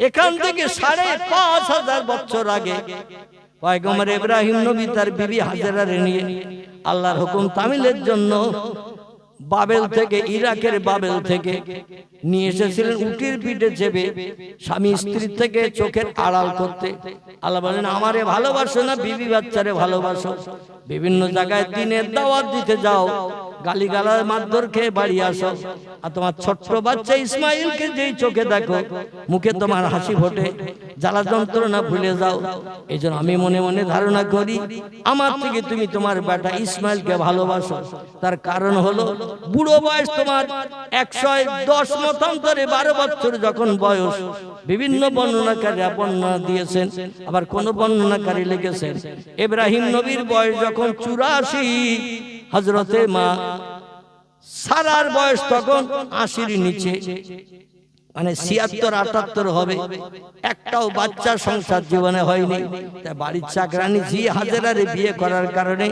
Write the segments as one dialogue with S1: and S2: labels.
S1: এখান থেকে ৫,৫০০ বছর আগে পয়গম্বর ইব্রাহিম নবী তার বিবি হাজেরারে নিয়ে আল্লাহর হুকুম তামিলের জন্য বাবেল থেকে, ইরাকের বাবেল থেকে নিয়ে এসেছিলেন উটির পিঠে চেপে, স্বামী স্ত্রীর থেকে চোখের আড়াল করতে। আল্লাহ বলেন আমারে ভালোবাসো না বিবি বাচ্চারে ভালোবাসো? বিভিন্ন জায়গায় দিনের দাওয়াত দিতে যাও, গালিগালার মারধর খেয়ে বাড়ি আসো, আর তোমার ছোট্ট বাচ্চা ইসমাইলকে যেই চোখে দেখো মুখে তোমার হাসি ফোটে, জ্বালা যন্ত্রণা ভুলে যাও। এই জন্য আমি মনে মনে ধারণা করি আমার থেকে তুমি তোমার বেটা ইসমাইলকে ভালোবাসো। তার কারণ হলো বুড়ো বয়স তোমার ১১০ মতান্তরে ১২ বছর যখন বয়স। বিভিন্ন বর্ণনাকারী বর্ণনা দিয়েছেন, আবার কোন বর্ণনাকারী লিখেছেন ইব্রাহিম নবীর বয়স যখন ৮৪, হযরতে মা সারার বয়স তখন ৮০-র নিচে, মানে ৭৬-৭৮ হবে। একটাও বাচ্চা সংসার জীবনে হয়নি। তাই বাড়ির চাকরানি জি হাজেরারে বিয়ে করার কারণে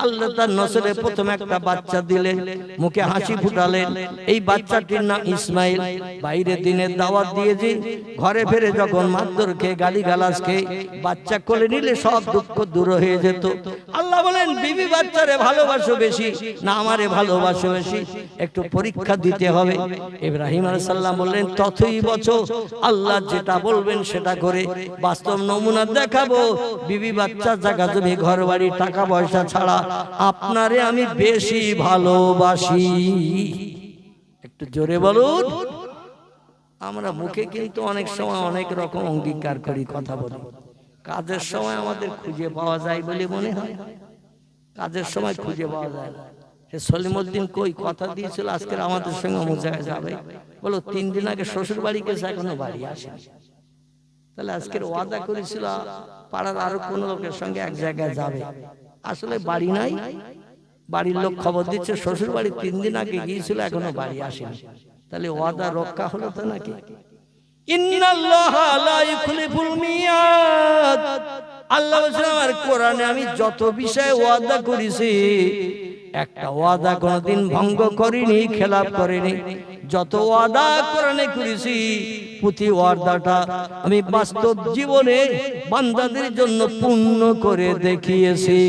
S1: আল্লাহ তার নসরে প্রথম একটা বাচ্চা দিলেন, মুখে হাসি ফুটালেন। এই বাচ্চাটির নাম ইসমাইল। বাইরে দিনের দাওয়াত দিয়েছি, ঘরে ফিরে যখন মারধর খেয়ে গালিগালাজ খেয়ে বাচ্চা কোলে নিলে সব দুঃখ দূর হয়ে যেত। আল্লাহ বলেন বিবি বাচ্চারে ভালোবাসো বেশি না আমারে ভালোবাসো বেশি? একটু পরীক্ষা দিতে হবে। ইব্রাহিম আলাইহিস সালাম বললেন তথই বছো, আল্লাহ যেটা বলবেন সেটা করে। বাস্তব নমুনা দেখাবো, বিবি বাচ্চা জায়গা জমি ঘর বাড়ি টাকা পয়সা ছাড়া আপনারে আমি বেশি ভালোবাসি। একটু জোরে বলুন। আমরা মুখে কিন্তু অনেক সময় অনেক রকম অঙ্গীকার করি, কথা বলি, কাজের সময় আমাদের খুঁজে পাওয়া যায় বলে মনে হয়, কাজের সময় খুঁজে পাওয়া যায় না। সলিমউদ্দিন কই কথা দিয়েছিল আজকে আমাদের সঙ্গে অমুক জায়গায় যাবে, বলো ৩ দিন আগে শ্বশুর বাড়ি গেছে এখনো বাড়ি আসেনি। তাহলে আজকের ওয়াদা করেছিল পাড়ার আরো কোন লোকের সঙ্গে এক জায়গায় যাবে, আসলে বাড়ি নাই। বাড়ির লোক খবর দিচ্ছে শ্বশুর বাড়ি ৩ দিন আগে গিয়েছিল এখনো বাড়ি আসেনি। তাহলে ওয়াদা রক্ষা হলো তো নাকি? ইন্নাল্লাহা লা ইখলিফুল মিয়াদ। আল্লাহ বলেছেন আমার কোরআনে আমি যত বিষয়ে ওয়াদা করেছি একটা ওয়াদা কোনদিন ভঙ্গ করিনি, খেলাপ করিনি। যত ওয়াদা কোরআনে করেছি প্রতি ওয়াদাটা আমি বাস্তব জীবনে বান্দাদের জন্য পূর্ণ করে দেখিয়েছি।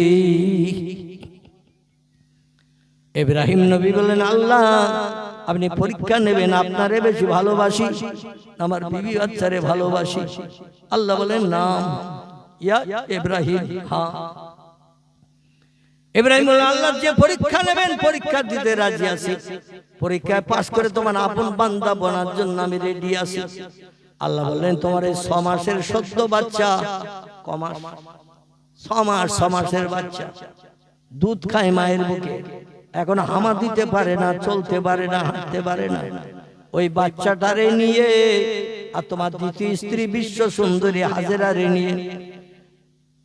S1: ইব্রাহিম নবী বলেন আল্লাহ আপনি পরীক্ষা নেবেন, আপনারে বেশি ভালোবাসি আমার বিবি বাচ্চারে ভালোবাসি? আল্লাহ বলেন নাম ইয়া ইব্রাহিম। হ্যাঁ, ইব্রাহিম বলেন আল্লাহ যে পরীক্ষা নেবেন পরীক্ষা দিতে রাজি আছি, পরীক্ষায় পাশ করে তোমার আপন বান্দা বানার জন্য আমি রেডি আছি। আল্লাহ বললেন তোমার এই ৬ মাসের সদ্য বাচ্চা, কমাস ৬ মাসের বাচ্চা দুধ খায় মায়ের বুকে, এখন হামা দিতে পারে না, চলতে পারে না, হাঁটতে পারে না। ওই বাচ্চাটারে নিয়ে আর তোমার দ্বিতীয় স্ত্রী বিশ্ব সুন্দরী হাজেরারে নিয়ে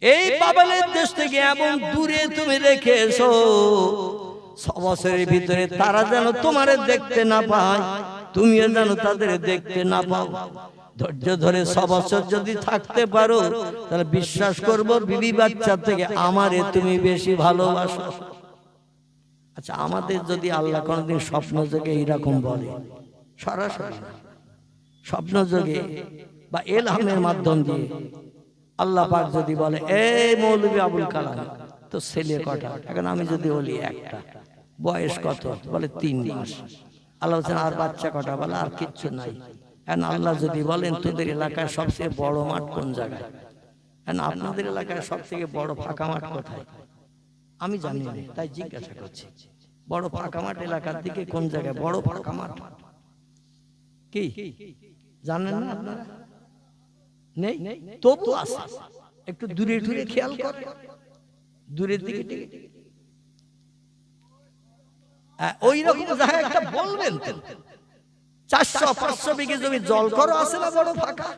S1: এই বাবেলের দেশ থেকে এমন দূরে তুমি রেখে এসো ৬ বছরের ভিতরে তারা যেন তোমারে দেখতে না পায়, তুমিও যেন তাদের দেখতে না পাও। ধৈর্য ধরে ৬ বছর যদি থাকতে পারো তাহলে বিশ্বাস করব বিবি বাচ্চা থেকে আমারে তুমি বেশি ভালোবাসো। আচ্ছা, আমাদের যদি আল্লাহ কোনদিন স্বপ্ন যোগে এইরকম বলে, সরাসরি স্বপ্ন যোগে বা ইলহামের মাধ্যম দিয়ে আল্লাহ পাক যদি বলে এই মৌলভী আবুল কালাম তো ছেলে কটা, এখন আমি যদি বলি একটা, বয়স কত, বলে ৩ মাস। আল্লাহ বলছেন আর বাচ্চা কটা, বলে আর কিচ্ছু নাই। এখন আল্লাহ যদি বলেন তোদের এলাকায় সবচেয়ে বড় মাঠ কোন জায়গায়, এখন আপনাদের এলাকায় সব থেকে বড় ফাঁকা মাঠ কোথায় আমি জানি না, তাই জিজ্ঞাসা করছি। বড় ফাঁকা মাঠ এলাকার দিকে কোন জায়গায় বড় ফাঁকা মাঠ কি জানেন না আপনারা? নেই, তবু আছে। একটু দূরে দূরে খেয়াল কর, দূরের দিকে ওই রকম জায়গায় একটা বলবেন তো ৪০০-৫০০ বিঘে জমি জলকর আছে না বড় ফাঁকা,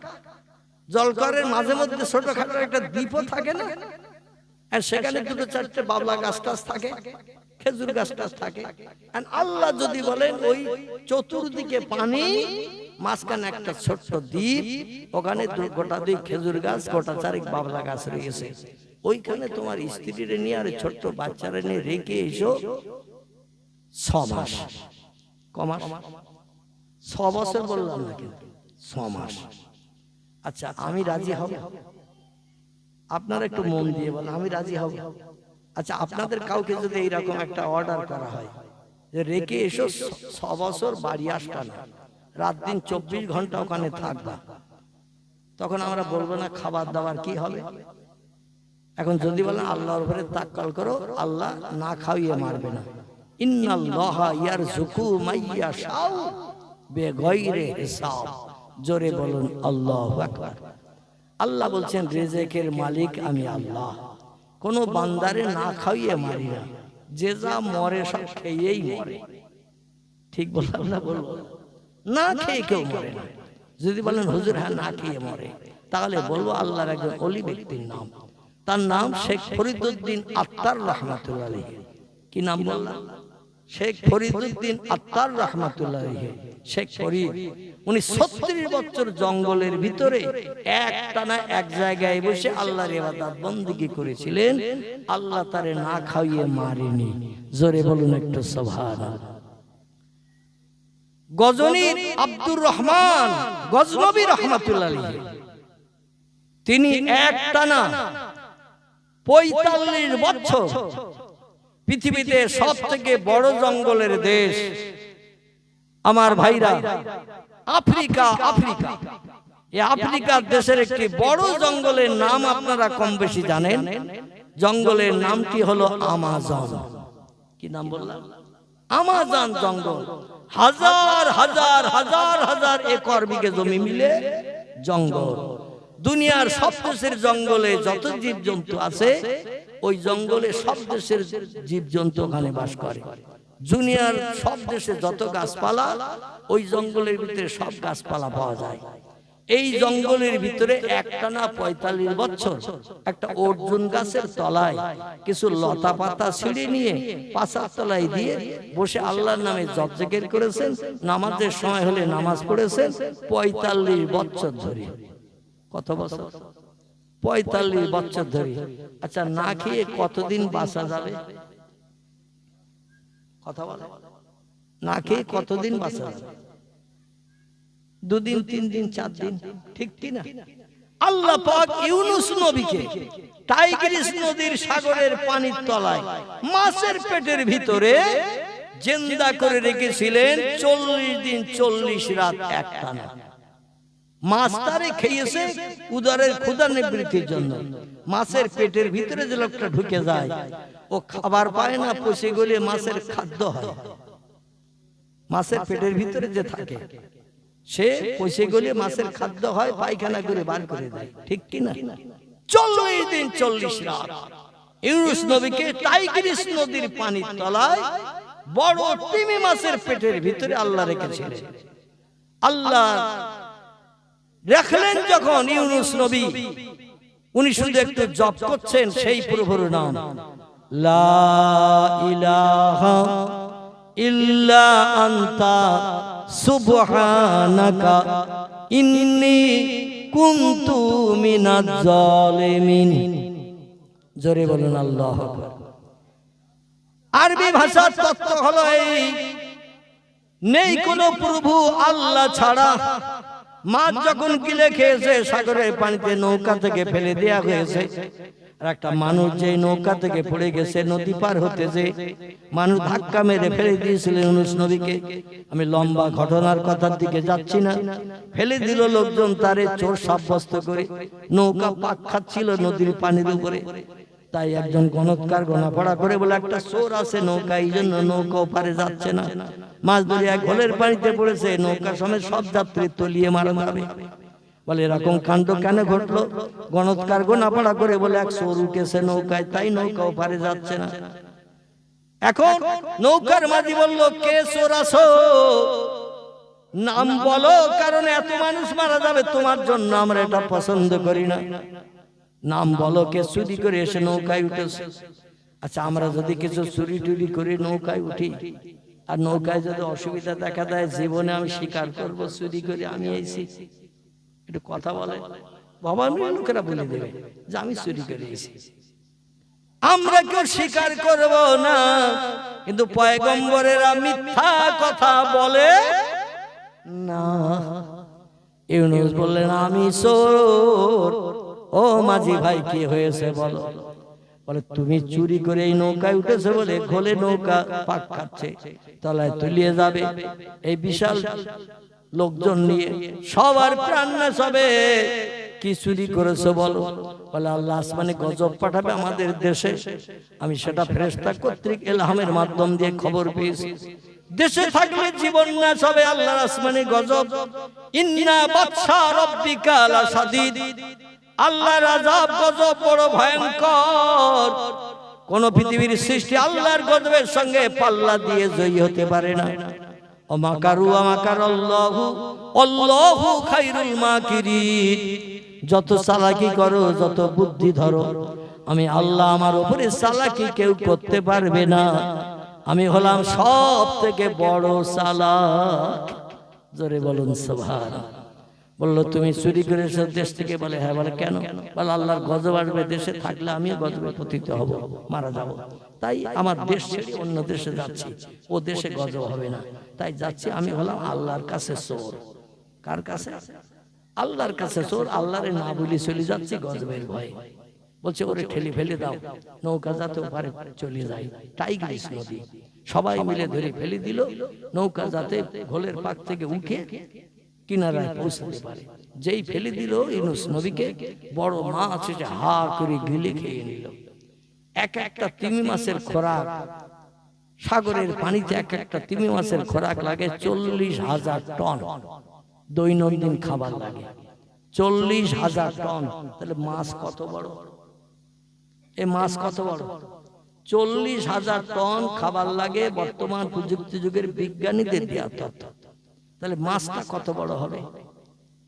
S1: জলকরের মাঝে মধ্যে ছোটখাটো একটা দ্বীপও থাকে না, আর সেখানে ২-৪টে বাবলা গাছ টাছ থাকে, খেজুর গাছ টাছ থাকে। আল্লাহ যদি বলেন ওই চতুর্দিকে পানি, মাঝখানে একটা ছোট্ট দ্বীপ, ওখানে গোটা ২ খেজুর গাছ, গোটা ৪ বাবলা গাছ রয়েছে, ওইখানে তোমার স্ত্রীরে নিয়ে আর ছোট্ট বাচ্চারা নিয়ে রেখে এসো ৬ মাস। কমাস ৬ বছর বললাম না, কিন্তু ৬ মাস। আচ্ছা আমি রাজি হব, আপনারা একটু মন দিয়ে বলেন আমি রাজি হব। আচ্ছা আপনাদের কাউকে যদি এইরকম একটা অর্ডার করা হয় যে রেখে এসো 6 বছর বাড়ি আসবা না, রাত দিন 24 ঘন্টা ওখানে থাকবা, তখন আমরা বলবো না খাবার দাবার কি হবে? এখন যদি বলেন আল্লাহর উপরে তাওয়াক্কুল করো, আল্লাহ না খাইয়ে মারবে না। ইন্নাল্লাহা ইয়ারযুকু মাইয়াশাউ বিগাইরি হিসাব। জোরে বলুন আল্লাহু আকবার। আল্লাহ বলছেন রিজিকের মালিক আমি আল্লাহ, কোন বান্দারে না খাইয়ে মারি না, যে যা মরে সব খেয়েই মরে। ঠিক বললাম না? বলবো না খেয়ে কেউ মরে না। যদি বলেন হুজুর হ্যাঁ না খেয়ে মরে, তাহলে বলবো আল্লাহর একজন ওলি ব্যক্তির নাম, তার নাম শেখ ফরিদউদ্দিন আত্তার রহমাতুল্লাহ আলাইহি। কি নাম বললাম? শেখ ফরিদউদ্দিন আত্তার রহমাতুল্লাহ আলাইহি। শেখ ফরিদ উনি 36 বছর জঙ্গলের ভিতরে একটানা এক জায়গায় বসে আল্লাহর ইবাদত বندگی করেছিলেন। আল্লাহ তারে না খাইয়ে মারেনি। জোরে বলুন একটু সুবহানাল্লাহ। গজনীর আব্দুর রহমান গজনবী রহমাতুল্লাহ আলাইহি, তিনি একটানা 45 বছর পৃথিবীতে সবথেকে বড় জঙ্গলের দেশ আমার ভাইরা আফ্রিকা, আফ্রিকা এই আফ্রিকার দেশের একটি বড় জঙ্গলের নাম আপনারা কম বেশি জানেন। জঙ্গলের নামটি হলো আমাজন। কি নাম বললাম? আমাজন জঙ্গল। হাজার হাজার হাজার হাজার একর বিঘে জমি মিলে জঙ্গল। দুনিয়ার সব দেশের জঙ্গলে যত জীবজন্তু আছে ওই জঙ্গলে সব দেশের জীবজন্তু ওখানে বাস করে। দুনিয়ার সব দেশে যত গাছপালা ওই জঙ্গলের ভিতরে সব গাছপালা পাওয়া যায়। এই জঙ্গলের ভিতরে একটানা 45 বছর একটা অর্জুন গাছের তলায় কিছু লতা পাতা ছিঁড়ে নিয়ে পাশার তলায় দিয়ে বসে আল্লাহর নামে জপ জিকির করেছেন। নামাজের সময় হলে নামাজ পড়েছেন 45 বছর ধরে। কত বছর? 45 বছর ধরে। আচ্ছা না খেয়ে কতদিন বাঁচা যাবে? কথা বলে না খেয়ে কতদিন বাঁচা যাবে? 2 দিন 3 দিন 4 দিন, ঠিক কি না? আল্লাহ পাক ইউনূস নবীকে টাইগ্রিস নদীর সাগরের পানির তলায় মাছের পেটের ভিতরে জিন্দা করে রেখেছিলেন 40 দিন 40 রাত একটানা। মাছ তারে খেয়েছে উদরের ক্ষুধা নিবৃত্তির জন্য। মাছের পেটের ভিতরে যে লোকটা ঢুকে যায় ও খাবার পায় না, পচে গলে মাছের খাদ্য হয়। মাছের পেটের ভিতরে যে থাকে সে পচে গলে মাছের খাদ্য হয়, পায়খানা করে বার করে দেয়, ঠিক কি না? 40 দিন 40 রাত ইউনূস নবীকে টাইগ্রিস নদীর পানির তলায় বড় তিমি মাছের পেটের ভিতরে আল্লাহ রেখেছিলেন। আল্লাহ রাখলেন যখন ইউনূস নবী, উনি শুধু একটু জপ করছেন সেই প্রভুর নাম, লা ইলাহা ইল্লা আনতা সুবহানাকা ইন্নী কুনতু মিনাজ জালিমিন। জোরে বলুন আল্লাহু আকবার। আরবি ভাষার তত্ত্ব হলো এই, নেই কোনো প্রভু আল্লাহ ছাড়া। মাছ যখন গিলে খেয়েছে সাগরের পানিতে নৌকা থেকে ফেলে দেয়া হয়েছে। আর একটা মানুষ যে নৌকা থেকে পড়ে গেছে নদী পার হতে, যে মানুষ ধাক্কা মেরে ফেলে দিয়েছিলেন ইউনূস নবীকে। আমি লম্বা ঘটনার কথার দিকে যাচ্ছি না। ফেলে দিল লোকজন তারে চোর সাব্যস্ত করে। নৌকা পাক খাচ্ছিল নদীর পানির উপরে। তাই একজন গণৎকার গণাপড়া করে বলে একটা চোর আছে নৌকা, এই জন্য নৌকা ওপারে যাচ্ছে না। মাছ ধরে এক ঘোলের পানিতে পড়েছে, নৌকা সমেত সব যাত্রী তলিয়ে মারা যাবে। বলে এরকম কাণ্ড কেন ঘটলো? গণৎকার গণাপড়া করে বলে এক চোর উঠেছে নৌকায়, তাই নৌকা ওপারে যাচ্ছে না। এখন নৌকার মাঝি বলল, কে চোর আছো? নাম বলো, কারণ এত মানুষ মারা যাবে তোমার জন্য, আমরা এটা পছন্দ করি না। নাম বলো, কে চুরি করে এসে নৌকায় উঠেছে। আচ্ছা আমরা যদি কিছু চুরি টুরি করে নৌকায় উঠি আর নৌকায় যদি অসুবিধা দেখা দেয়, জীবনে আমি স্বীকার করবো চুরি করে আমি এসেছি। একটু কথা বলে বাবা, লোকেরা বলে দেবে যে আমি চুরি করে এসেছি। আমরা কেউ স্বীকার করব না, কিন্তু পয়গম্বরেরা মিথ্যা কথা বলে না। ইউনূস বললেন আমি চোর। ও মাঝি ভাই কি হয়েছে বলো। বলে তুমি চুরি করে এই নৌকায় উঠেছে বলে খোলে নৌকা পাক খাচ্ছে, তলায় তলিয়ে যাবে। এই বিশাল লোকজন নিয়ে সবার প্রাণ নাশ হবে, কি চুরি করেছো বলো। বলে আল্লাহ আসমানে গজব পাঠাবে আমাদের দেশে, আমি সেটা ফেরেশতা কর্তৃক ইলহামের মাধ্যম দিয়ে খবর পেয়েছি। দেশে থাকলে জীবন নাশ হবে, আল্লাহর আসমানে গজব। ইন্না বাতশা রাব্বিকা লাশাদীদ, আল্লাহর আযাব গজব বড় ভয়ঙ্কর। কোন পৃথিবীর সৃষ্টি আল্লাহর গজবের সঙ্গে পাল্লা দিয়ে জয়ী হতে পারে না। ও মাকারু মাকারাল্লাহু আল্লাহু খায়রুল মাকিরিন, যত চালাকি করো যত বুদ্ধি ধরো, আমি আল্লাহ আমার উপরে চালাকি কেউ করতে পারবে না। আমি হলাম সব থেকে বড় চালাক। জোরে বলুন সুবহানাল্লাহ। বললো তুমি চুরি করেছো দেশ থেকে। বলে হ্যাঁ। বলে কেন? বলে আল্লাহর গজব আসবে, দেশে থাকলে আমিও গজবে পতিত হব, মারা যাব। তাই আমার দেশ ছেড়ে অন্য দেশে যাচ্ছি, ও দেশে গজব হবে না, তাই যাচ্ছি। আমি হলাম আল্লাহর কাছে চোর। কার কাছে? আল্লাহর কাছে চোর। আল্লাহরে না বলি চলে যাচ্ছি গজবের ভয়ে। বলছে ওরে ঠেলে ফেলে দাও, নৌকা যাতে ওপারে চলে যায়। টাইগ্রিস নদী সবাই মিলে ধরে ফেলে দিল, নৌকা যাতে ঘোলের পাক থেকে উঠে কিনারায় পৌঁছতে পারে। যেই ফেলে দিল ইউনূস নবীকে, বড় মাছ এসে হা করে গিলে খেয়ে নিল। এক একটা তিমি মাছের খোরাক, সাগরের পানিতে এক একটা তিমি মাছের খোরাক লাগে 40,000 টন দৈনন্দিন খাবার লাগে। 40,000 টন। তাহলে মাছ কত বড়? এই মাছ কত বড়? 40,000 টন খাবার লাগে বর্তমান প্রযুক্তি যুগের বিজ্ঞানীদের দেয়া তথ্য। তাহলে মাছটা কত বড় হবে?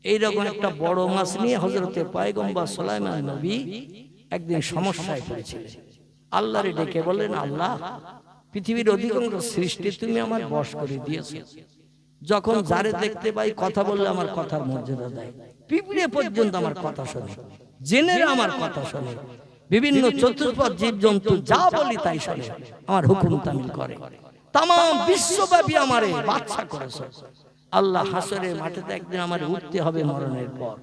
S1: এইরকম একটা বড় মাছ নিয়ে হযরতে পয়গম্বর সুলাইমান নবী একদিন সমস্যায় পড়েছিলেন। আল্লাহরে ডেকে বললেন, আল্লাহ পৃথিবীর অধিকাংশ সৃষ্টি তুমি আমার বশ করে দিয়েছো। যখন যারে দেখতে পাই কথা বললে আমার কথার মর্যাদা দেয়, পিঁপড়ে পর্যন্ত আমার কথা শোনে, জেনেরা আমার কথা শোনে, বিভিন্ন চতুষ্পদ জীবজন্তু যা বলি তাই শোনে, আমার হুকুম তামিল করে। তাম বিশ্বব্যাপী আমারে বাদশা করেছো। আল্লাহ হাসরের মাঠেতে একদিন আমার উঠতে হবে মরণের পর।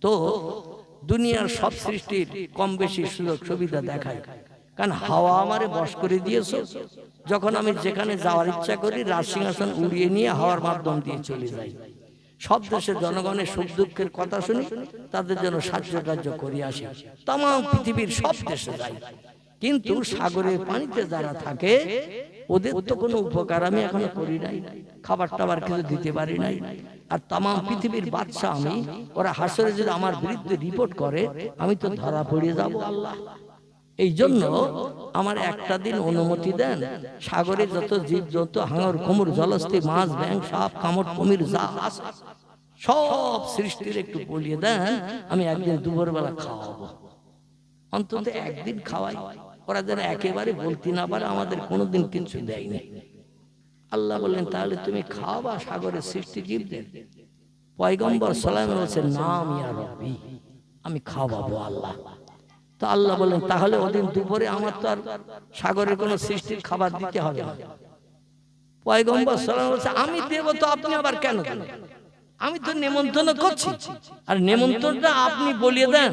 S1: তো দুনিয়ার সব সৃষ্টির কম বেশি সুযোগ সুবিধা দেখায়, কারণ হাওয়া আমারে বশ করে দিয়েছো। যখন আমি যেখানে যাওয়ার ইচ্ছা করি রাজ সিংহাসন উড়িয়ে নিয়ে হাওয়ার মাধ্যম দিয়ে চলে যাই। সব দেশের জনগণের সুখ দুঃখের কথা শুনি, তাদের জন্য সাহায্য কার্য করে আসি, তাম পৃথিবীর সব দেশে যাই। কিন্তু সাগরের পানিতে যারা থাকে ওদের তো কোনো উপকার আমি এখনো করি নাই, খাবার টাবার কিছু দিতে পারি নাই। আর তাম পৃথিবীর বাদশা আমি, ওরা হাসরে যদি আমার বিরুদ্ধে রিপোর্ট করে আমি তো ধরা পড়ে যাব আল্লাহ। এই জন্য আমার একটা দিন অনুমতি দেন, সাগরে যত জীব যত হাঙর কুমির জলস্থি মাছ ব্যাঙ সাপ কামড় কুমির যা আছে সব সৃষ্টির একটু বলিয়ে দেন, আমি একদিন দুপুরবেলা খাওয়াবো। অন্তত একদিন খাওয়াই, ওরা যেন একেবারে বলতে না পারে আমাদের কোনোদিন কিছু দেয়নি। আল্লাহ বললেন তাহলে তুমি খাওয়াবা সাগরের সৃষ্টি জীবদের? পয়গম্বর সুলাইমান বলছেন নাম ইয়া রব্বি, আমি খাওয়াবো আল্লাহ। তো আল্লাহ বললেন তাহলে ওদিন দুপুরে আমার তো আর সাগরের কোন সৃষ্টির খাবার দিতে হবে না। পয়গম্বর সাল্লাল্লাহু আলাইহি ওয়াসাল্লাম আমি দেব তো আপনি আবার কেন দেন? আমি তো নিমন্ত্রণ করছি, আর নিমন্ত্রণটা আপনি বলিয়ে দেন।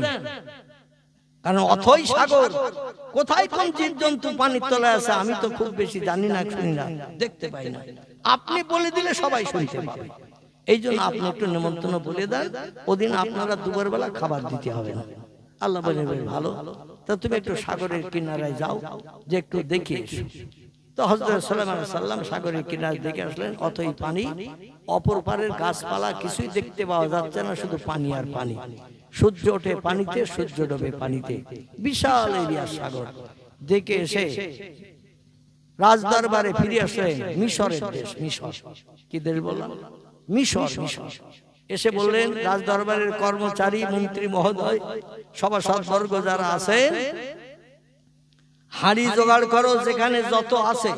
S1: কারণ অথই সাগর কোথায় কোন জীবজন্তু পানির তলায় আছে আমি তো খুব বেশি জানি না, শুনি না, দেখতে পাই না। আপনি বলে দিলে সবাই শুনতে পাবে। এই জন্য আপনি একটু নিমন্ত্রণ বলে দেন, ওদিন আপনারা দুপুরবেলা খাবার দিতে হবে না। আল্লাহ বলে ভালো, তা তুমি একটু সাগরের কিনারায় যাও, যে একটু দেখে এসো। তো হযরত সুলাইমান আলাইহিস সালাম সাগরের কিনারে দেখে আসলেন, অথই পানি, অপর পারের গাছপালা কিছুই দেখতে পাওয়া যাচ্ছে না, শুধু পানি আর পানি। সূর্য ওঠে পানিতে, সূর্য ডোবে পানিতে, বিশাল এরিয়া সাগর। দেখে এসে রাজদরবারে ফিরে আসলেন মিশরের দেশ, মিশর। কি দেশ বললাম? মিশর। মিশর এসে বললেন রাজদরবারের কর্মচারী মন্ত্রী মহোদয় সভাসদবর্গ যারা আছেন, হাঁড়ি জোগাড় করো যেখানে যত আছে,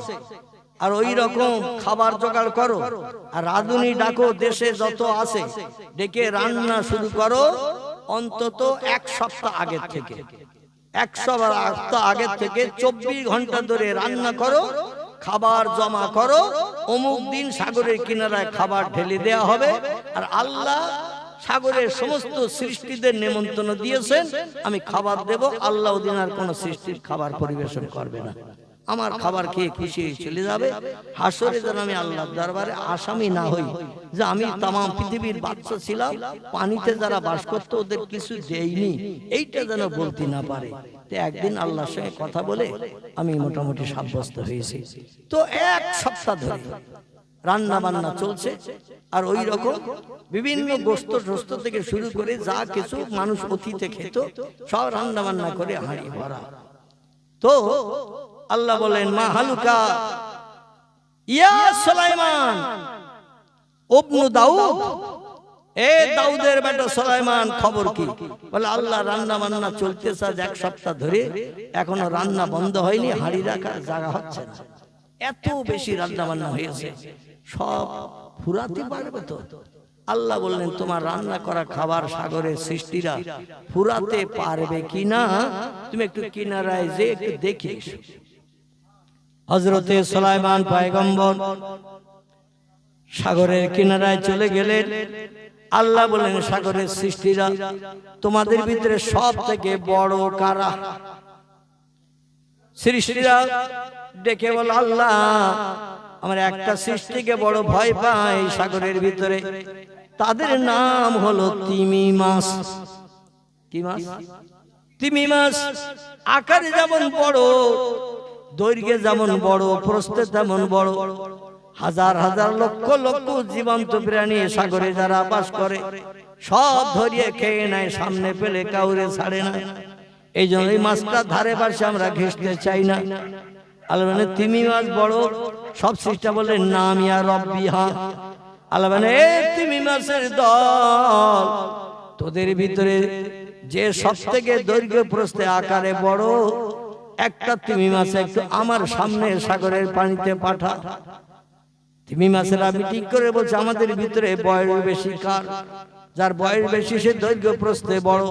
S1: আর ওই রকম খাবার জোগাড় করো, আর রাঁধুনি ডাকো দেশে যত আছে, ডেকে রান্না শুরু করো অন্তত 1 সপ্তাহ আগের থেকে। 1 সপ্তাহ আগের থেকে 24 ঘন্টা ধরে রান্না করো, খাবার জমা করো। অমুক দিন সাগরের কিনারায় খাবার ঢেলে দেয়া হবে, আর আল্লাহ সাগরের সমস্ত সৃষ্টিদের নিমন্ত্রণ দিয়েছেন, আমি খাবার দেব। আল্লাহ ওদিন আর কোন সৃষ্টির খাবার পরিবেশন করবে না, আমার খাবার খেয়ে খুশি হয়ে চলে যাবে। হাসরে যেন আমি আল্লাহর দরবারে আসামি না হই যে আমি তাম পৃথিবীর বাদশা ছিলাম, পানিতে যারা বাস করতো ওদের কিছু দেইনি, এইটা যেন বলতে না পারে। তো একদিন আল্লাহর সঙ্গে কথা বলে আমি মোটামুটি সাব্যস্ত হয়েছি। তো এক সপ্তাহ ধরে রান্না বান্না চলছে, আর ওই রকম বিভিন্ন গোস্ত টোস্ত থেকে শুরু করে যা কিছু মানুষ অতীতে খেত সব রান্না বান্না করে হাঁড়ি ভরা। তো আল্লাহ বলেন, মা হালুকা ইয়া সুলাইমান ইবনে দাউদ, এ দাউদের বেটা সুলাইমান, খবর কি? বলে আল্লাহ রান্না বান্না চলতেছে আজ এক সপ্তাহ ধরে, এখনো রান্না বন্ধ হয়নি, হাঁড়ি রাখার জায়গা হচ্ছে না, এত বেশি রান্না বান্না হয়েছে, সব ফুরাতে পারবে তো? আল্লাহ বললেন, তোমার রান্না করা খাবার সাগরের সৃষ্টিরা ফুরাতে পারবে কিনা, তুমি একটু কিনারায় যে একটু দেখে এসো। হযরতে সুলাইমান পয়গম্বর সাগরের কিনারায় চলে গেলেন। আল্লাহ বলেন, সাগরের সৃষ্টিরা তোমাদের ভিতরে সব থেকে বড় কারা? সৃষ্টিরা ডেকে বল, আল্লাহ আমার একটা সৃষ্টিকে বড় ভয় পাই সাগরের ভিতরে, তাদের নাম হলো তিমি মাছ। কি মাছ? তিমি মাছ। আকারে যেমন বড়, দৈর্ঘ্যে যেমন বড়, প্রস্থে তেমন বড়, হাজার হাজার লক্ষ লক্ষ জীবন্ত প্রাণী সাগরে যারা বাস করে সব ধরিয়ে খেয়ে নেয়, সামনে পেলে কাউরে ছাড়ে না। এই জন্য এই মাছটা ধারে পাশে আমরা ঘেঁষতে চাই না। আল্লাহ মানে তিমি মাছ বড়, সব সৃষ্টি বলে নাম ইয়া রব্বিহা। আল্লাহ মানে এই তিমি মাছের দল, তোদের ভিতরে যে সব থেকে দৈর্ঘ্য প্রস্থে আকারে বড় একটা তিমি মাছ একটু আমার সামনে সাগরের পানিতে পাঠা। তিমি মাছেরা মিটিং করে বলছে, আমাদের ভিতরে বয়স বেশি কার? যার বয়স বেশি সে দৈর্ঘ্য প্রস্থে বড়।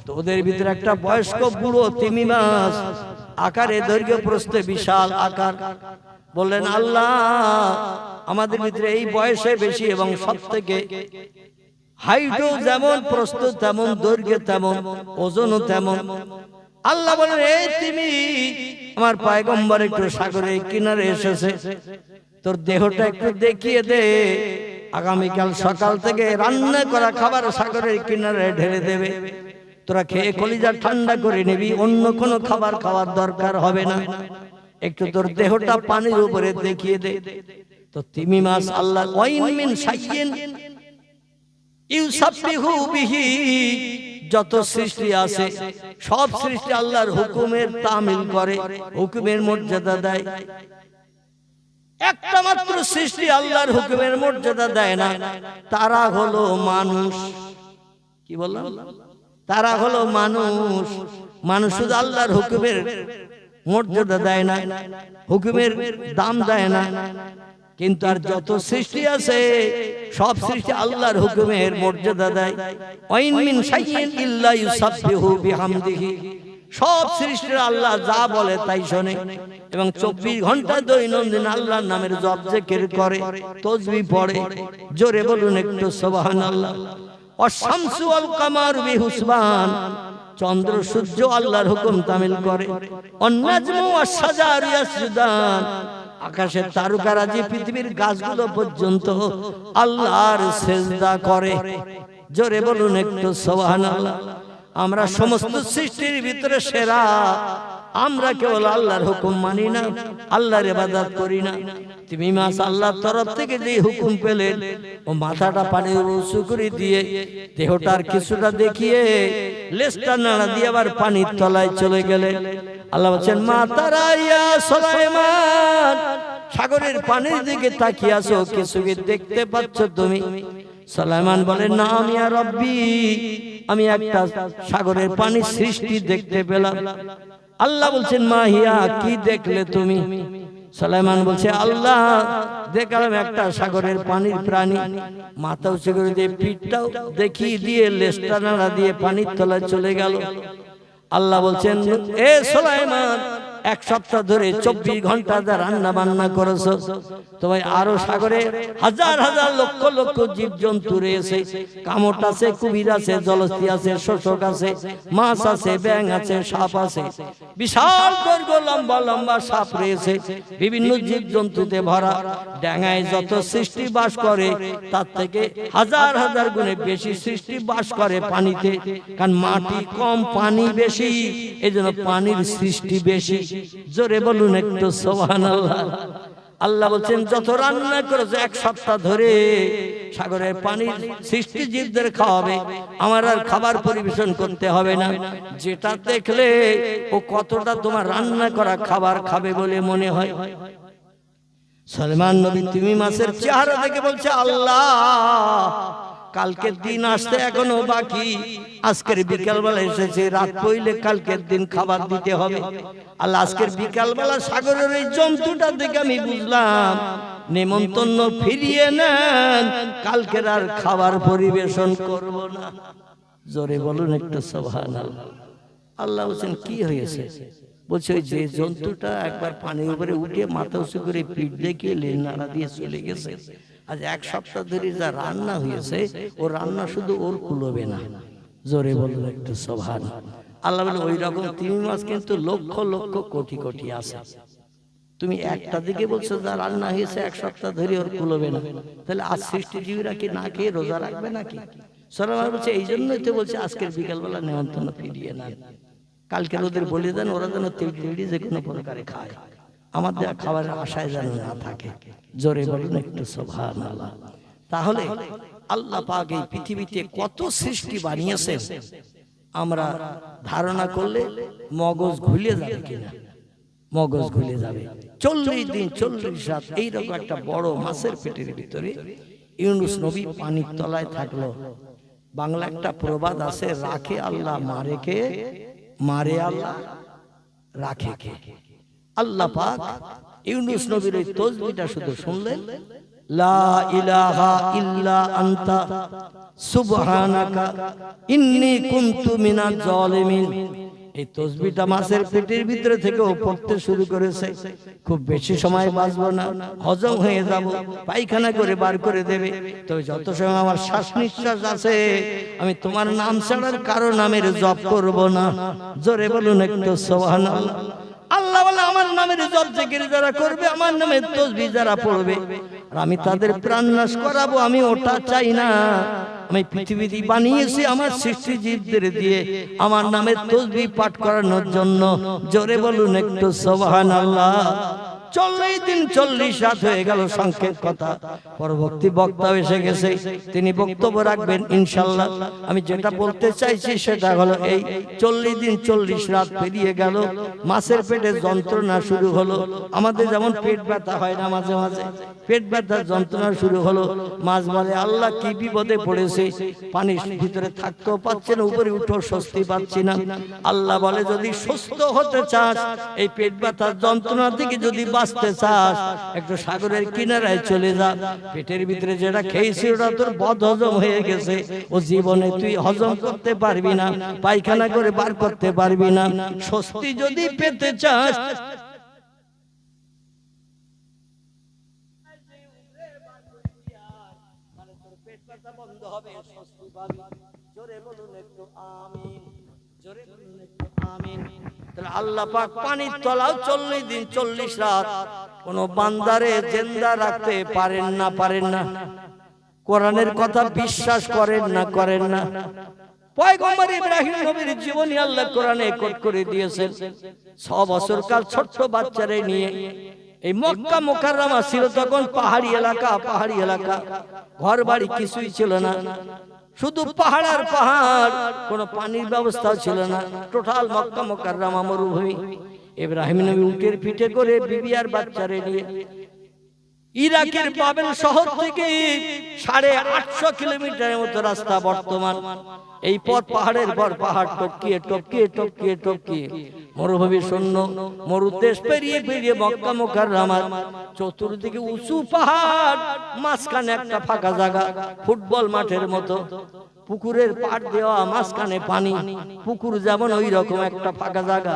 S1: তো ওদের ভিতরে একটা বয়স্ক বুড়ো তিমি মাছ, আকারে দৈর্ঘ্য প্রস্থে বিশাল আকার। বললেন, আল্লাহ আমাদের ভিতরে এই বয়সে বেশি এবং সব থেকে হাইটও যেমন, প্রস্থ তেমন, দৈর্ঘ্য তেমন, ওজনও তেমন। আল্লাহ বলেন, এই তুমি আমার পয়গম্বর একটু সাগরের কিনারে এসেছে, তোর দেহটা একটু দেখিয়ে দে, আগামীকাল সকাল থেকে রান্না করা খাবার সাগরের কিনারে ঢেলে দেবে, তোরা খেয়ে কলিজা ঠান্ডা করে নিবি, অন্য কোনো খাবার খাওয়ার দরকার হবে না, একটু তোর দেহটা পানির উপরে দেখিয়ে দে। তো তিমি মাছ আল্লাহ, ওয়াইন মিন শাইইন ইউসাব্বিহু বিহি, যত সৃষ্টি আছে সব সৃষ্টি আল্লাহর হুকুমের তামিল করে, হুকুমের মর্যাদা দেয়। একটা মাত্র সৃষ্টি আল্লাহর হুকুমের মর্যাদা দেয় না, তারা হলো মানুষ। কি বললাম? তারা হলো মানুষ। মানুষ শুধু আল্লাহর হুকুমের মর্যাদা দেয় না, হুকুমের দাম দেয় না, কিন্তু আর যত সৃষ্টি আছে সব সৃষ্টি আল্লাহর হুকুমের মর্যাদা দেয়। ওয়াইন মিন শাইইন ইল্লা ইউসাব্বিহু বিহামদিহি, সব সৃষ্টির আল্লাহ যা বলে তাই শোনে এবং 24 ঘন্টা দৈনন্দিন আল্লাহর নামের জপ জিকির করে, তাসবিহ পড়ে। জোরে বলুন একটু সুবহানাল্লাহ। ওয়াশ-শামসু ওয়াল কামারু বিহুসবান, চন্দ্র সূর্য আল্লাহর হুকুম তামিল করে। ওয়ান-নাজমু ওয়াশ-শাজারু ইয়াসজুদান, আকাশের তারকারাজি পৃথিবীর গাছগুলো পর্যন্ত আল্লাহর সিজদা করে। জোরে বলুন একটু সুবহানাল্লাহ। আমরা সমস্ত সৃষ্টির ভিতরে সেরা, আমরা কেবল আল্লাহর হুকুম মানি না, আল্লাহর ইবাদত করি না। তিমি মাছ আল্লাহর তরফ থেকে যে হুকুম পেলেন, ও মাথাটা পানির উঁচু করে দিয়ে দেহটার কিছুটা দেখিয়ে লেজটা নাড়া দিয়ে আবার পানির তলায় চলে গেলেন। আল্লাহ বলছেন, মা তারা ইয়া সুলাইমান, সাগরের পানির দিকে তাকিয়ে আছো, কিছু কি দেখতে পাচ্ছ তুমি? সুলাইমান বলেন, না ইয়া রব্বি, আমি একটা সাগরের পানির সৃষ্টি দেখতে পেলাম। আল্লাহ বলছেন, মা হিয়া, কি দেখলে তুমি? সুলাইমান বলছে, আল্লাহ দেখলাম একটা সাগরের পানির প্রাণী, মাথা উঁচু করে দিয়ে পিঠটাও দেখিয়ে দিয়ে লেজটা নাড়া দিয়ে পানির তলায় চলে গেল। আল্লাহ বলছেন, এ সুলাইমান, এক সপ্তাহ ধরে 24 ঘন্টা যা রান্না বান্না করেছো, তোমার আরো সাগরে হাজার হাজার লক্ষ লক্ষ জীব জন্তু রয়েছে, কামট আছে, কুমির আছে, জলস্থি আছে, শোষক আছে, মাছ আছে, ব্যাঙ আছে, সাপ আছে, বিশাল দৈর্ঘ্য লম্বা লম্বা সাপ রয়েছে, বিভিন্ন জীব জন্তুতে ভরা। ডাঙায় যত সৃষ্টি বাস করে তার থেকে হাজার হাজার গুণে বেশি সৃষ্টি বাস করে পানিতে, কারণ মাটি কম পানি বেশি, এই জন্য পানির সৃষ্টি বেশি। জোরে বলুন একটু সুবহানাল্লাহ। আল্লাহ বলছেন যত রান্না করেছে এক সপ্তাহ ধরে সাগরের পানির সৃষ্টি জীবদের খাওয়াবে, আমার আর খাবার পরিবেশন করতে হবে না। যেটা দেখলে ও কতটা তোমার রান্না করা খাবার খাবে বলে মনে হয়। সলমান নবী তুমি মাছের চেহারা দেখে বলছে আল্লাহ কালকের দিন আসতে এখনো বাকি, আজকের বিকালবেলা এসেছে, রাত পইলে কালকের দিন খাবার দিতে হবে। আল্লাহ আজকের বিকালবেলা সাগরের এই জন্তুটা দেখে আমি বুঝলাম নেমন্তন্ন ফিরিয়ে নেন, কালকের আর খাবার পরিবেশন করব না। জোরে বলুন একটু সুবহানাল্লাহ। আল্লাহ বলছেন কি হয়েছে? বলছে ওই যে জন্তুটা একবার পানির উপরে উঠে মাথা উঁচু করে পিঠ দেখিয়ে লেন নাড়া দিয়ে চলে গেছে, আজ এক সপ্তাহ ধরে যা রান্না হয়েছে ও রান্না শুধু ওর কুলোবে না। জোরে বলুন একটু সুবহানাল্লাহ। আল্লাহ বলে ওই রকম তিমি মাছ কিন্তু লক্ষ লক্ষ কোটি কোটি আছে, তুমি একটা দিকে বলছো যা রান্না হয়েছে এক সপ্তাহ ধরে ওর কুলোবে না, তাহলে আজ সৃষ্টিজীবীরা কি না খেয়ে রোজা রাখবে নাকি? সরকার বলছে এই জন্যই তো বলছে আজকের বিকালবেলা নেমন্তন্ন ফিরিয়ে নেন, কালকে ওদের বলে দেন ওরা যেন তৈরি যে কোনো প্রকারে খায়, আমাদের খাবারের আশায় যেন না থাকে। জোরে বলুন একটু সুবহানাল্লাহ। তাহলে আল্লাহ পাক এই পৃথিবীতে কত সৃষ্টি বানিয়েছেন আমরা ধারণা করলে মগজ ঘুরে যাবে কিনা, মগজ ঘুরে যাবে। 40 দিন 40 রাত এইরকম একটা বড় মাছের পেটের ভিতরে ইউনুস নবী পানির তলায় থাকলো। বাংলা একটা প্রবাদ আছে, রাখে আল্লাহ মারে কে, মারে আল্লাহ রাখে কে। আল্লাহ পাক ইউনুস নবীর এই তাসবিহটা শুধু শুনলেন, লা ইলাহা ইল্লা আনতা সুবহানাকা ইন্নী কুনতু মিনাজ জালিমিন। এই তাসবিহটা মাছের পেটের ভিতরে থেকে পড়তে শুরু করেছে। খুব বেশি সময় বাঁচবো না, হজম হয়ে যাব, পায়খানা করে বার করে দেবে, তবে যত সময় আমার শ্বাস নিঃশ্বাস আছে আমি তোমার নাম ছাড়ার কারো নামের জপ করব না। জোরে বলুন একটু সুবহানাল্লাহ। আল্লাহ বলে আমার নামের জপ জিকির যারা করবে, আমার নামের তাসবিহ যারা পড়বে, আর আমি তাদের প্রাণ নাশ করাবো, আমি ওটা চাই না। আমি পৃথিবী বানিয়েছি আমার সৃষ্টি জীবদের দিয়ে আমার নামের তাসবিহ পাঠ করানোর জন্য। জোরে বলুন একটু সুবহানাল্লাহ। 40 দিন 40 রাত হয়ে গেল, সংক্ষেপ কথা। পরবর্তী বক্তা এসে গেছে, তিনি বক্তব্য রাখবেন ইনশাআল্লাহ। আমি যেটা বলতে চাইছি সেটা হলো এই 40 দিন 40 রাত পেরিয়ে গেল, মাছের পেটে যন্ত্রণা শুরু হলো। আমাদের যেমন পেট ব্যথা হয় না মাঝে মাঝে, পেট ব্যথার যন্ত্রণা শুরু হলো। মাছ বলে আল্লাহ কি বিপদে পড়েছে, পানির ভিতরে থাকতেও পাচ্ছে না, উপরে উঠেও স্বস্তি পাচ্ছি না। আল্লাহ বলে যদি সুস্থ হতে চাস, এই পেট ব্যথার যন্ত্রণা থেকে যদি বাঁচতে চাস, একটু সাগরের কিনারায় চলে যা। পেটের ভিতরে যেটা খেয়েছি ওটা তোর বদ হজম হয়ে গেছে, ও জীবনে তুই হজম করতে পারবি না, পায়খানা করে বার করতে পারবি না। স্বস্তি যদি পেতে চাস, বন্ধ হবে, স্বস্তি পাবি। জোরে বলুন একটু আমিন, জোরে বলুন একটু আমিন। তাহলে আল্লাহ পাক পানির তলাও 40 দিন 40 রাত কোন বান্দারে জিন্দা রাখতে পারেন না, পারেন না। কোরআনের কথা বিশ্বাস করেন না, করেন না। পয়গম্বর ইব্রাহিম নবীর জীবনী আল্লাহ কোরআনে কোট করে দিয়েছেন। 6 বছর কাল ছোট্ট বাচ্চারে নিয়ে এই মক্কা মুকাররমা ছিল তখন পাহাড়ি এলাকা, পাহাড়ি এলাকা, ঘর বাড়ি কিছুই ছিল না, শুধু পাহাড় আর পাহাড়, কোনো পানির ব্যবস্থা ছিল না, টোটাল মক্কা মুকাররমা মরুভূমি। ইব্রাহিম নবী উটের পিঠে করে বিবি আর বাচ্চারে নিয়ে ইরাকের বাবেল শহর থেকে 850 কিলোমিটারের মতো রাস্তা বর্তমান। এই পথ পাহাড়ের পর পাহাড় টপকিয়ে টপকিয়ে টপকিয়ে টপকিয়ে মরুভূমি শূন্য মরুদেশ পেরিয়ে পেরিয়ে মক্কা মুকাররমার চতুর্দিকে উঁচু পাহাড়, মাঝখানে একটা ফাঁকা জায়গা ফুটবল মাঠের মতো। পুকুরের পাড় দেওয়া, মাঝখানে পানি, পুকুর যেমন ওই রকম একটা ফাঁকা জায়গা,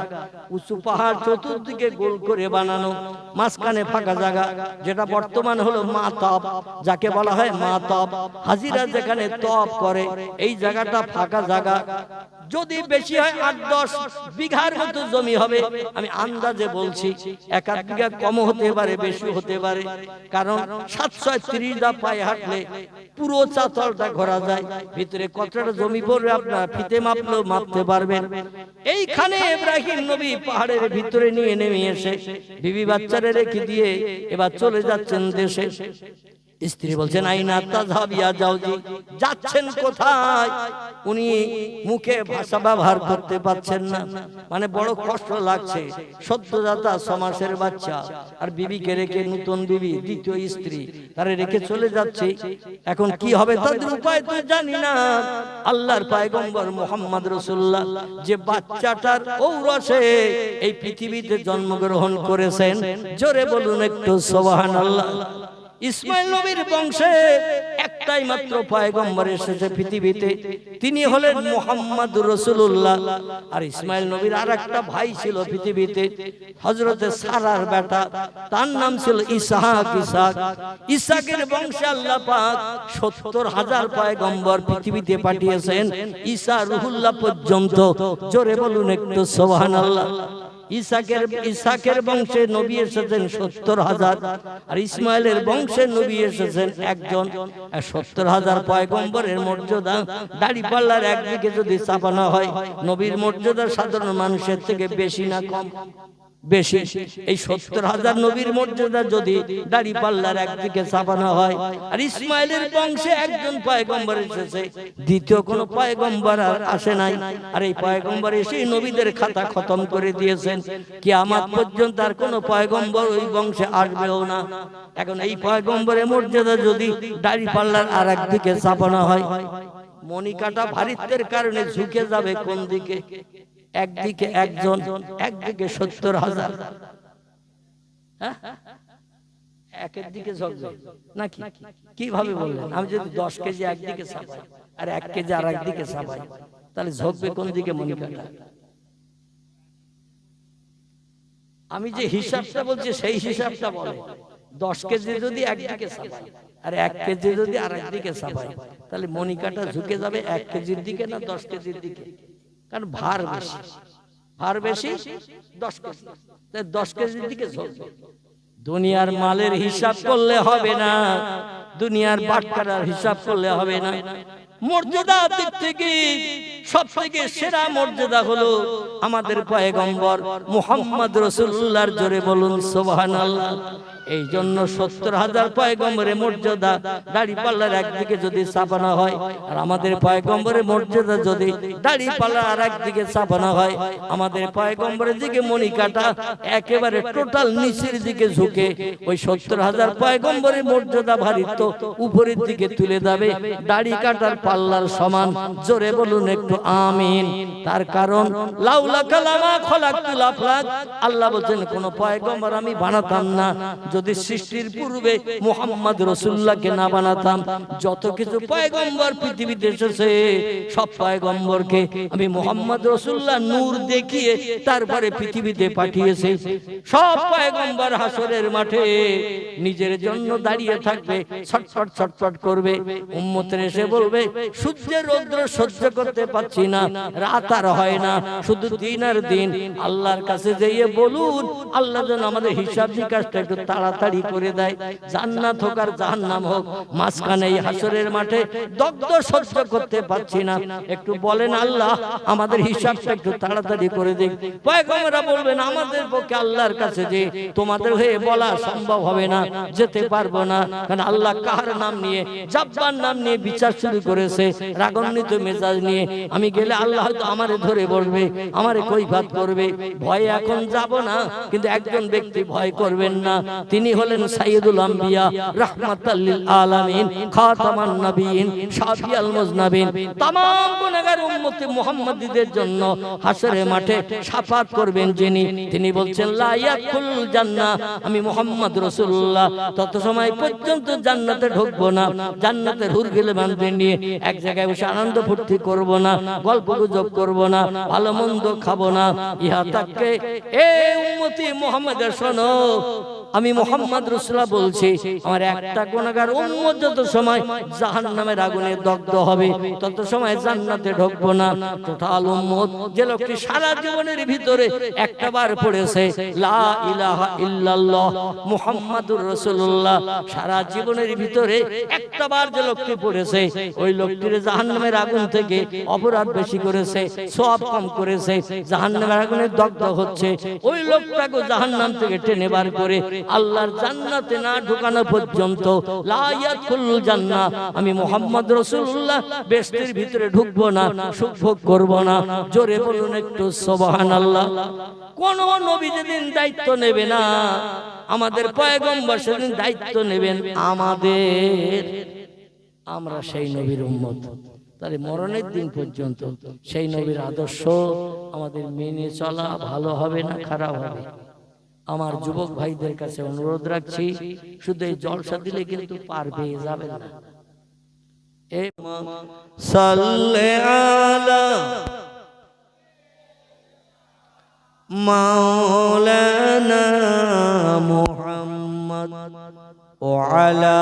S1: উঁচু পাহাড় চতুর্দিকে গোল করে বানানো, মাঝখানে ফাঁকা জায়গা, যেটা বর্তমান হলো মাতব, যাকে বলা হয় মাতব। হাজিরা যেখানে তপ করে, এই জায়গাটা ফাঁকা জায়গা। যদি বেশি হয় 8-10 বিঘার মতো জমি হবে, আমি আন্দাজে বলছি। 1-8 বিঘা কম হতে পারে, বেশি হতে পারে, কারণ 730 দা পায়ে হাঁটলে পুরো চাতলটা ঘোরা যায়। ভিতরে কতটা জমি পড়বে আপনারা ফিতে মাপলেও মাপতে পারবেন। এইখানে ইব্রাহিম নবী পাহাড়ের ভিতরে নিয়ে নেমে এসে বিবি বাচ্চারে রেখে দিয়ে এবার চলে যাচ্ছেন দেশে। স্ত্রী বলছেন, আইনা তাযহাবিয়া জাওজি, যাচ্ছেন কোথায়? উনি মুখে ভাষা ব্যবহার করতে পারছেন না, মানে বড় কষ্ট লাগছে। সদ্যজাতা 6 মাসের বাচ্চা, আর বিবিকে রেখে, নতুন বিবি, দ্বিতীয় স্ত্রী, তারে রেখে চলে যাচ্ছে। এখন কি হবে তাদের উপায় তো জানি না। আল্লাহর পয়গম্বর মুহাম্মদ রাসূলুল্লাহ যে বাচ্চাটার ঔরসে এই পৃথিবীতে জন্মগ্রহণ করেছেন, জোরে বলুন একটু সুবহানাল্লাহ। ইসমাইল নবীর বংশে একটাই মাত্র পয়গম্বর এসেছে পৃথিবীতে, তিনি হলেন মুহাম্মদুর রাসূলুল্লাহ। আর ইসমাইল নবীর আরেকটা ভাই ছিল পৃথিবীতে, হযরতে সারার বেটা, তার নাম ছিল ইসহাক। ইসহাকের বংশে আল্লাহ পাক 70,000 পয়গম্বর পৃথিবীতে পাঠিয়েছেন, ঈসা রুহুল্লাহ পর্যন্ত। জোরে বলুন একটু সুবহানাল্লাহ। ইসহাকের বংশে নবী এসেছেন 70,000, আর ইসমাইলের বংশে নবী এসেছেন একজন। 70,000 পয়গম্বরের মর্যাদা দাড়ি পাল্লার একদিকে যদি চাপানো হয়, নবীর মর্যাদা সাধারণ মানুষের থেকে বেশি না কম? বেশি। এই 70,000 নবীর মর্যাদা যদি দাড়ি পাল্লার একদিকে চাপানো হয়, আর ইসমাইলের বংশে একজন পয়গম্বর এসেছে, দ্বিতীয় কোন পয়গম্বর আর আসে নাই। আর এই পয়গম্বর এসে নবীদের খাতা খতম করে দিয়েছেন, কিয়ামত পর্যন্ত আর কোন পয়গম্বর ওই বংশে আসবেও না। এখন এই পয়গম্বরের মর্যাদা যদি দাড়ি পাল্লার আর একদিকে চাপানো হয়, মণিকাটা ভারিত্বের কারণে ঝুঁকে যাবে কোন দিকে? একদিকে একজন, একদিকে 70,000। একের দিকে ঝুঁকবে নাকি? কিভাবে বললেন? আমি যদি 10 কেজি একদিকে চাপাই আর 1 কেজি আর একদিকে চাপাই, তাহলে ঝুঁকবে কোন দিকে মণিকাটা? আমি যে হিসাবটা বলছি সেই হিসাবটা বলে। 10 কেজি যদি একদিকে চাপাই আর 1 কেজি যদি আর একদিকে চাপাই, তাহলে মণিকাটা ঝুঁকে যাবে 1 কেজির দিকে না 10 কেজির দিকে? কারণ ভার বেশি, ভার বেশি 10 কেজি, 10 কেজির দিকে ঝুঁকবে। দুনিয়ার মালের হিসাব করলে হবে না, দুনিয়ার বাটখারার হিসাব করলে হবে না। মর্যাদা দিক থেকে সবথেকে সেরা মর্যাদা হলো আমাদের পয়গম্বর মুহাম্মদ রাসূলুল্লাহর। জোরে বলুন সুবহানাল্লাহ। এই জন্য 70,000 পয়গম্বরের মর্যাদা দাড়ি পাল্লার একদিকে যদি চাপানো হয়, আর আমাদের পয়গম্বরের মর্যাদা যদি দাড়ি পাল্লার আর একদিকে চাপানো হয়, আমাদের পয়গম্বরের দিকে মণিকাটা একেবারে টোটাল নিচের দিকে ঝুঁকে ওই 70,000 পয়গম্বরের মর্যাদা ভারিত্ব উপরের দিকে তুলে যাবে, দাড়ি কাটার পাল্লার সমান। জোরে বলুন একটু আমিন। তার কারণ লাউলা কালামা খলাকতুল আফলাক, আল্লাহ বলেন কোন পয়গম্বর আমি বানাতাম না যদি সৃষ্টির পূর্বে মুহাম্মদ রাসূলুল্লাহকে না বানাতাম। যত কিছু পয়গম্বর পৃথিবীতে এসেছে সব পয়গম্বরকে আমি মুহাম্মদ রাসূলুল্লাহ নূর দেখিয়ে তারপরে পৃথিবীতে পাঠিয়েছি। সব পয়গম্বর হাসরের মাঠে নিজের জন্য দাঁড়িয়ে থাকবে, ছটফট ছটফট করবে। উম্মতের এসে বলবে সূর্যের রৌদ্র সহ্য করতে পারছি না, রাত আর হয় না, শুধু দিন আর দিন। আল্লাহর কাছে যেয়ে বলুন আল্লাহ যেন আমাদের হিসাব নিকাশটা একটু তাড়াতাড়ি করে দেয়। জান্নাত হোক আর জাহান্নাম হোক, মাঝখানে এই হাসরের মাঠে দগ্ধ সহ্য করতে পারছি না, একটু বলেন আল্লাহ আমাদের হিসাবটা একটু তাড়াতাড়ি করে দিন। পয়গম্বররা বলবেন আমাদের পক্ষে আল্লাহর কাছে যে তোমাদের হয়ে বলা সম্ভব হবে না, যেতে পারবো না। কারণ আল্লাহ কাহার নাম নিয়ে, জাব্বার নাম নিয়ে বিচার শুরু করেছে, রাগান্বিত মেজাজ নিয়ে। আমি গেলে আল্লাহ হয়তো আমারে ধরে বলবে, আমারে কৈফিয়ত করবে। ভয়ে এখন যাব না, কিন্তু একজন ব্যক্তি ভয় করবেন না, তিনি হলেন সাইয়্যিদুল আম্বিয়া, রাহমাতাল লিল আলামিন, খাতামান নবিয়্যিন, শাফিউল মুজনাবিন। तमाम গুনাহগার উম্মতে মুহাম্মাদীদের জন্য হাশরের মাঠে শাফাত করবেন যিনি, তিনি বলছেন লা ইয়াদখুল জান্নাহ, আমি মুহাম্মদ রাসূলুল্লাহ তত সময় পর্যন্ত জান্নাতে ঢুকবো না, জান্নাতের হুরগিলে বাঁধবে নিয়ে এক জায়গায় বসে আনন্দ ফুর্তি করব না, গল্প গুজব করব না, ভালো মন্দ খাবো না। ইহা তাকে এ উম্মতি মুহাম্মাদের শোনো, আমি মুহাম্মদ রাসূলুল্লাহ বলছি, আমার একটা গুনাহগার উম্মত যত সময় জাহান্নামের আগুনে দগ্ধ হবে তত সময় জান্নাতে ঢুকবো না। টোটাল উম্মত যে লোকটি সারা জীবনের ভিতরে একটা বার পড়েছে লা ইলাহা ইল্লাল্লাহ মুহাম্মাদুর রাসূলুল্লাহ, সারা জীবনের ভিতরে একটা বার যে লোকটি পড়েছে, ওই লোকটির জাহান্নামের আগুন থেকে অপরাধ বেশি করেছে, সওয়াব কম করেছে, জাহান্নামের আগুনে দগ্ধ হচ্ছে, ওই লোকটাকে জাহান্নাম থেকে টেনে বার করে আল্লাহর জান্নাতে না ঢোকানো পর্যন্ত লা ইয়াদখুল জান্নাহ, আমি মুহাম্মদ রাসূলুল্লাহ বেহেশতের ভিতরে ঢুকবো না, সুখ ভোগ করব না। জোরে বলুন একটু সুবহানাল্লাহ। কোন নবী যেদিন দায়িত্ব নেবে না, আমাদের পয়গম্বর সেদিন দায়িত্ব নেবেন আমাদের, আমরা সেই নবীর উম্মত। তাহলে মরণের দিন পর্যন্ত সেই নবীর আদর্শ আমাদের মেনে চলা ভালো হবে না খারাপ হবে? আমার যুবক ভাইদের কাছে অনুরোধ রাখছি, শুধু এই জলসা দিলে কিন্তু পার পেয়ে যাবেন না। এ সাল্লে আলা মাওলানা মুহাম্মদ ওয়া আলা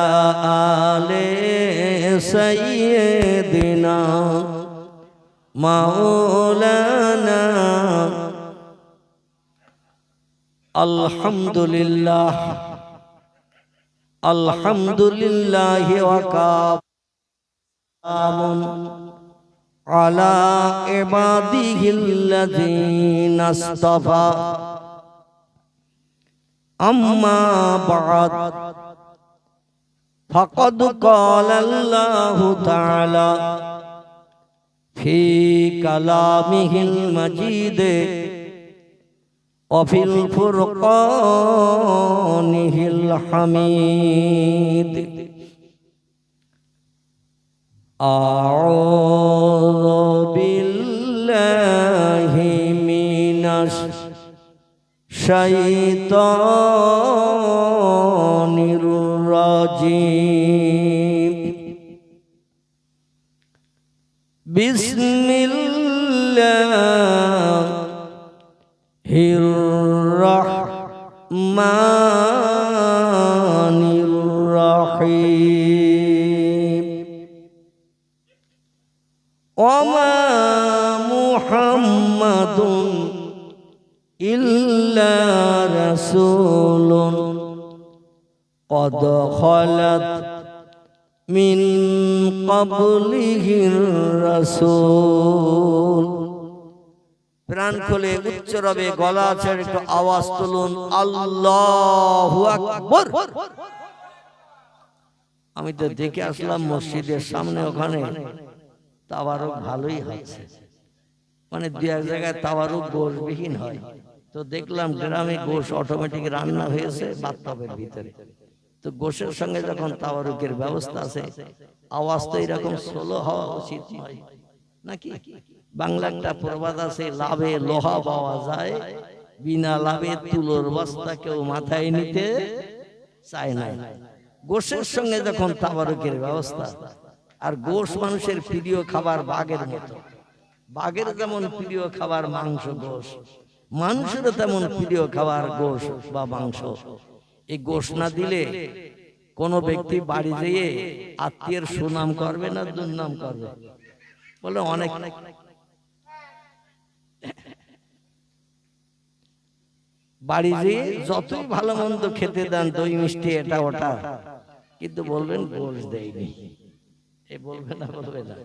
S1: আলি সাইয়্যিদিনা মাওলানা। আলহামদুলিল্লাহ আলহামদুলিল্লাহ ওয়া কাফামুন আলা ইবাদিহিল্লাযীনা ইসতাফা, আম্মা বা'দ, ফাকাদ ক্বালাল্লাহু তাআলা ফি কালামিহিল মাজিদ وفي الفرقان الحميد. أعوذ بالله من الشيطان الرجيم. بسم الله الرحمن الرحيم. وما محمد إلا رسول قد خلت من قبله الرسول. প্রাণ খুলে উচ্চ রবে গলা ছেড়ে একটু আওয়াজ তুলুন, আল্লাহু আকবার। আমি তো দেখে আসলাম মসজিদের সামনে ওখানে তাওয়ারুক ভালোই হচ্ছে, মানে দু এক জায়গায় তাওয়ারুক গোশবিহীন হয়, তো দেখলাম গ্রামে গোশ অটোমেটিক রান্না হয়েছে বাথটবের ভিতরে। তো গোশের সঙ্গে যখন তাওয়ারুকের ব্যবস্থা আছে, আওয়াজ তো এরকম স্লো হওয়া উচিত নয় নাকি? বাংলা একটা প্রবাদ আছে, লাভে লোহা পাওয়া যায়, বিনা লাভে তুলোর বস্তা কেউ মাথায় নিতে চায় না। গোশের সঙ্গে যখন তাবারুকের ব্যবস্থা, আর গোশ মানুষের প্রিয় খাবার বাঘের মতো, বাঘের যেমন প্রিয় খাবার মাংস, গোশ মানুষেরও তেমন প্রিয় খাবার গোশ বা মাংস। এই গোশ না দিলে কোন ব্যক্তি বাড়ি যেয়ে আত্মীয়ের সুনাম করবে না দুর্নাম করবে? বলে অনেক বাড়ি যেয়ে যতই ভালো মন্দ খেতে দেন, দই মিষ্টি এটা ওটা, কিন্তু বলবেন গোশ দেয়নি, এ বলবে না, বলবে না।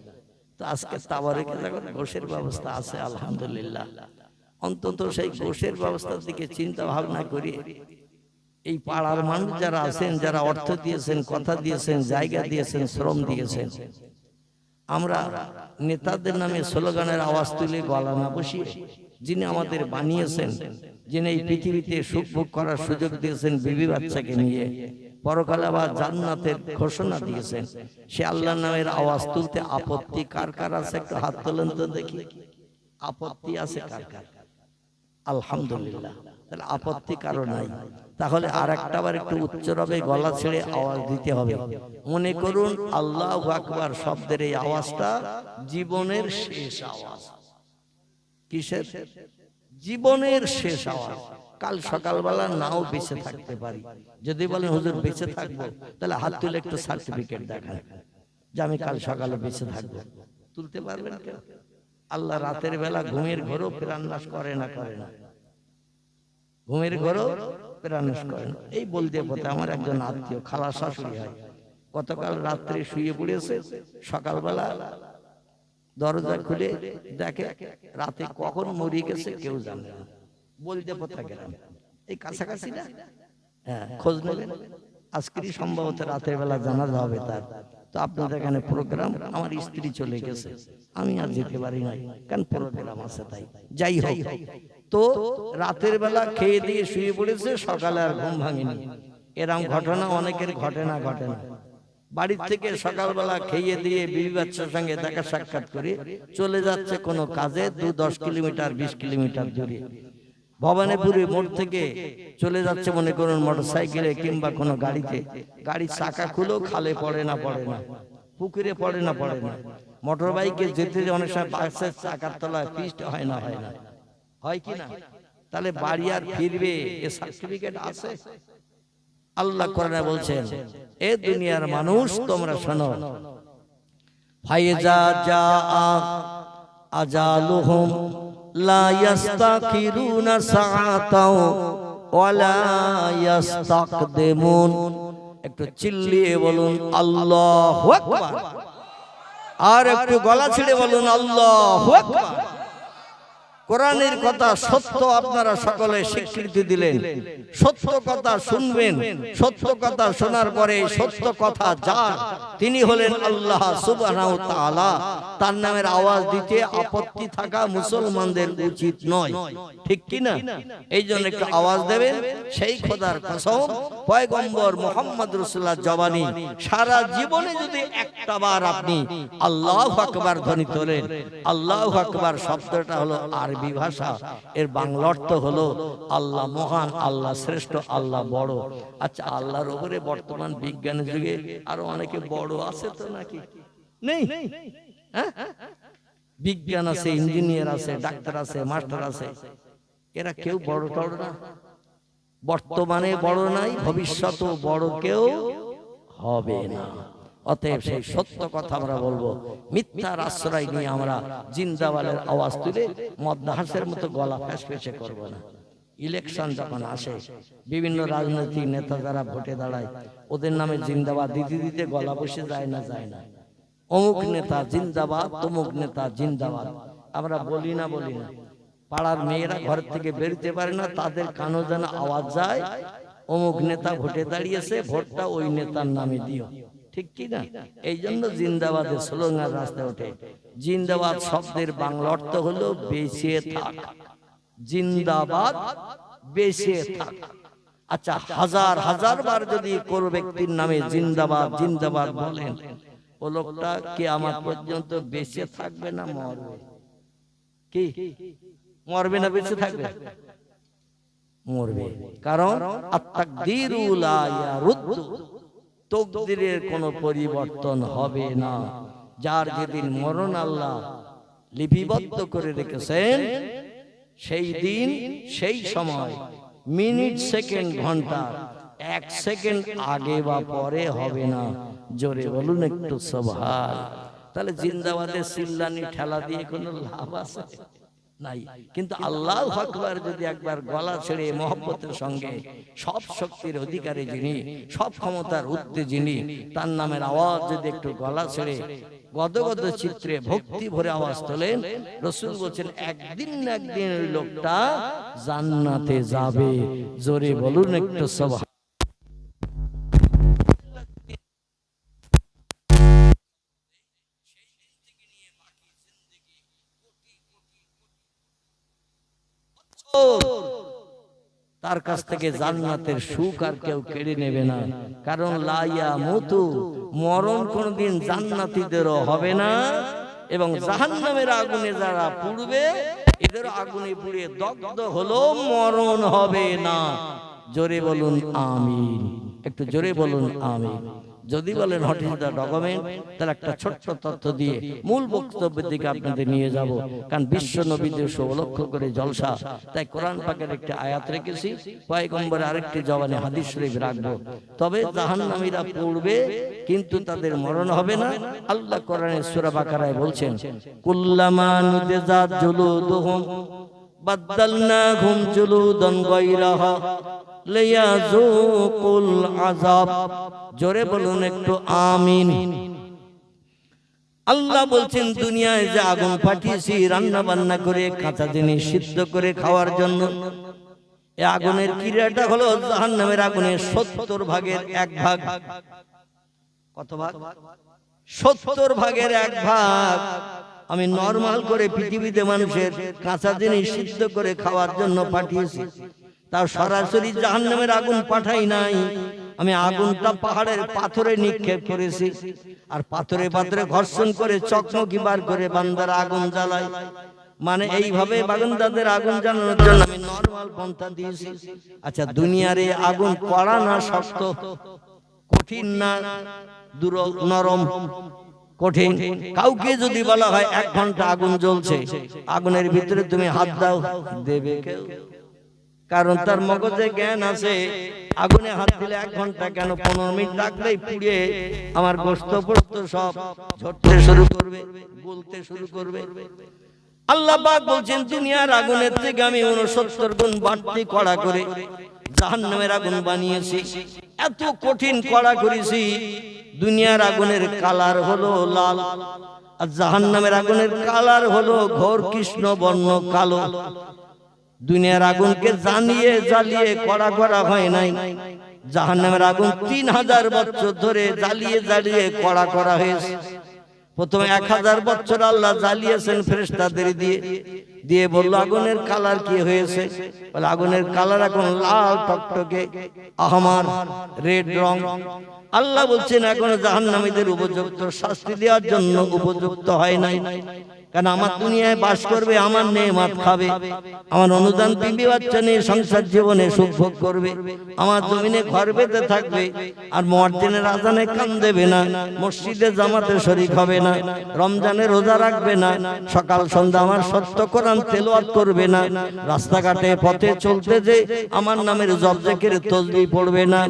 S1: তো আজকে তাবারুকে যখন গোশের ব্যবস্থা আছে আলহামদুলিল্লাহ, অন্তত সেই গোশের ব্যবস্থার দিকে চিন্তা ভাবনা করি। এই পাড়ার মানুষ যারা আছেন, যারা অর্থ দিয়েছেন, কথা দিয়েছেন, জায়গা দিয়েছেন, শ্রম দিয়েছেন, আমরা নেতাদের নামে স্লোগানের আওয়াজ তুলে গলা না বসিয়ে, যিনি আমাদের বানিয়েছেন, যিনি এই পৃথিবীতে সুখ ভোগ করার সুযোগ দিয়েছেন বিবি বাচ্চাকে নিয়ে, পরকালে আবার জান্নাতের ঘোষণা দিয়েছেন, সে আল্লাহর নামের আওয়াজ তুলতে আপত্তি কার কার আছে? একটু হাত তোলেন তো দেখি। আপত্তি আছে কার কার? আলহামদুলিল্লাহ, তাহলে আপত্তি কারো নাই। তাহলে আর একটা বার একটু উচ্চ রবে গলা ছেড়ে আওয়াজ দিতে হবে। মনে করুন আল্লাহু আকবার শব্দের এই আওয়াজটা জীবনের শেষ আওয়াজ। কিসের? জীবনের শেষ আওয়াজ। কাল সকালবেলা নাও বেঁচে থাকতে পারি, যদি বলেন হুজুর বেঁচে থাকবো, তাহলে হাত তুলে একটু সার্টিফিকেট দেখান যে আমি কাল সকালে বেঁচে থাকবো। তুলতে পারবেন কেউ? আল্লাহ রাতের বেলা ঘুমের ঘোরও প্রাণনাশ করে না? করে না? ঘুমের ঘোরও প্রাণনাশ করে না। এই বলতে বলতে আমার একজন আত্মীয় খালা শাশুড়ি হয়, গতকাল রাত্রে শুয়ে পড়েছে, সকালবেলা দরজা খুলে দেখে রাতে কখন মরে গেছে কেউ জানে না। বলতে পোতা গেলাম এই কাছাকাছি না, হ্যাঁ খোঁজ নেবেন। আজকেরই সম্ভবত রাতের বেলা জানাজা হবে তার। তো আপনাদের এখানে প্রোগ্রাম, আমার স্ত্রী চলে গেছে, আমি আর যেতে পারি নাই, কারণ প্রোগ্রাম আছে তাই। যাই হোক, তো রাতের বেলা খেয়ে দিয়ে শুয়ে পড়েছে, সকালে আর ঘুম ভাঙেনি। এরকম ঘটনা অনেকের ঘটে না? ঘটে না? বাড়ির থেকে সকালবেলা খেয়ে দিয়ে বিবি বাচ্চার সঙ্গে দেখা সাক্ষাৎ করে চলে যাচ্ছে কোনো কাজে, 10 কিলোমিটার 20 কিলোমিটার দূরে, ভবানীপুরে মোড় থেকে চলে যাচ্ছে মনে করুন মোটরসাইকেলে কিংবা কোনো গাড়িতে, গাড়ির চাকা খুলেও খালে পড়ে না? পড়ে না? পুকুরে পড়ে না? পড়ে না? মোটর বাইকে যেতে অনেক সময় বাসের চাকার তলায় পিষ্ট হয় না? হয় না? হয় কি না? তাহলে বাড়ি আর ফিরবে, এ সার্টিফিকেট আছে? আল্লাহ কোরআনে বলছেন, এ দুনিয়ার মানুষ তোমরা শোনো, ফাইজা জাআ আজালুহুম লা ইস্তাখিরুনা সাআতাও ওয়ালা ইস্তাকদিমুন। একটু চিল্লিয়ে বলুন আল্লাহু আকবার, আর একটু গলা ছেড়ে বলুন আল্লাহু আকবার। কোরআনের কথা সত্য, আপনারা সকলে স্বীকৃতি দিলেন, সত্য কথা শুনবেন। সত্য কথা শোনার পরে সত্য কথা যার, তিনি হলেন আল্লাহ সুবহানাহু ওয়া তাআলা। তার নামের আওয়াজ দিতে আপত্তি থাকা মুসলমানদের উচিত নয়, ঠিক কি না? এই জন্য একটু আওয়াজ দেবেন। সেই খোদার কসম, পয়গম্বর মুহাম্মদ রাসূলুল্লাহ জবানি সারা জীবনে যদি একটা বার আপনি আল্লাহু আকবার ধ্বনি তোলেন, আল্লাহু আকবার শব্দটা হলো আরবি ভাষা, এর বাংলা অর্থ হলো আল্লাহ মহান, আল্লাহ শ্রেষ্ঠ, আল্লাহ বড়। আচ্ছা, আল্লাহর উপরে বর্তমান বিজ্ঞানের যুগে আরো অনেকে বড় আছে তো নাকি? নেই? বিজ্ঞান আছে, ইঞ্জিনিয়ার আছে, ডাক্তার আছে, মাস্টার আছে, এরা কেউ বড় টড় না। বর্তমানে বড় নাই, ভবিষ্যতেও বড় কেউ হবে না। অতএব সেই সত্য কথা আমরা বলবো, মিথ্যার আশ্রয় নিয়ে আমরা জিন্দাবাদের আওয়াজ তুলে মদনাহাসের মতো গলা ফেসফেসে করব না। ইলেকশন যখন আসে, বিভিন্ন রাজনৈতিক নেতা যারা ভোটে দাঁড়ায়, ওদের নামে জিন্দাবাদ দিতে দিতে গলা বসে যায় না? যায় না? অমুক নেতা জিন্দাবাদ, তমুক নেতা জিন্দাবাদ, আমরা বলি না? বলি না? পাড়ার মেয়েরা ঘর থেকে বেরোতে পারে না, তাদের কানো যেন আওয়াজ যায়, অমুক নেতা ভোটে দাঁড়িয়েছে, ভোটটা ওই নেতার নামে দিও, ঠিক কি না? এই জন্য জিন্দাবাদের স্লোগান রাস্তায় ওঠে। জিন্দাবাদ শব্দের বাংলা অর্থ হলো বেঁচে থাক। জিন্দাবাদ, বেঁচে থাক। আচ্ছা, হাজার হাজার বার যদি কোন ব্যক্তির নামে জিন্দাবাদ জিন্দাবাদ বলেন, ও লোকটা কিয়ামত পর্যন্ত বেঁচে থাকবে না মরবে? কি মরবে না বেঁচে থাকবে? মরবে। কারণ আত-তাকদীরু লা ইয়ারুদ্দু, তকদিরের কোনো পরিবর্তন হবে না। যার যেদিন মরণ আল্লাহ লিপিবদ্ধ করে রেখেছেন, সেই দিন সেই সময় মিনিট সেকেন্ড ঘন্টা 1 সেকেন্ড আগে বা পরে হবে না। জোরে বলুন একটু সুবহান। তাহলে জিন্দাবাদের চিল্লানি ঠেলা দিয়ে কোনো লাভ আছে? নাই। কিন্তু আল্লাহু আকবার যদি একবার গলা ছেড়ে মহব্বতের সঙ্গে, সব শক্তির অধিকারী যিনি, সব ক্ষমতার ঊর্ধ্বে যিনি, তার নামের আওয়াজ যদি একটু গলা ছেড়ে গদগদ চিত্রে ভক্তি ভরে আওয়াজ তোলেন, রাসূল বলেন একদিন না একদিন ওই লোকটা জান্নাতে যাবে। জোরে বলুন একটু সুবহান। তার কাছ থেকে জান্নাতের সুখ আর কেউ কেড়ে নেবে না। কারণ লা ইয়ামুতু, মরণ কোনদিন জান্নাতীদেরও হবে না, এবং জাহান্নামের আগুনে যারা পুড়বে এদের আগুনে পুড়ে দগ্ধ হলো মরণ হবে না। জোরে বলুন আমিন, একটু জোরে বলুন আমিন। যদি বলেন হোয়াট ইজ দ্য ডকুমেন্ট, তাহলে একটা ছোট্ট তথ্য দিয়ে মূল বক্তব্যের দিকে আপনাদের নিয়ে যাব। কারণ বিশ্ব নবীদের উপলক্ষ করে জলসা, তাই কোরআন পাকের একটা আয়াত রেখেছি, পয়গম্বরের আরেকটি জবানে হাদিস শরীফ রাখবো। তবে জাহান্নামীরা পড়বে কিন্তু তাদের মরণ হবে না। আল্লাহ কোরআনের সূরা বাকারায় বলছেন, কুল্লামা নুদিজাত জুলুদুহুম বাদদালনাহুম জুলুদান গায়রাহা লিয়াযুকুল আযাব। জোরে বলুন একটু আমিন। আল্লাহ বলছেন, দুনিয়ায় যে আগুন পাঠিয়েছি রান্না বান্না করে কাঁচা জিনিস সিদ্ধ করে খাওয়ার জন্য, এই আগুনের ক্রিয়াটা হলো জাহান্নামের আগুনের 70 ভাগের 1 ভাগ। কত ভাগ? 70 ভাগের 1 ভাগ আমি নরমাল করে পৃথিবীতে মানুষের কাঁচা জিনিস সিদ্ধ করে খাওয়ার জন্য পাঠিয়েছি। তাও সরাসরি জাহান্নামের আগুন পাঠাই নাই, আমি আগুনটা পাহাড়ের পাথরে নিক্ষেপ করেছি, আর পাথরে পাথরে ঘর্ষণ করে চকমকি বার করে বান্দারা আগুন জ্বালায়। মানে এইভাবে বাগানদারদের আগুন জ্বালানোর জন্য আমি নরমাল পন্থা দিয়েছি। আচ্ছা, দুনিয়ার এই আগুন কড়া না শক্ত, কঠিন না নরম? কঠিন। কাউকে যদি বলা হয় 1 ঘন্টা আগুন জ্বলছে, আগুনের ভিতরে তুমি হাত দাও, দেবে কেউ? কারণ তার মগজে জ্ঞান আছে, আগুনে হাত দিলে 1 ঘন্টা কেন, 15 মিনিট লাগলেই পুড়ে আমার গোশত পোস্ত সব ঝরতে শুরু করবে, গলতে শুরু করবে। আল্লাহ পাক বলছেন, দুনিয়ার আগুনের থেকে আমি 69 গুণ বাড়তি কড়া করে জাহান্নামের আগুন বানিয়েছি। এত কঠিন কড়া করেছি, দুনিয়ার আগুনের কালার হলো লাল, আর জাহান্নামের আগুনের কালার হলো ঘোর কৃষ্ণ বর্ণ কালো। দুনিয়ার আগুনকে জ্বালিয়ে কড়া করা হয় নাই, জাহান্নামের আগুন 3000 বছর ধরে জ্বালিয়ে কড়া করা হয়েছে। প্রথমে 1000 বছর আল্লাহ জ্বালিয়েছেন ফেরেশতাদের দিয়ে বলল, আগুনের কালার কি হয়েছে? বলে, আগুনের কালার এখন লাল টকটকে আহমার রেড রং। আল্লাহ বলছেন, এখন জাহান্নামীদের উপযুক্ত শাস্তি দেওয়ার জন্য উপযুক্ত হয় নাই। কারণ আমার দুনিয়ায় বাস করবে, আমার নেয়ামত খাবে, আমার অনুদান বিবি বাচ্চা নিয়ে সংসার জীবনে সুখ ভোগ করবে, আমার জমিনে ঘর বেঁধে থাকবে, আর মুয়াজ্জিনের আযানে কান দেবে না, মসজিদে জামাতে শরীক হবে না, রমজানে রোজা রাখবে না, সকাল সন্ধ্যা আমার সত্য কোরআন তেলাওয়াত করবে না, রাস্তাঘাটে পথে চলতে যে আমার নামের জপ জিকির তাসবিহ পড়বে না,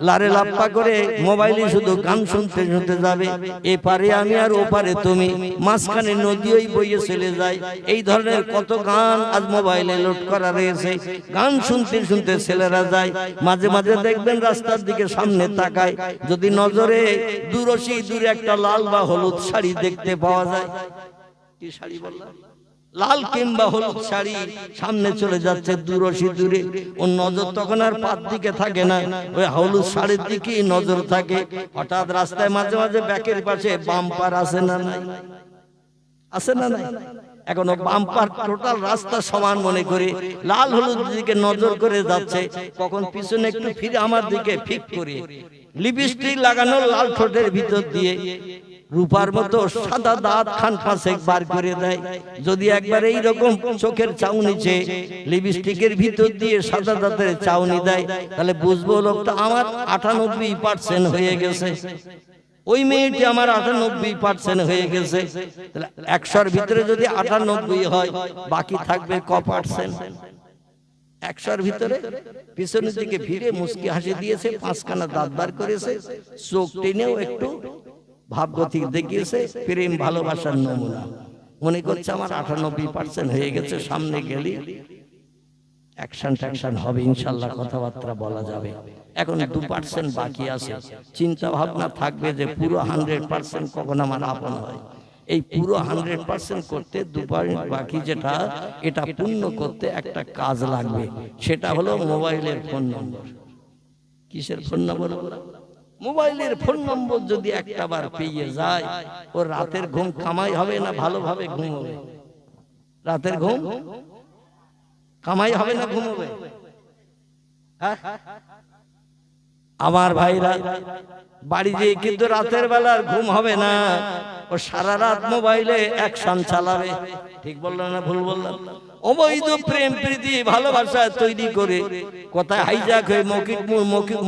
S1: লারে লাপ্পা করে মোবাইলে শুধু গান শুনতে শুনতে যাবে, এপারে আমি আর ওপারে তুমি, মাঝখানে নদী বইয়ে চলে যায়। এই ধরনের কত গান আজ মোবাইলে লোড করা রয়েছে, গান শুনতে শুনতে ছেলেরা যায়। মাঝে মাঝে দেখবেন রাস্তার দিকে সামনে তাকায়, যদি নজরে দূরে একটা লাল বা হলুদ শাড়ি দেখতে পাওয়া যায়, কি শাড়ি বললাম? লাল কিংবা হলুদ শাড়ি সামনে চলে যাচ্ছে দূরে, ওর নজর তখন আর পাত দিকে থাকে না, ওই হলুদ শাড়ির দিকেই নজর থাকে। হঠাৎ রাস্তায় মাঝে মাঝে ব্যাকের পাশে বাম্পার আছে না নাই? আছে না নাই? এখনো বাম্পার টোটাল রাস্তা সমান মনে করে লাল হলুদ দিকে নজর করে যাচ্ছে, কখন পিছনে একটু ফিরে আমার দিকে ফিক করে লিপস্টিক লাগানো লাল ঠোঁটের ভিতর দিয়ে রূপার মতো সাদা দাঁত খান পাশে বার করে দেয়। যদি একবার এইরকম চোখের চাউনিছে লিপস্টিকের ভিতর দিয়ে সাদা দাঁতের চাউনি দেয়, তাহলে বুঝবো লোকটা আমার 98% হয়ে গেছে, ওই মেয়েটি আমার 98% হয়ে গেছে। 100-র ভিতরে যদি 98 হয়, বাকি থাকবে ক পার্সেন্ট? 100-র ভিতরে পিছনের দিকে ফিরে মুস্কি হাসি দিয়েছে, 5খানা দাঁত বার করেছে, চোখ টেনেও একটু ভাবগতিক দেখিয়েছে, প্রেম ভালোবাসার নমুনা, মনে করছে আমার 98% হয়ে গেছে, সামনে গেলি অ্যাকশন হবে ইনশাআল্লাহ, কথাবার্তা বলা যাবে। এখন 2% বাকি আছে, চিন্তা ভাবনা থাকবে যে পুরো 100% কখন আমার আপন হয়। এই পুরো 100% করতে 2% বাকি যেটা, এটা পূর্ণ করতে একটা কাজ লাগবে, সেটা হলো মোবাইলের ফোন নম্বর। কিসের ফোন নম্বর? মোবাইলের ফোন নম্বর যদি একটা বার পেয়ে যায়, ও রাতের ঘুম কামাই হবে না ভালোভাবে ঘুমোবে? রাতের ঘুম কামাই হবে না ঘুমোবে? হ্যাঁ আমার ভাইরা বাড়ি যেয়ে কিন্তু রাতের বেলার ঘুম হবে না, ও সারা রাত মোবাইলে অ্যাকশন চালাবে। ঠিক বললাম না ভুল বললাম? অবৈধ প্রেম প্রীতি ভালোবাসা তৈরি করে কোথায় হাইজাক হয়ে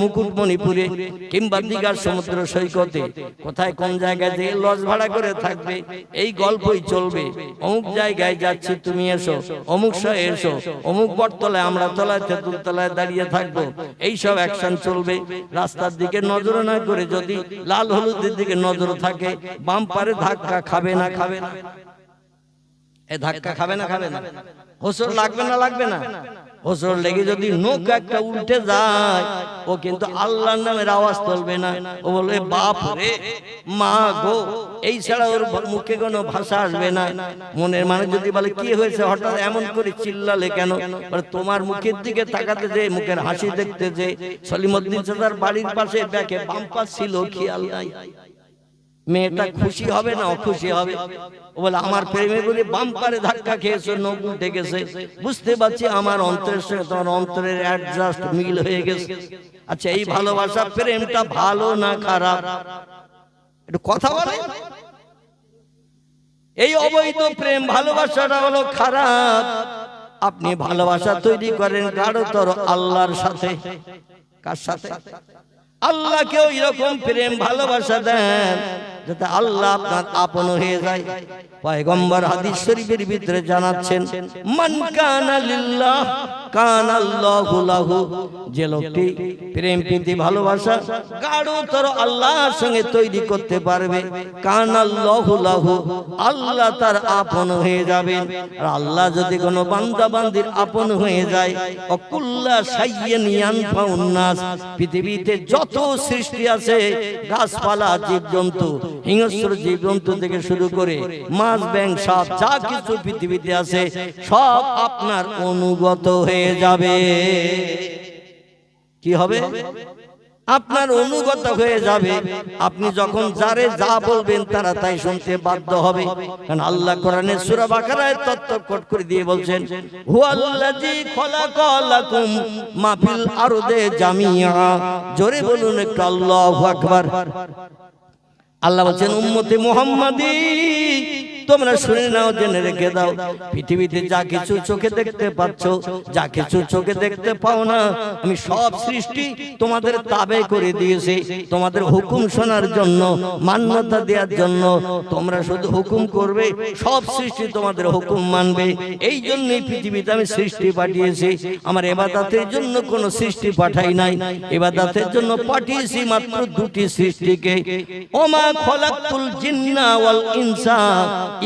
S1: মুকুটমণিপুরে কিংবা দীঘার সমুদ্র সৈকতে কোথায় কোন জায়গায় যে লজ ভাড়া করে থাকবে, এই গল্পই চলবে। অমুক জায়গায় যাচ্ছি তুমি এসো, অমুক শহরে এসো, অমুক বটতলায় আমরা তলায় তেঁতুলতলায় দাঁড়িয়ে থাকবো, এইসব অ্যাকশন চলবে। রাস্তার দিকে নজর না করে যদি লাল হলুদের দিকে নজর থাকে, বাম পারে ধাক্কা খাবে না খাবে না? এ ধাক্কা খাবে না খাবে না? হোসর লাগবে না লাগবে না? হোসর লেগে যদি নৌকা একটা উল্টে যায়, ও কিন্তু আল্লাহর নামের আওয়াজ তুলবে না, ও বলবে বাপ রে মা গো, এই ছাড়া ওর মুখে কোনো ভাষা আসবে না। মনের মানে যদি বলে কি হয়েছে হঠাৎ এমন করে চিল্লালে কেন, তোমার মুখের দিকে তাকাতে যে, মুখের হাসি দেখতে যে। সলিমউদ্দিন চাচার বাড়ির পাশে ব্যাকে বাম্পার ছিল, খেয়াল নাই। মেয়েটা খুশি হবে না অখুশি হবে? ও বলে আমার প্রেমে বলে বাম্পারে ধাক্কা খেয়েছে, নখ উঠে গেছে, বুঝতে পারছি আমার অন্তরের সঙ্গে তোমার অন্তরের অ্যাডজাস্ট মিল হয়ে গেছে। আচ্ছা এই ভালোবাসা প্রেমটা ভালো না খারাপ? একটু কথা বলে। এই অবৈধ প্রেম ভালোবাসাটা হলো খারাপ। আপনি ভালোবাসা তৈরি করেন গাঢ়তর আল্লাহর সাথে। কার সাথে? আল্লাহকেও এরকম প্রেম ভালোবাসা দেন যাতে আল্লাহ আপনার আপন হয়ে যায়। পয়গম্বর হাদিস শরীফের ভিতরে জানাচ্ছেন, মান কানা লিল্লাহ কানা আল্লাহু লাহু। যে লোকটি প্রেম প্রীতি ভালোবাসা গাঢ়তর আল্লাহর সঙ্গে তৈরি করতে পারবে, কানা আল্লাহু লাহু, আল্লাহ তার আপন হয়ে যাবেন। আর আল্লাহ যদি কোনো বান্দা বান্দির আপন হয়ে যায়, অকুল্লা শাইয়্যিন ইয়ানফাউন নাস, পৃথিবীতে যত সৃষ্টি আছে, গাছপালা জীবজন্তু, হিংস্র জীবজন্তু থেকে শুরু করে মাছ ব্যাঙ সাপ যা কিছু পৃথিবীতে আছে, সব আপনার অনুগত হয়ে যাবে। কি হবে? আপনার অনুগত হয়ে যাবে। আপনি যখন যারে যা বলবেন তারা তাই শুনতে বাধ্য হবে। কারণ আল্লাহ কোরআনে সূরা বাকারায় তত্ত্বকট করে দিয়ে বলছেন, হুয়াল্লাযী খলাকালাকুম মা ফিল আরদে জামিআ। জোরে বলুন একটু আল্লাহু আকবার। আল্লাহ বলছেন, উম্মতে মুহাম্মাদি তোমরা শুনে নাও, জেনে রেখে দাও, পৃথিবীতে যা কিছু চোখে দেখতে পাচ্ছ, যা কিছু চোখে দেখতে পাও না, আমি সব সৃষ্টি তোমাদের তাবে করে দিয়েছি, তোমাদের হুকুম শোনার জন্য, মান্যতা দেওয়ার জন্য। তোমরা শুধু হুকুম করবে, সব সৃষ্টি তোমাদের হুকুম মানবে। এই জন্যই পৃথিবীতে আমি সৃষ্টি পাঠিয়েছি। আমার ইবাদতের জন্য কোনো সৃষ্টি পাঠাই নাই, ইবাদতের জন্য পাঠিয়েছি মাত্র দুটি সৃষ্টিকে। ওমা খলাকতুল জিন্না ওয়াল ইনসা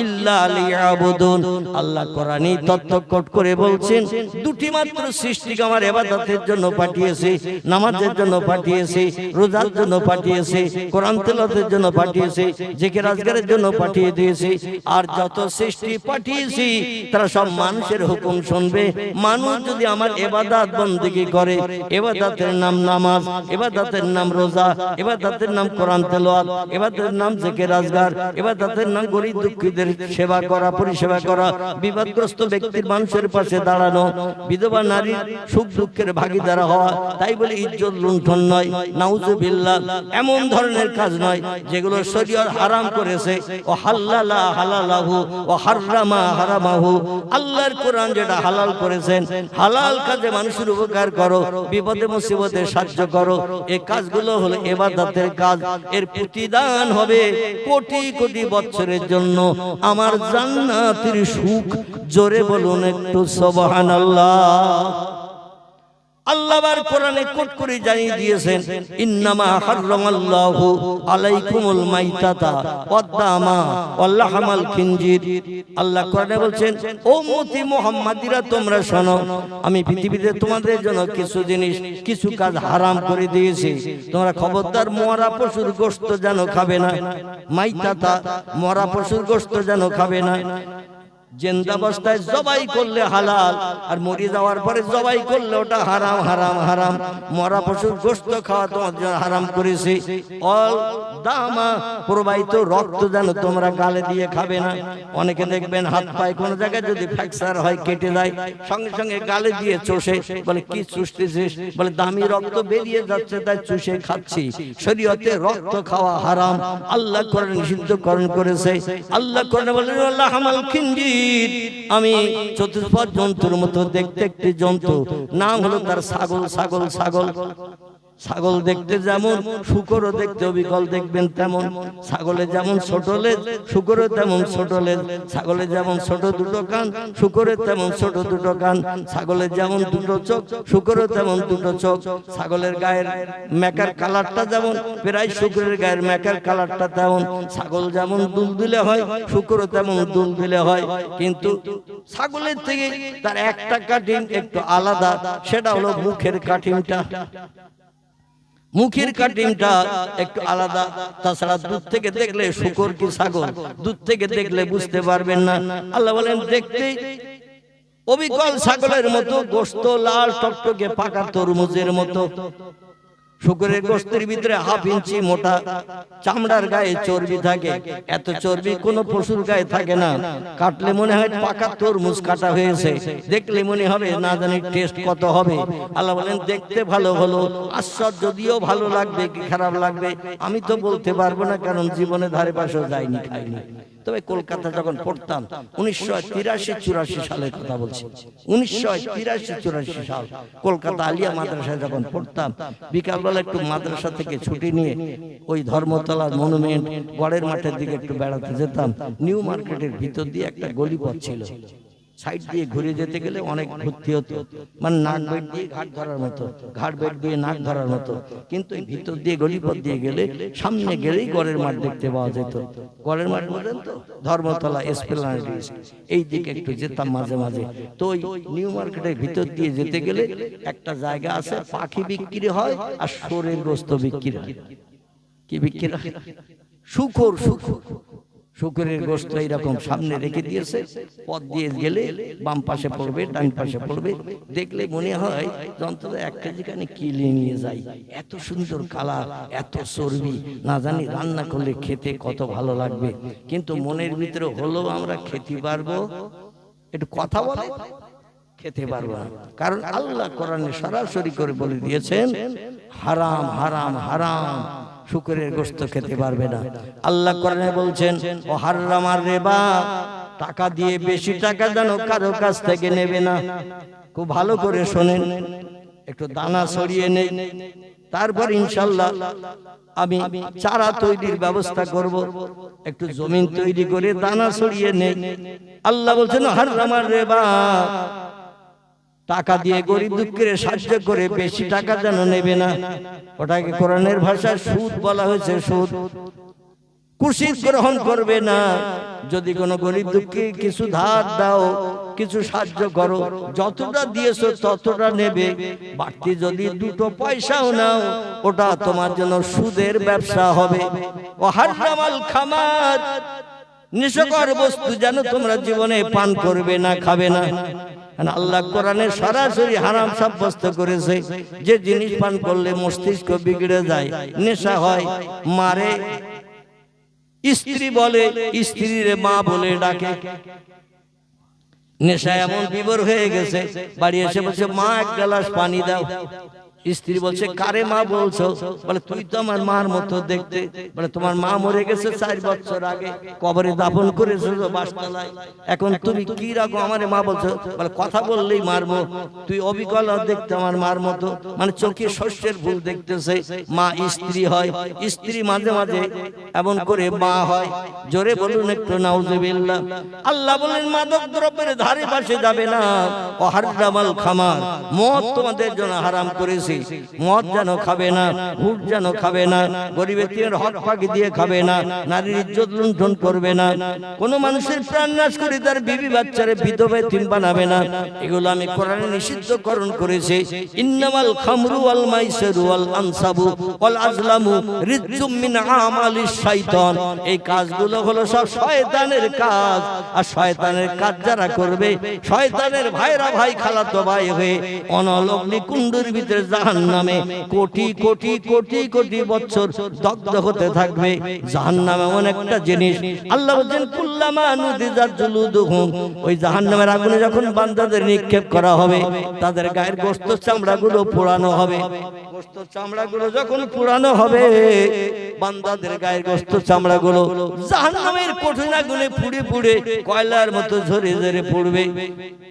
S1: ইল্লা লিয়াবুদুন। আল্লাহ কোরআনে তত্ত্বকট করে বলছেন, দুটি মাত্র সৃষ্টিকে আমার ইবাদতের জন্য পাঠিয়েছি, নামাজের জন্য পাঠিয়েছি, রোজার জন্য পাঠিয়েছি, কোরআন তেলাওয়াতের জন্য পাঠিয়েছি, জিকির আজকারের জন্য পাঠিয়ে দিয়েছি। আর যত সৃষ্টি পাঠিয়েছি তারা সব মানুষের হুকুম শুনবে। মানুষ যদি আমার ইবাদত বندگی করে, ইবাদতের নাম নামাজ, ইবাদতের নাম রোজা, ইবাদতের নাম কোরআন তেলাওয়াত, ইবাদতের নাম জিকির আজকার, ইবাদতের নাম গরীব দুঃখীদের সেবা করা, পরিষেবা করা, বিপদগ্রস্ত ব্যক্তির মানুষের পাশে দাঁড়ানো, বিধবা নারীর সুখ দুঃখের ভাগীদার হওয়া, তাই বলে ইজ্জত লুণ্ঠন নয়, নাউজুবিল্লাহ, এমন ধরনের কাজ নয় যেগুলো শরীয়ত হারাম করেছে। ও হাল্লালা হালালাহু ও হাররামা হারামাহু। আল্লাহর কোরআন যেটা হালাল করেছেন, হালাল কাজে মানুষের উপকার করো, বিপদে মুসিবতে সাহায্য করো, এই কাজগুলো হলো ইবাদতের কাজ। এর প্রতিদান হবে কোটি কোটি বছরের জন্য আমার জান্নাতের সুখ। জোরে বলুন একটু সুবহানাল্লাহ। আল্লাহ বার কোরআনে কোট করে জানিয়ে দিয়েছেন, ইন্নামা হাররামাল্লাহু আলাইকুমুল মাইতাতা ওয়াদ-দামা ওয়াল লাহমাল খিনজির। আল্লাহ কোরআনে বলছেন, ও উম্মতি মুহাম্মাদিরা তোমরা শোনো, আমি পৃথিবীতে তোমাদের জন্য কিছু জিনিস, কিছু কাজ হারাম করে দিয়েছি। তোমরা খবরদার মরা পশুর গোশত যেন খাবে না। মাইতাতা, মরা পশুর গোশত যেন খাবে না। জিন্দাবস্থায় জবাই করলে হালাল, আর মরে যাওয়ার পরে জবাই করলে ওটা হারাম হারাম হারাম। মরা পশুর গোশত খাওয়া তোমার জন্য হারাম করেছে। অল দামা প্রবাহিত রক্ত যেন তোমরা গালে দিয়ে খাবে না। অনেকে দেখবেন হাত পায়ে কোনো জায়গায় যদি ফ্র্যাকচার হয়, কেটে যায়, সঙ্গে সঙ্গে গালে দিয়ে চষে, বলে কি চুষতেছিস? বলে দামি রক্ত বেরিয়ে যাচ্ছে তাই চুষে খাচ্ছি। শরীয়তে রক্ত খাওয়া হারাম, আল্লাহ কোরআন নিষিদ্ধকরণ করেছে। আল্লাহ কোরআনে বলেন আল্লাহ হামাল খিনজির, আমি চতুষ্পদ জন্তুর মতো দেখতে একটি জন্তু, নাম হলো তার ছাগল। ছাগল ছাগল ছাগল দেখতে যেমন, শূকরও দেখতে অবিকল দেখবেন তেমন। ছাগলে যেমন ছোট লেজ, শূকরে তেমন ছোট লেজ। ছাগলে যেমন ছোট দুটো কান, শূকরে তেমন ছোট দুটো কান। ছাগলের যেমন দুটো চোখ, শূকরে তেমন দুটো চোখ। ছাগলের গায়ের মেকার কালারটা যেমন, প্রায় শূকরের গায়ের মেকার কালারটা তেমন। ছাগল যেমন দুল দিলে হয়, শূকরও তেমন দুল দিলে হয়। কিন্তু ছাগলের থেকে তার একটা কাঠিন একটু আলাদা, সেটা হলো মুখের কাঠিনটা। মুখের কাটিংটা একটু আলাদা। তাছাড়া দূর থেকে দেখলে শূকর কি ছাগল, দূর থেকে দেখলে বুঝতে পারবেন না। আল্লাহ বলেন দেখতে অবিকল ছাগলের মতো, গোশত লাল টকটকে পাকা তরমুজের মতো। শূকরের গোশতের ভিতরে হাফ ইঞ্চি মোটা, চামড়ার গায়ে চর্বি থাকে। এত চর্বি কোনো পশুর গায়ে থাকে না। কাটলে মনে হয় পাকা তরমুজ কাটা হয়েছে, দেখলে মনে হবে না জানি টেস্ট কত হবে। আল্লাহ বলেন দেখতে ভালো হলো, আশ্চর্য যদিও ভালো লাগবে কি খারাপ লাগবে আমি তো বলতে পারবো না, কারণ জীবনে ধারে পাশেও যাইনি, খাইনি। তবে কলকাতা যখন পড়তাম 1983-84 সালের কথা বলছি, 1983-84 সাল কলকাতা আলিয়া মাদ্রাসায় যখন পড়তাম, বিকালবেলা একটু মাদ্রাসা থেকে ছুটি নিয়ে ওই ধর্মতলা মনুমেন্ট গড়ের মাঠের দিকে একটু বেড়াতে যেতাম। নিউ মার্কেটের ভিতর দিয়ে একটা গলিপথ ছিল, সাইড দিয়ে ঘুরে যেতে গেলে অনেক ভর্তি হতো, মানে নাক বেড দিয়ে ঘাট ধরার মতো, ঘাট বেড দিয়ে নাক ধরার মতো। কিন্তু এই ভিতর দিয়ে গলিপথ দিয়ে গেলে সামনে গেলেই গড়ের মাঠ দেখতে পাওয়া যেত। গড়ের মাঠ বলেন তো ধর্মতলা এসপ্ল্যানেড, এই দিকে একটু যেতাম মাঝে মাঝে। তো ওই নিউ মার্কেটের ভিতর দিয়ে যেতে গেলে একটা জায়গা আছে, পাখি বিক্রি হয় আর শোরের গোশত বিক্রি হয়। কি বিক্রি হয়? শূকর। শূকর শূকরের গোশত এইরকম সামনে রেখে দিয়েছে, পথ দিয়ে গেলে বাম পাশে পড়বে, ডান পাশে পড়বে, দেখলে মনে হয় যন্ত্র এক কেজি কানে কিনে নিয়ে যাই। এত সুন্দর কালার, এত চর্বি, না জানি রান্না করলে খেতে কত ভালো লাগবে। কিন্তু মনের ভিতরে হলো আমরা খেতে পারবো, একটু কথা বলে খেতে পারবো না। কারণ আল্লাহ কোরআনে সরাসরি করে বলে দিয়েছেন হারাম হারাম হারাম, শূকরের গোশত খেতে পারবে না। আল্লাহ কোরআনে বলছেন ও হারামার রিবা, টাকা দিয়ে বেশি টাকা যেন কারো কাছ থেকে নেবে না। খুব ভালো করে শোনেন, একটু দানা ছড়িয়ে নেই, তারপর ইনশাআল্লাহ আমি চারা তৈরির ব্যবস্থা করব। একটু জমিন তৈরি করে দানা ছড়িয়ে নেই। আল্লাহ বলছেন হারামার রিবা, টাকা দিয়ে গরিব দুঃখীর সাহায্য করে বেশি টাকা যেন নেবে না। ওটাকে কোরআনের ভাষায় সুদ বলা হয়েছে, সুদ। কুশিদ গ্রহণ করবে না। যদি কোনো গরিব দুঃখী কিছু ধার দাও, কিছু সাহায্য করো, যতটা দিয়েছো ততটা নেবে। বাড়তি যদি দুটো পয়সাও নাও, ওটা তোমার জন্য সুদের ব্যবসা হবে। ও হারামাল খামার, নিশাকর বস্তু যেন তোমরা জীবনে পান করবে না, খাবে না। আল্লাহ কোরআনে সরাসরি হারাম সাব্যস্ত করেছে। যে জিনিস পান করলে মস্তিষ্ক বিগড়ে যায়, নেশা হয়, মারে, স্ত্রী বলে, স্ত্রীর মা বলে ডাকে। নেশা এমন বিভোর হয়ে গেছে, বাড়ি এসে বলছে মা এক গ্লাস পানি দাও। স্ত্রী বলছে কারে মা বলছো? বলে তুই তো আমার মার মতো দেখতে। বলে তোমার মা মরে গেছে 4 বছর আগে, কবরে দাফন করেছো বাসতলায়, এখন তুমি কি রাখো আমারে মা বলছো? বলে কথা বললেই মারবো, তুই অবিকল দেখতে আমার মার মতো। মানে চোখে শস্যের ফুল দেখতেছে। মা স্ত্রী হয়, স্ত্রী মাঝে মাঝে এমন করে মা হয়। জোরে বলুন একটু নাউজুবিল্লাহ। আল্লাহ বলেন মাদক দ্রব্যের ধারে পাশে যাবে না। ও হারামাল খামার, মদ তোমাদের জন্য হারাম করেছে। করেছি, মদ যেন খাবে না, ঘুষ যেন খাবে না, গরিবের তিনের হক ফাঁকি দিয়ে খাবে না, নারীর ইজ্জত লুণ্ঠন করবে না, কোন মানুষের প্রাণ নাশ করে তার বিবি বাচ্চারে বিধবা এতিম বানাবে না। এগুলো আমি কোরআনে নিষিদ্ধকরণ করেছি। ইন্নামাল খামরু ওয়াল মাইসিরু ওয়াল আনসাবু ওয়াল আজলামু রিজজুম মিন আমালিশ শাইতান। এই কাজগুলো হলো সব শয়তানের কাজ, আর শয়তানের কাজ যারা করবে, শয়তানের ভাইরা ভাই খালাতো ভাই হয়ে অনলগ্নি কুণ্ডুর ভিতরে জাহান্নামে কোটি কোটি কোটি কোটি বছর দগ্ধ হতে থাকবে। জাহান্নাম এমন একটা জিনিস, আল্লাহ বলেন কুল্লামা নুদিজাত জুলুদুহুম, ওই জাহান্নামের আগুনে যখন বান্দাদের নিক্ষেপ করা হবে, তাদের গায়ের গোশত চামড়াগুলো পোড়ানো হবে। গোশত চামড়াগুলো যখন পোড়ানো হবে, বান্দাদের গায়ের গোশত চামড়াগুলো জাহান্নামের কঠিন আগুনে পুড়ে পুড়ে কয়লার মতো ঝরে ঝরে পড়বে।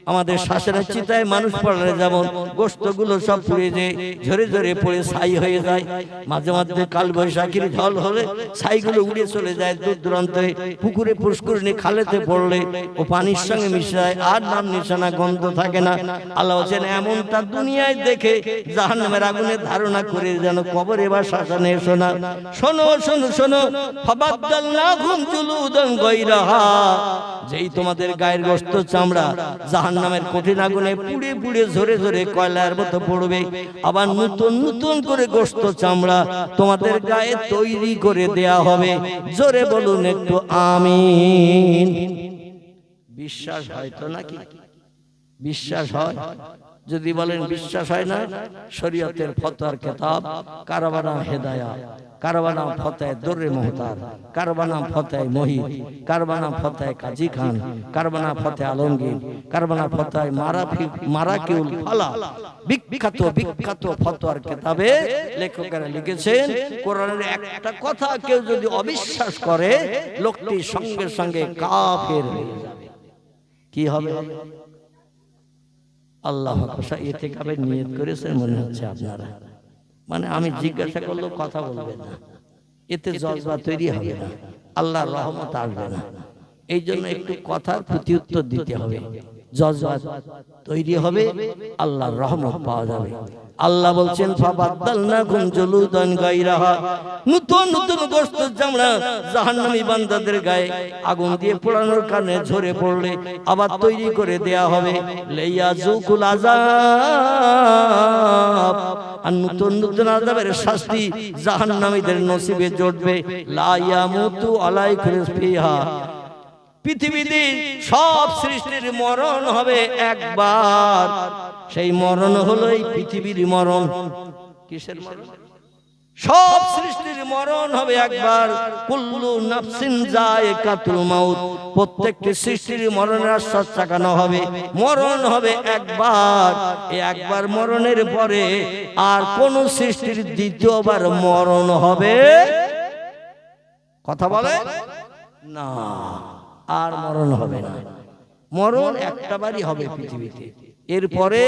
S1: আমাদের শ্বাসের চিতায় মানুষ পড়লে যেমন গোশতগুলো সব পুড়ে যায়, ঝরে ঝরে পড়ে ছাই হয়ে যায়। মাঝে মাঝে কাল বৈশাখীর ঝড় হলে ছাইগুলো উড়ে চলে যায় দূর দূরান্তে, পুকুরে পুষ্করিণী খালেতে পড়লে ও পানির সঙ্গে মিশায়, আর নাম নিশানা গন্ধ থাকে না। আল্লাহ বলেন এমনটা দুনিয়ায় দেখে জাহান্নামের আগুনে ধারণা করে যেন কবরে বা শ্মশানে এসো না। শোনো শোনো শোনো, ফাবাদদালনাহুম জুলুদান গায়রাহা, যেই তোমাদের গায়ের গোশত চামড়া জাহান্নামের কঠিন আগুনে পুড়ে পুড়ে ঝরে ঝরে কয়লার মতো পড়বে, আবার নতুন নতুন করে গোশত চামড়া তোমাদের গায়ে তৈরি করে দেয়া হবে। জোরে বলুন একটু আমিন। বিশ্বাস হয় তো নাকি? বিশ্বাস হয়? যদি বলেন বিশ্বাস হয় না, শরীয়তের ফতোয়ার কিতাব কারবানা হেদায়া, কারবানা ফতোয়া দুররে মুহতার, কারবানা ফতোয়া মহি, কারবানা ফতোয়া কাজী খান, কারবানা ফতোয়া আলমগীর, কারবানা ফতোয়া মারাকিউল ফালা, বিখ্যাত বিখ্যাত ফতোয়ার কিতাবে লেখকেরা লিখেছেন, কোরআনের একটা কথা কেউ যদি অবিশ্বাস করে, লোকটি সঙ্গে সঙ্গে কাফের হয়ে যাবে। কি হবে? আল্লাহ ইতিকাফে নিয়ত করেছেন মনে হচ্ছে আপনারা, মানে আমি জিজ্ঞাসা করলেও কথা বলবেন না, এতে জজবা তৈরি হবে না, আল্লাহর রহমত আসবে না। এই জন্য একটু কথার প্রতি উত্তর দিতে হবে, জজবা তৈরি হবে, আল্লাহর রহমত পাওয়া যাবে। আল্লাহ বলছেন ফাবাদদালনাহুম জুলুদান গায়রাহা, নতুন নতুন গোশত চামড়া জাহান্নামী বান্দাদের গায়ে আগুন দিয়ে পোড়ানোর কারণে ঝরে পড়লে আবার তৈরি করে দেয়া হবে। লাইয়াজুকুল আযাব, আর নতুন নতুন আযাবের শাস্তি জাহান্নামীদের নসিবে জুটবে। লা ইয়ামুতু আলাইকুম ফিহা, পৃথিবীতে সব সৃষ্টির মরণ হবে একবার, সেই মরণ হলো এই পৃথিবীর মরণ। কিসের মরণ? সব সৃষ্টির মরণ হবে একবার। কুল্লু নাফসিন যায়কাতুল মাউত, প্রত্যেকটি সৃষ্টির মরণের আশ্বাস চাকানো হবে। মরণ হবে একবার, এই একবার মরণের পরে আর কোন সৃষ্টির দ্বিতীয়বার মরণ হবে? কথা বলে না, আর মরণ হবে না। মরণ একটাবারই হবে পৃথিবীতে, এরপরে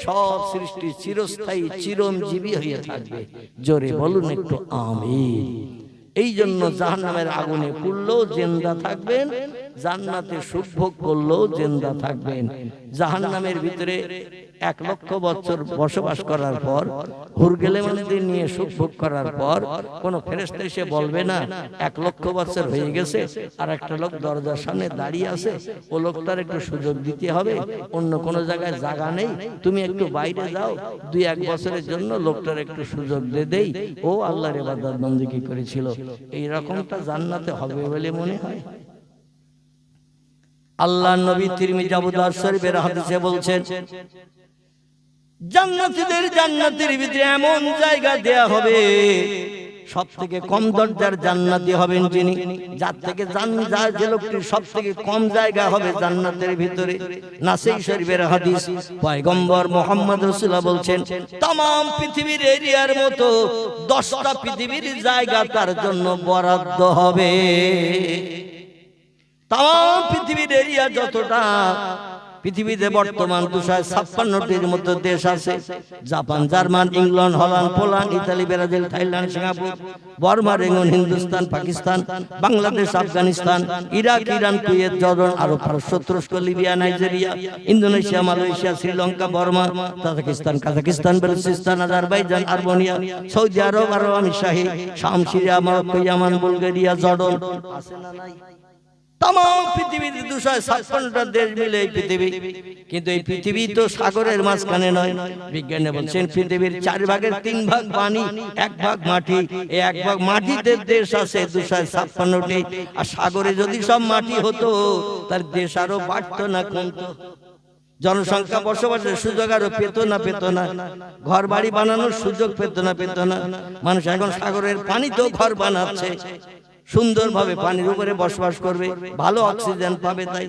S1: সব সৃষ্টি চিরস্থায়ী চিরঞ্জীবী হয়ে থাকবে। জোরে বলুন একটু আমিন। এই জন্য জাহান্নামের আগুনে পুড়লেও জিন্দা থাকবেন, জান্নাতে সুখ ভোগ করলেও জিন্দা থাকবেন। জাহান্নামের ভিতরে 1 লক্ষ বছর বসবাস করার পর, হুরগেলেমানদের নিয়ে সুখ ভোগ করার পর কোন ফেরেশতা এসে বলবে না 1 লক্ষ বছর হয়ে গেছে, আর একটা লোক দরজার সামনে দাঁড়িয়ে আছে, ও লোকটার একটু সুযোগ দিতে হবে, অন্য কোন জায়গায় জায়গা নেই, তুমি একটু বাইরে যাও, 2-1 বছরের জন্য লোকটার একটু সুযোগ দিয়ে দেই, ও আল্লাহর ইবাদত বন্দেগী করেছিল। এই রকমটা জান্নাতে হবে বলে মনে হয়? আল্লাহ নবী তিরমিজি আবু দাউদ শরীফের হাদিসে বলছেন, জান্নাতীদের জান্নাতের ভিতরে এমন জায়গা দেয়া হবে, সবথেকে কম দরজার জান্নাতি হবেন যিনি, যার থেকে যে লোকটির সবথেকে কম জায়গা হবে জান্নাতের ভিতরে। নাসাই শরীফের হাদিস, পয়গম্বর মুহাম্মদ রাসূলুল্লাহ বলছেন, तमाम পৃথিবীর এরিয়ার মতো 10টা পৃথিবীর জায়গা তার জন্য বরাদ্দ হবে। तमाम পৃথিবীর এরিয়া যতটা, পৃথিবীতে বর্তমান 256টির মতো দেশ আছে। Japan, German, England, Holland, Poland, Italy, Brazil, Thailand, Singapore, Burma, Rangoon, Hindustan, Pakistan, Bangladesh, Afghanistan, Iraq, Iran, Kuwait, Jordan, Arab, ফারস্য, তুরস্ক, Libya, Nigeria, Indonesia, Malaysia, Sri Lanka, Burma, Tajikistan, Kazakhstan, Balochistan, Azerbaijan, Armenia, Saudi Arab, Arab আমিরশাহী, শাম, Syria, Morocco, Yemen, Bulgaria, Jordan, আছে না নাই? तमाम পৃথিবীতে 256টা দেশ মিলে এই পৃথিবী। কিন্তু এই পৃথিবী তো সাগরের মাঝখানে নয়। বিজ্ঞানী বলছেন পৃথিবীর 4 ভাগের 3 ভাগ পানি, 1 ভাগ মাটি। এই 1 ভাগ মাটিতে দেশ আছে 256টি। আর সাগরে যদি সব মাটি হতো তার দেশ আরো বাড়তো না কমতো। জনসংখ্যা বসবাসের সুযোগ আরো পেত না, ঘর বাড়ি বানানোর সুযোগ পেত না। মানুষ এখন সাগরের পানিতেও ঘর বানাচ্ছে, সুন্দরভাবে পানির উপরে বসবাস করবে, ভালো অক্সিজেন পাবে। তাই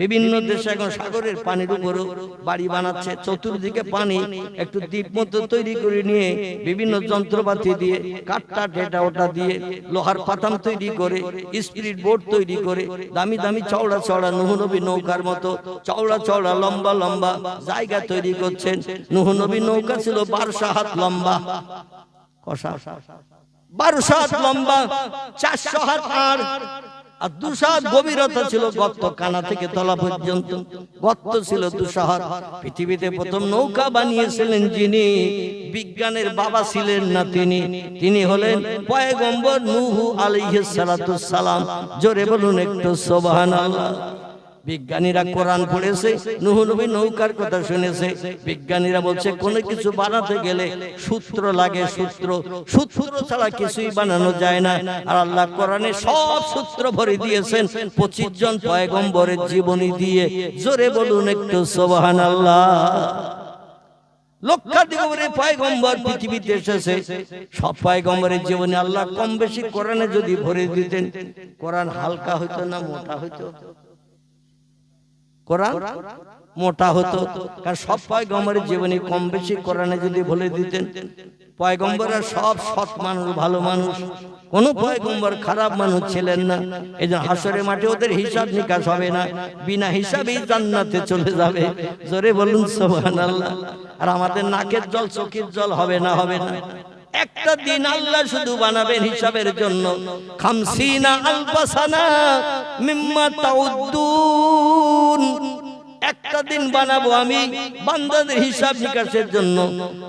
S1: বিভিন্ন দেশে এখন সাগরের পানির উপরও বাড়ি বানাচ্ছে। চতুর্দিকে পানি, একটু দ্বীপ মতো তৈরি করে নিয়ে বিভিন্ন যন্ত্রপাতি দিয়ে, কাঠটা ডেটা ওটা দিয়ে, লোহার পাতাম তৈরি করে, স্পিড বোট তৈরি করে, দামি দামি চওড়া চওড়া নূহ নবী নৌকার মতো চওড়া চওড়া লম্বা লম্বা জায়গা তৈরি করছেন। নূহ নবী নৌকা ছিল 1200 হাত লম্বা, কষা 1200 হাত লম্বা, 400 হাত আর 200 হাত গভীরতা ছিল। গর্ত কানা থেকে তলা পর্যন্ত গর্ত ছিল 200 হাত। পৃথিবীতে প্রথম নৌকা বানিয়েছিলেন যিনি, বিজ্ঞানের বাবা ছিলেন না তিনি হলেন পয়গম্বর নূহ আলাইহিস সালাতুস সালাম। জোরে বলুন একটু সুবহানাল্লাহ। বিজ্ঞানীরা কোরআন পড়েছে, নূহ নবী নৌকার কথা শুনেছে। বিজ্ঞানীরা বলছে কোন কিছু বানাতে গেলে সূত্র লাগে, সূত্র ছাড়া কিছুই বানানো যায় না। আর আল্লাহ কোরআনে সব সূত্র ভরে দিয়েছেন 25 জন পয়গম্বরের জীবনী দিয়ে। জোরে বলুন একটু সুবহানাল্লাহ। লক্ষাধিক পয়গম্বর পৃথিবীতে এসেছে। সব পয়গম্বরের জীবনে আল্লাহ কম বেশি কোরআনে যদি ভরে দিতেন, কোরআন হালকা হইতো না মোটা হইতো? কোরআন মোটা হতো, কারণ সব পয়গম্বরের জীবনী কম বেশি কোরআনে যদি বলে দিতেন। পয়গম্বররা সব সৎ মানুষ, ভালো মানুষ, কোন পয়গম্বর খারাপ মানুষ ছিলেন না। এজন্য হাসরের মাঠে ওদের হিসাব নিকাশ হবে না, বিনা হিসাবেই জান্নাতে চলে যাবে। জোরে বলুন সুবহানাল্লাহ। আর আমাদের নাকের জল চোখের জল হবে না। একটা দিন আল্লাহ শুধু বানাবেন হিসাবের জন্য, 50 আলফা সানা মিম্মা তাউদ্দুন। একটা দিন বানাবো আমি বান্দাদের হিসাব নিকাশের জন্য,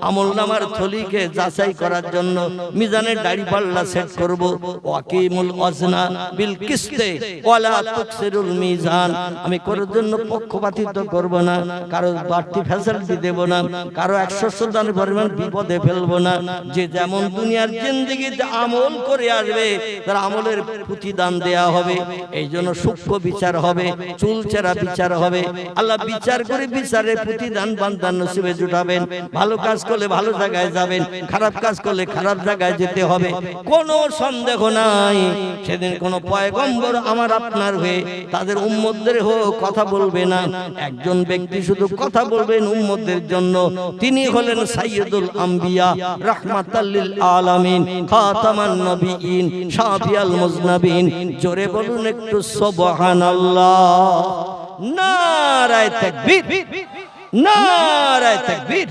S1: আমলনামার থলিকে যাচাই করার জন্য, মিজানের দাড়ি পাল্লা সেট করব। ওয়াকিমুল ওয়াজনা বিল কিসতে ওয়ালা তুকসিরুল মিজান। আমি কারোর জন্য পক্ষপাতিত্ব করব না, কারো বাড়তি ফ্যাসিলিটি দেব না, কারো 100 দান পরিমাণ বিপদে ফেলব না। যে যেমন দুনিয়ার জিন্দেগিতে আমল করে আসবে তার আমলের প্রতিদান দেয়া হবে। এই জন্য সূক্ষ্ম বিচার হবে, চুলচেরা বিচার হবে। আল্লাহ বিচার করে বিচারের প্রতিদান বান্দার নসিবে জুটাবেন। ভালো কাজ করলে ভালো জায়গায় যাবেন, খারাপ কাজ করলে খারাপ জায়গায় যেতে হবে, কোনো সন্দেহ নাই। সেদিন কোন পয়গম্বর আমার আপনার হয়ে তাদের উম্মতদের হয়ে কথা বলবে না। একজন ব্যক্তি শুধু কথা বলবেন উম্মতদের জন্য, তিনি হলেন সাইয়্যিদুল আম্বিয়া, রাহমাতাল লিল আলামিন, খাতামান নবিয়্যিন, শাফিয়াল মুজনাবিন। জোরে বলুন একটু সুবহানাল্লাহ। নারায়ে তাকবীর, নারায়ে তাকবীর।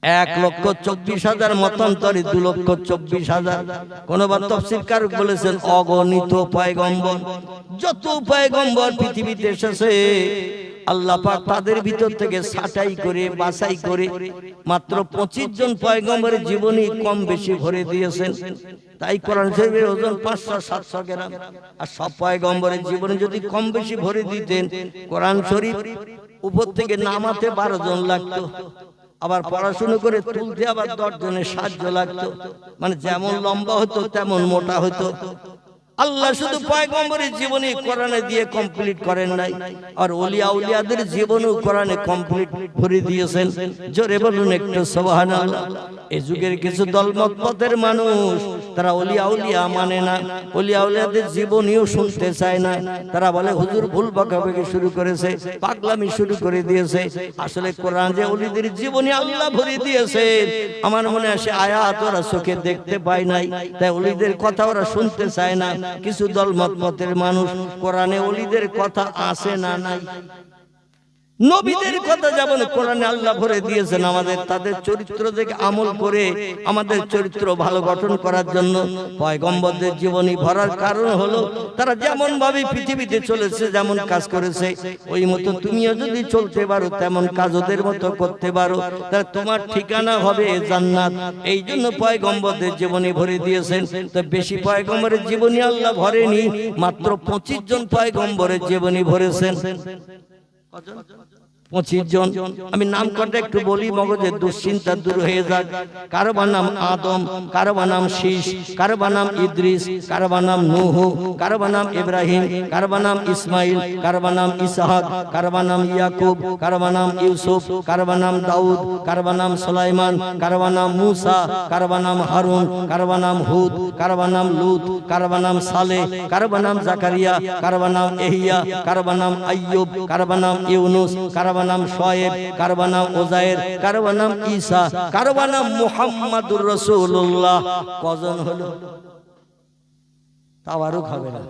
S1: 1,24,000 মতান্তরে 2,24,000। কোনবার তাফসীরকার বলেছেন অগণিত পয়গম্বর। যত পয়গম্বর পৃথিবীতে এসেছে আল্লাহ পাক তাদের ভিতর থেকে ছাঁটাই করে বাছাই করে মাত্র 25 জন পয়গম্বরের জীবনী কম বেশি ভরে দিয়েছেন। তাই কোরআন শরীফের ওজন 500-700 গ্রাম। আর সব পয়গম্বরের জীবনী যদি কম বেশি ভরে দিতেন, কোরআন শরীফ উপর থেকে নামাতে 12 জন লাগতো, আবার পড়াশোনা করে তুলতে আবার 10 জনের সাহায্য লাগতো। মানে যেমন লম্বা হতো তেমন মোটা হতো। আল্লাহ শুধু পয়গম্বরের জীবনী কোরআনে দিয়ে কমপ্লিট করেন নাই, আর ওলিয়া উলিয়াদের জীবনও কোরআনে কমপ্লিট করে দিয়েছেন। জোরে বলুন একটু সুবহানাল্লাহ। এই যুগের কিছু দলমত পথের মানুষ, তারা ওলিয়া উলিয়া মানে না, ওলিয়া উলিয়াদের জীবনীও শুনতে চায় না। তারা বলে হুজুর ভুল বকাবকি শুরু করেছে, পাগলামি শুরু করে দিয়েছে। আসলে কোরআন যে ওলিদের জীবনী আল্লাহ ভরে দিয়েছে, আমার মনে আসে আয়াত ওরা চোখে দেখতে পায় নাই, তাই ওলিদের কথা ওরা শুনতে চায় না। কিছু দল মতের মানুষ, কোরআনে ওলিদের কথা আছে না নাই? নবীদের কথা যেমন কোরআনে আল্লাহ ভরে দিয়েছেন, আমাদের তাদের চরিত্র থেকে আমল করে আমাদের চরিত্র ভালো গঠন করার জন্য পয়গম্বরদের জীবনী ভরার কারণ হলো তারা যেমন ভাবে পৃথিবীতে চলেছে, যেমন কাজ করেছে, ওই মতো তুমিও যদি চলতে পারো, তেমন কাজ ওদের মতো করতে পারো, তাহলে তোমার ঠিকানা হবে জান্নাত। এই জন্য পয়গম্বরদের জীবনী ভরে দিয়েছেন। তো বেশি পয়গম্বরের জীবনী আল্লাহ ভরেনি, মাত্র 25 জন পয়গম্বরের জীবনী ভরেছেন। 25 জন। আমি নাম কটা একটু বলি, মগজের দুশ্চিন্তা দূর হয়ে যাক। কারো নাম আদম, কারো নাম শীষ, কারো নাম ইদ্রিস, কারো নাম নূহ, কারো নাম ইব্রাহিম, কারো নাম ইসমাইল, কারো নাম ইসহাক, কারো নাম ইয়াকুব, কারো নাম ইউসুফ, কারো নাম দাউদ, কারো নাম সুলাইমান, কারো নাম মূসা, কারো নাম হারুন, কারো নাম হুদ, কারো নাম লূত, কারো নাম সালেহ, কারো নাম জাকারিয়া, কারো নাম ইহইয়া, কারো নাম আইয়ুব, কারো নাম ইউনুস, কারো নাম শোয়েব, কারো নাম ওজায়ের, কারো নাম ঈসা, কারো নাম মুহাম্মাদুর রাসূলুল্লাহ। কজন হলো? তাবারুক হবে না,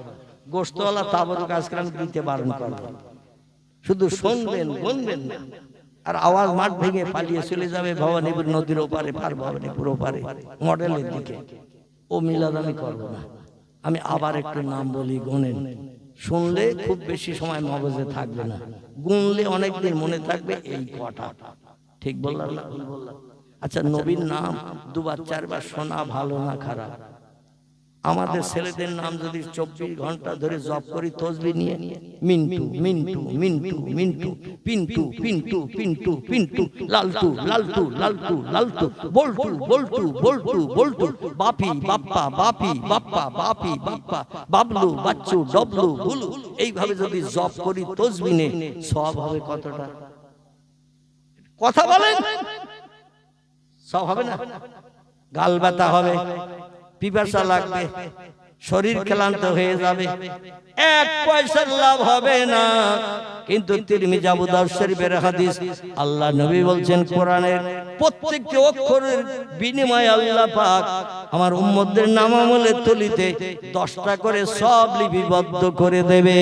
S1: গোশতওয়ালা তাবারুক আজকে আমি দিতে বারণ করব। শুধু শুনবেন, গুনবেন না। আর আওয়াজ মাঠ ভেঙে পালিয়ে চলে যাবে ভবানীপুর নদীর ওপারে, পার ভবানীপুর ওপারে মডেলের দিকে। ও মিলাদ আমি করব না। আমি আবার একটু নাম বলি, গুনেন। শুনলে খুব বেশি সময় মগজে থাকবে না, গুনলে অনেকদিন মনে থাকবে। এই কটা ঠিক বললাম না ভুল বললাম? আচ্ছা, নবীর নাম দুবার চারবার শোনা ভালো না খারাপ? আমাদের ছেলেদের নাম যদি 24 ঘন্টা ধরে জপ করি তসবিহ নিয়ে, মিন্টু মিন্টু মিন্টু মিন্টু, পিন্টু পিন্টু পিন্টু পিন্টু, লালটু লালটু লালটু লালটু, বল্টু বল্টু বল্টু বল্টু, বাপি বাপ্পা বাপি বাপ্পা বাপি বাপ্পা, বাবলু বাচ্চু ডবলু বুলু, এইভাবে যদি জপ করি তসবিহ নিয়ে, সব হবে কতটা? কথা বলেন, সব হবে না? গাল ব্যথা হবে, পিপাসা লাগবে, শরীর ক্লান্ত হয়ে যাবে, 1 পয়সার লাভ হবে না। কিন্তু তিরমিজি আবু দাউদ শরীফের হাদিস, আল্লাহ নবী বলছেন কোরআনের প্রত্যেকটি অক্ষরের বিনিময়ে আল্লাহ পাক আমার উম্মতদের নামামলের তলিতে 10টা করে সব লিপিবদ্ধ করে দেবে।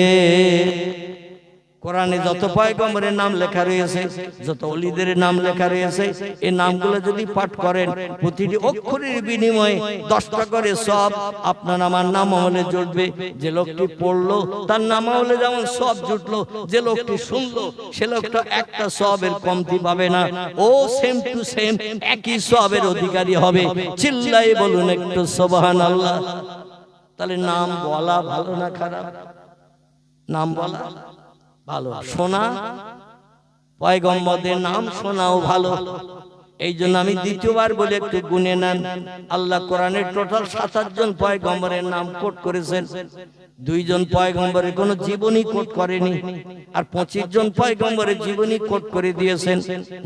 S1: কোরআনে যত পয়গম্বরের নাম লেখা রয়েছে, যত ওলিদের নাম লেখা রয়েছে, এই নামগুলো যদি পাঠ করেন, প্রতিটি অক্ষরের বিনিময়ে 10টা করে সব আপনার আমার নাম আমলে জুটবে। যে লোকটি পড়লো তার নাম আমলে যেমন সব জুটলো, যে লোকটি শুনলো সে লোকটা একটা সবের কমতি পাবে না, ও সেম টু সেম একই সবের অধিকারী হবে। চিল্লাই বলুন একটু সুবহানাল্লাহ। তাহলে নাম বলা ভালো না খারাপ? নাম বলা ভালো, শোনা পয়গম্বরদের নাম শোনাও ভালো। এই জন্য আমি দ্বিতীয়বার বলে একটু গুনে নেন। আল্লাহ কোরআনের টোটাল 27 জন পয়গম্বরের নাম কোট করেছেন। 2 জন পয়গম্বরের কোন জীবনী কোট করেনি, আর 25 জন পয়গম্বরের জীবনী কোট করে দিয়েছেন।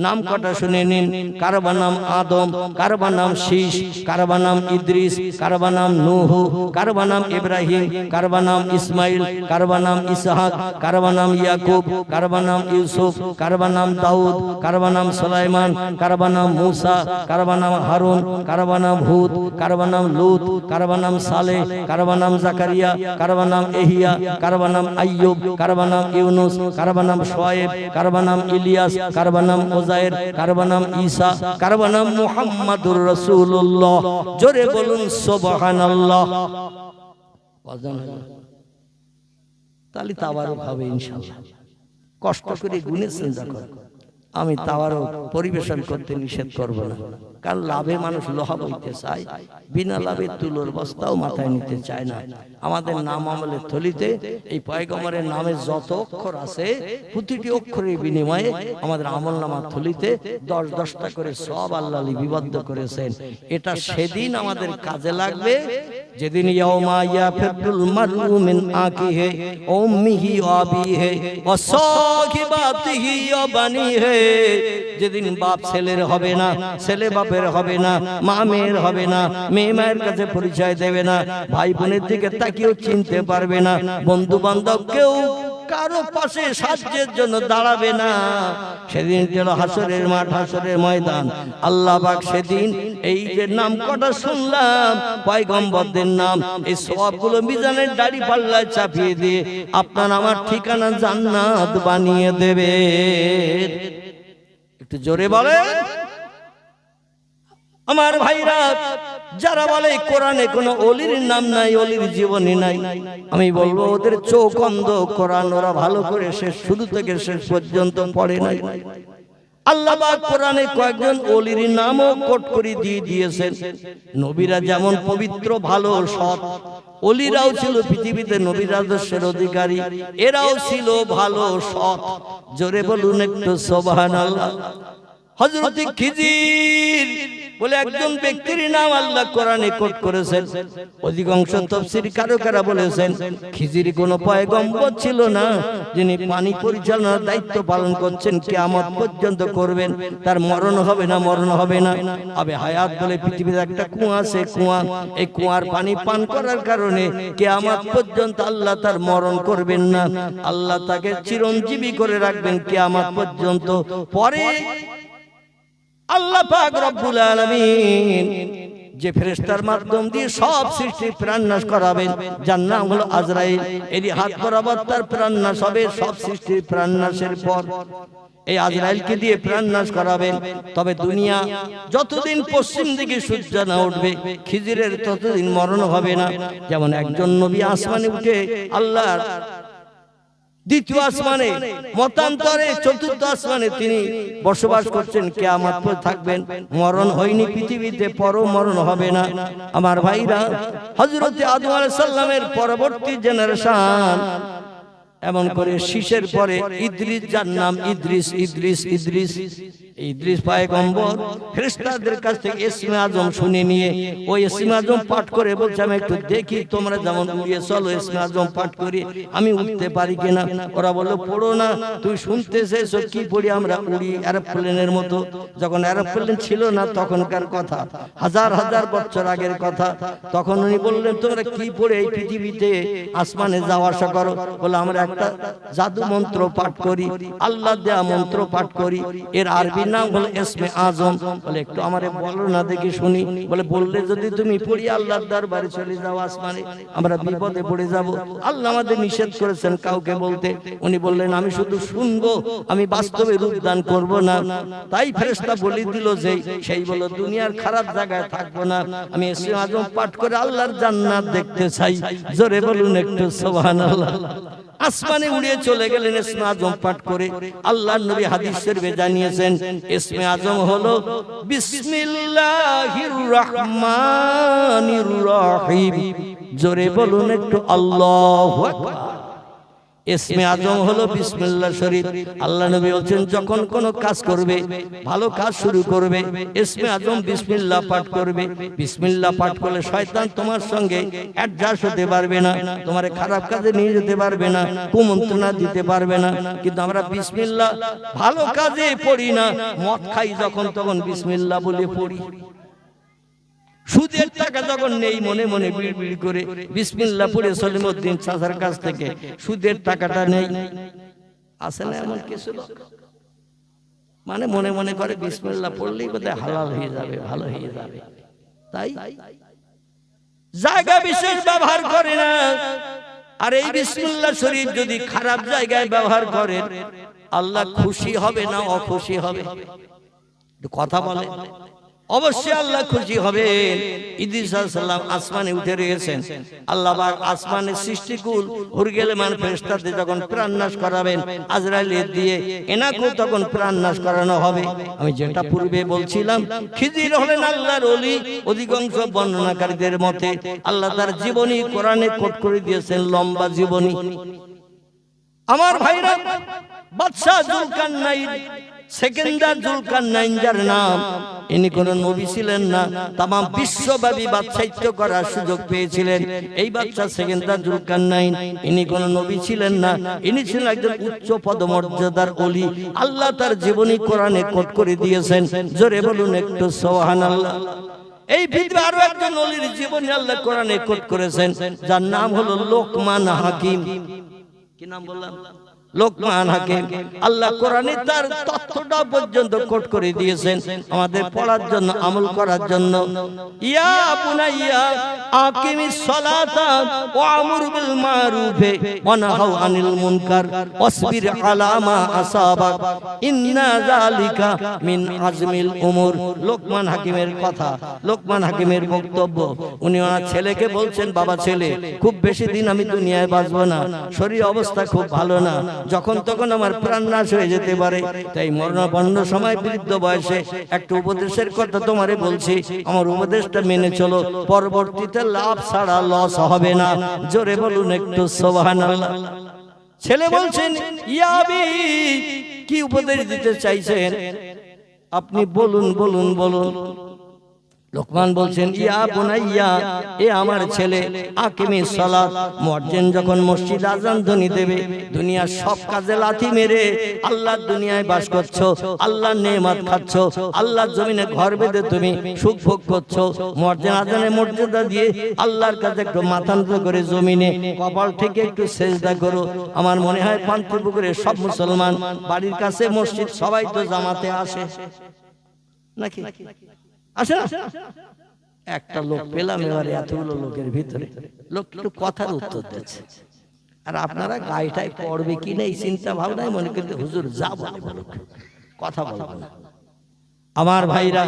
S1: নাম কটা শুনে নিন। কারো নাম আদম, কারো নাম শীষ, কারো নাম ইদ্রিস, কারো নাম নূহ, কারো নাম ইব্রাহিম, কারো নাম ইসমাইল, কারো নাম ইসহাক, কারো নাম ইয়াকুব, কারো নাম ইউসুফ, কারো নাম দাউদ, কারো নাম সুলাইমান, কারো নাম মূসা, কারো নাম হারুন, কারো নাম হুদ, কারো নাম লূত, কারো নাম সালেহ, কারো নাম জাকারিয়া, কারো নাম ইহইয়া, কারো নাম আইয়ুব, কারো নাম ইউনুস, কারো নাম শোয়েব, কারো নাম ইলিয়াস, কারো নাম ওজায়ের, কারো নাম ঈসা, কারো নাম মুহাম্মাদুর রাসূলুল্লাহ। জোরে বলুন সুবহানাল্লাহ। তাহলে তাবারক হবে ইনশাআল্লাহ। কষ্ট করে গুনেছেন যখন, আমি তাবারক পরিবেশন করতে নিষেধ করব না, কারণ লাভে মানুষ লোহা বইতে চায়, বিনা লাভে তুলোর বস্তাও মাথায় নিতে চায় না। আমাদের নাম আমলের থলিতে এই পয়গম্বরের নামে যত অক্ষর আছে, প্রতিটি অক্ষরের বিনিময়ে আমাদের আমল নামার থলিতে 10-10টা করে সব আল্লাহ লিপিবদ্ধ করেছেন। এটা সেদিন আমাদের কাজে লাগবে যেদিন ইয়াউমা ইয়াফিরুল মারউ মিন আকিহি ওয়া উম্মিহি ওয়া আবিহি ওয়া সাহিবাতিহি ওয়া বানিহি। যেদিন বাপ ছেলের হবে না, ছেলে বাপের হবে না, মা মেয়ের হবে না, মেয়ে মায়ের কাছে পরিচয় দেবে না, ভাই বোনের দিকে তাকিয়েও চিনতে পারবে না, বন্ধু বান্ধব কেউ কারো পাশে সাহায্যের জন্য দাঁড়াবে না। সেদিন ছিল হাসরের মাঠ, হাসরের ময়দান। আল্লাহ পাক সেদিন এই যে নাম কটা শুনলাম পয়গম্বরদের নাম, এই সওয়াবগুলো মিজানের দাড়ি পাল্লায় চাপিয়ে দিয়ে আপনার আমার ঠিকানা জান্নাত বানিয়ে দেবে। একটু জোরে বলেন আমার ভাইরা। যারা বলে কোরআনে কোনো অলির নাম নাই, অলির জীবনী নাই, আমি বলবো ওদের চোখ অন্ধ। কোরআন ওরা ভালো করে শেষ শুরু থেকে শেষ পর্যন্ত পড়ে নাই। আল্লাহ পাক কোরআনে কয়েকজন অলির নামও কোট করে দিয়ে দিয়েছেন। নবীরা যেমন পবিত্র ভালো সৎ, অলিরাও ছিল পৃথিবীতে নবীর আদর্শের অধিকারী, এরাও ছিল ভালো সৎ। জোরে বলুন একটু সুবহানাল্লাহ। হযরত খিজির বলে একজন ব্যক্তির নাম আল্লাহ কোরআনে কোট করেছেন। অধিকাংশ তাফসীর কারকেরা বলেছেন খিজির কোনো পয়গম্বর ছিল না, যিনি পানি পরিচালনার দায়িত্ব পালন করছেন, কিয়ামত পর্যন্ত করবেন, তার মরণ হবে না, মরণ হবে না। আবে হায়াত বলে পৃথিবীতে একটা কুয়া আছে, কুয়া, এই কুয়ার পানি পান করার কারণে কিয়ামত পর্যন্ত আল্লাহ তার মরণ করবেন না, আল্লাহ তাকে চিরঞ্জীবী করে রাখবেন কিয়ামত পর্যন্ত। পরে আল্লাহ পাক রব্বুল আলামিন যে ফেরেশতার মাধ্যম দিয়ে সব সৃষ্টির প্রাণনাশ করাবেন, যার নাম হলো আজরাইল, এরই হাত বরাবর তার প্রাণনাশ হবে। সব সৃষ্টির প্রাণনাশের পর এই আজরাইলকে দিয়ে প্রাণনাশ করাবেন। তবে দুনিয়া যতদিন পশ্চিম দিকে সূর্য না উঠবে, খিজিরের ততদিন মরণ হবে না। যেমন একজন নবী আসমানে উঠে আল্লাহর দ্বিতীয় আসমানে, মতান্তরে চতুর্থ আসমানে তিনি বসবাস করছেন, কিয়ামত পর্যন্ত থাকবেন। মরণ হয়নি পৃথিবীতে, পরও মরণ হবে না। আমার ভাইরা, হযরত আদম আলাইহিস সালামের পরবর্তী জেনারেশন, এমন করে শীষের পরে ইদ্রিস, যার নাম ইদ্রিস, ইদ্রিস ইদ্রিস ইদ্রিস পয়গম্বর ফেরেশতাদের কাছ থেকে ইসমে আজম শুনে নিয়ে ওই ইসমে আজম পাঠ করে বলছে, আমি একটু দেখি তোমরা যেমন উড়িয়ে চলো, ইসমে আজম পাঠ করি, আমি উঠতে পারি কিনা। ওরা বললো পড়ো না, তুই শুনতে চাইছো কি পড়ি, আমরা উড়ি এরোপ্লেনের মতো। যখন এরোপ্লেন ছিল না তখনকার কথা, হাজার হাজার বছর আগের কথা। তখন উনি বললেন তোমরা কি পড়ে এই পৃথিবীতে আসমানে যাওয়া আসা করো? বলে আমরা একটা জাদু মন্ত্র পাঠ করি, আল্লাহ দেয়া মন্ত্র পাঠ করি, এর আরবি নাম হলো ইসমে আজম। বলে একটু আমারে বলো না দেখি শুনি। বলে বললে যদি তুমি পড়ি আল্লাহর দরবারে চলে যাও আসমানে, আমরা বিপদে পড়ে যাব। আল্লাহ আমাদের নিষেধ করেছেন কাউকে বলতে। উনি বললেন আমি শুধু শুনবো, আমি বাস্তবে রূপ দান করব না। তাই ফেরেশতা বলে দিল যে সেই বলো দুনিয়ার খারাপ জায়গায় থাকবো না, আমি ইসমে আজম পাঠ করে আল্লাহর জান্নাত দেখতে চাই। জোরে বলুন একটু সুবহানাল্লাহ। আসমানে উড়িয়ে চলে গেলেন ইসমে আজম পাঠ করে। আল্লাহর নবী হাদিস শরীফে জানিয়েছেন ইসমে আজম হলো বিসমিল্লাহির রহমানির রহিম। জোরে বলুন একটু আল্লাহু আকবার। ইসমে আজম হলো বিসমিল্লাহ শরীফ। আল্লাহ নবী বলেন যখন কোন কাজ করবে, ভালো কাজ শুরু করবে, ইসমে আজম বিসমিল্লাহ পাঠ করবে। বিসমিল্লাহ পাঠ করলে শয়তান তোমার সঙ্গে অ্যাডজাস্ট হতে পারবে না, তোমার খারাপ কাজে নিয়ে যেতে পারবে না, কুমন্ত্রণা দিতে পারবে না। কিন্তু আমরা বিসমিল্লাহ ভালো কাজে পড়ি না, মদ খাই যখন তখন বিসমিল্লাহ বলে পড়ি। সুদের টাকা যখন নেই মনে মনে বিড়বিড় করে বিসমিল্লাহ পড়ে সলিমউদ্দিন চাচার কাছ থেকে সুদের টাকাটা নেই। আছে না এমন কিছু লোক, মানে মনে মনে করে বিসমিল্লাহ পড়লেই বোধহয় হালাল হয়ে যাবে, ভালো হয়ে যাবে। তাই জায়গা বিশেষ ব্যবহার করে না। আর এই বিসমিল্লাহ শরীফ যদি খারাপ জায়গায় ব্যবহার করেন, আল্লাহ খুশি হবে না অখুশি হবে? কথা বলে অবশ্যই আল্লাহ খুশি হবে। ইদ্রিস আলাইহিস সালাম আসমানে উঠে রয়েছেন। আল্লাহ পাক আসমানের সৃষ্টিকুল হুরগেলমান ফেরেশতাদের যখন প্রাণনাশ করাবেন আজরাইল দিয়ে, এনাকেও তখন প্রাণনাশ করানো হবে। আমি যেটা পূর্বে বলছিলাম, খিজির হলেন আল্লাহর ওলি। অধিকাংশ বর্ণনাকারীদের মতে আল্লাহ তার জীবনী কোরআনে কোট করে দিয়েছেন, লম্বা জীবনী। আমার ভাইরা, বাদশা জুলকারনাইন, সেকেন্ডার জুলকারনাইন যার নাম, ইনি কোন নবী ছিলেন না, তাম বিশ্বব্যাপী বাদশাহিত্য করার সুযোগ পেয়েছিলেন এই বাদশা সেকেন্ডার জুলকারনাইন। ইনি কোন নবী ছিলেন না, ইনি ছিলেন একজন উচ্চ পদমর্যাদার ওলি। আল্লাহ তার জীবনী কোরআনে কোট করে দিয়েছেন। জোরে বলুন একটু সুবহানাল্লাহ। এই ভিতরে আরো একজন ওলির জীবনী আল্লাহ কোরআনে কোট করেছেন, যার নাম হলো লোকমান হাকিম। কি নাম বললাম? লোকমান হাকিম। আল্লাহ কোরআনে তার তথ্যটা পর্যন্ত কোট করে দিয়েছেন আমাদের পড়ার জন্য, আমল করার জন্য। ইয়া বুনাইয়া আকিমিস সালাতা ওয়া আমুর বিল মারুফি ওয়া নাহাউ আনিল মুনকার ওয়াসবির আলা মা আসাবাক ইন্না যালিকা মিন আজমিল উমুর। লোকমান হাকিমের কথা, লোকমান হাকিমের বক্তব্য। উনি ওনার ছেলেকে বলছেন, বাবা ছেলে, খুব বেশি দিন আমি দুনিয়ায় বাঁচবো না, শরীর অবস্থা খুব ভালো না, যখন তখন আমার প্রাণ নাশ হয়ে যেতে পারে, তাই মরণাপন্ন সময় বৃদ্ধ বয়সে একটা উপদেশের কথা তোমারে বলছি, আমার উপদেশটা মেনে চলো, পরবর্তীতে লাভ ছাড়া লস হবে না। জোরে বলুন একটু সুবহানাল্লাহ। ছেলে বলছেন, ইয়া আবি, কি উপদেশ দিতে চাইছেন আপনি? বলুন বলুন বলুন। লোকমান বলছেন, ইয়া বুনাইয়া, এ আমার ছেলে, আকিমিস সালাত, মুয়াজ্জিন যখন মসজিদে আযান ধ্বনি দেবে, দুনিয়ার সব কাজে লাথি মেরে আল্লাহর দুনিয়ায় বাস করছো, আল্লাহর নেয়ামত খাচ্ছো, আল্লাহর জমিনে ঘর বেঁধে তুমি সুখ ভোগ করছো, মুয়াজ্জিন আযানের মর্যাদা দিয়ে আল্লাহর কাছে একটু মাথা নত করে জমিনে কপাল থেকে একটু সেজদা করো। আমার মনে হয় পান্থপুকুরের সব মুসলমান বাড়ির কাছে মসজিদ, সবাই তো জামাতে আসে নাকি? আসে না? একটা লোক পেলাম এবারে এতগুলো লোকের ভিতরে, লোক একটু কথার উত্তর দিচ্ছে, আর আপনারা গাইটাই পড়বে কি না এই চিন্তা ভাবনায় মনে করতে হুজুর যা বলে বলুক, কথা বলবো না। আমার ভাইরা,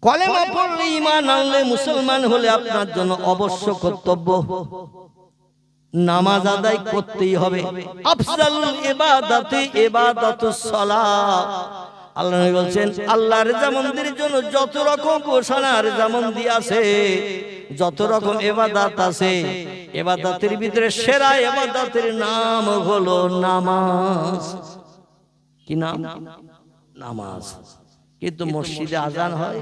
S1: কলেমা পড়লে, ঈমান আনলে, মুসলমান হলে আপনার জন্য অবশ্য কর্তব্য নামাজ আদায় করতেই হবে। আফজালুল ইবাদাতি ইবাদাতুস সালাহ। আল্লাহ নবী বলছেন, আল্লাহর রেজামন্দির জন্য যত রকম ঘোষণা রেজামন্দি আছে, যত রকম ইবাদত আছে, ইবাদতের ভিতরে সেরা ইবাদতের নাম হলো নামাজ। কি নাম? নামাজ। কিন্তু মসজিদে আজান হয়,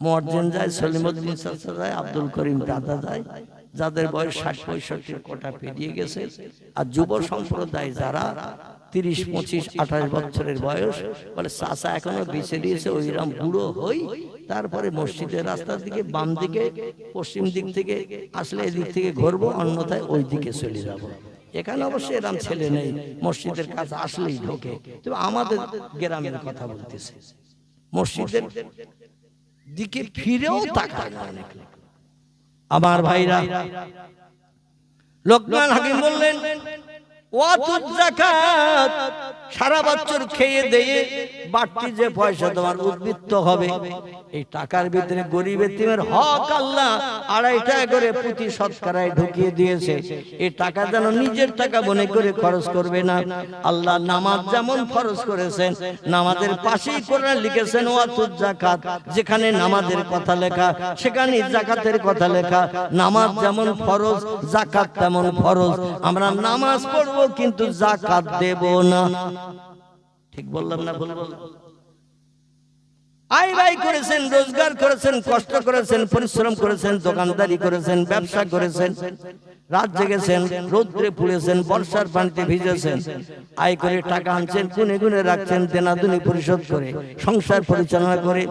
S1: মুয়াজ্জিন যায়, সলিমউদ্দিন চাচা যায়, আব্দুল করিম দাদা যায়, যাদের বয়স 60-65 কোটা পেরিয়ে গেছে, আর যুব সম্প্রদায় যারা 30, 25, 28 বছরের বয়স, বলে চাচা এখনো বেঁচে দিয়েছে, ওইরাম বুড়ো হই, তারপরে মসজিদের রাস্তার দিকে বাম দিকে পশ্চিম দিক থেকে আসলে এদিক থেকে ঘুরবো, অন্যথায় ওই দিকে চলে যাবো। এখানে অবশ্যই এরম ছেলে নেই, মসজিদের কাছে আসলেই ঢোকে। তবে আমাদের গ্রামের কথা বলতেছে, মসজিদের দিকে ফিরেও তাকায় না অনেক। আমার ভাইরা, লোকমান হাকিম বললেন, ওয়াতুজ যাকাত, সারা বছর খেয়ে দিয়ে বাড়তি যে পয়সা তোমার উদ্বৃত্ত হবে, এই টাকার ভিতরে গরিব এতিমের হক আল্লাহ 2.5 টাকা করে প্রতি শতকরায় ঢুকিয়ে দিয়েছে। এই টাকা যেন নিজের টাকা মনে করে খরচ করবে না। আল্লাহ নামাজ যেমন ফরজ করেছেন, নামাজের পাশেই কোরআন লিখেছেন ওয়াতুজ যাকাত, যেখানে নামাজের কথা লেখা সেখানে যাকাতের কথা লেখা। নামাজ যেমন ফরজ, যাকাত তেমন ফরজ। আমরা নামাজ পড়ব কিন্তু যাকাত দেব না। ঠিক বললাম না? ভুল বললাম? আয় ব্যয় করেছেন, রোজগার করেছেন, কষ্ট করেছেন, পরিশ্রম করেছেন, দোকানদারি করেছেন, ব্যবসা করেছেন, রাত জেগেছেন, রৌদ্রে পুড়েছেন, বর্ষার পানিতে ভিজেছেন, আয় করে টাকা আনছেন, গুনে গুনে রাখছেন, দেনাদুনি পরিশোধ করে সংসার পরিচালনা করে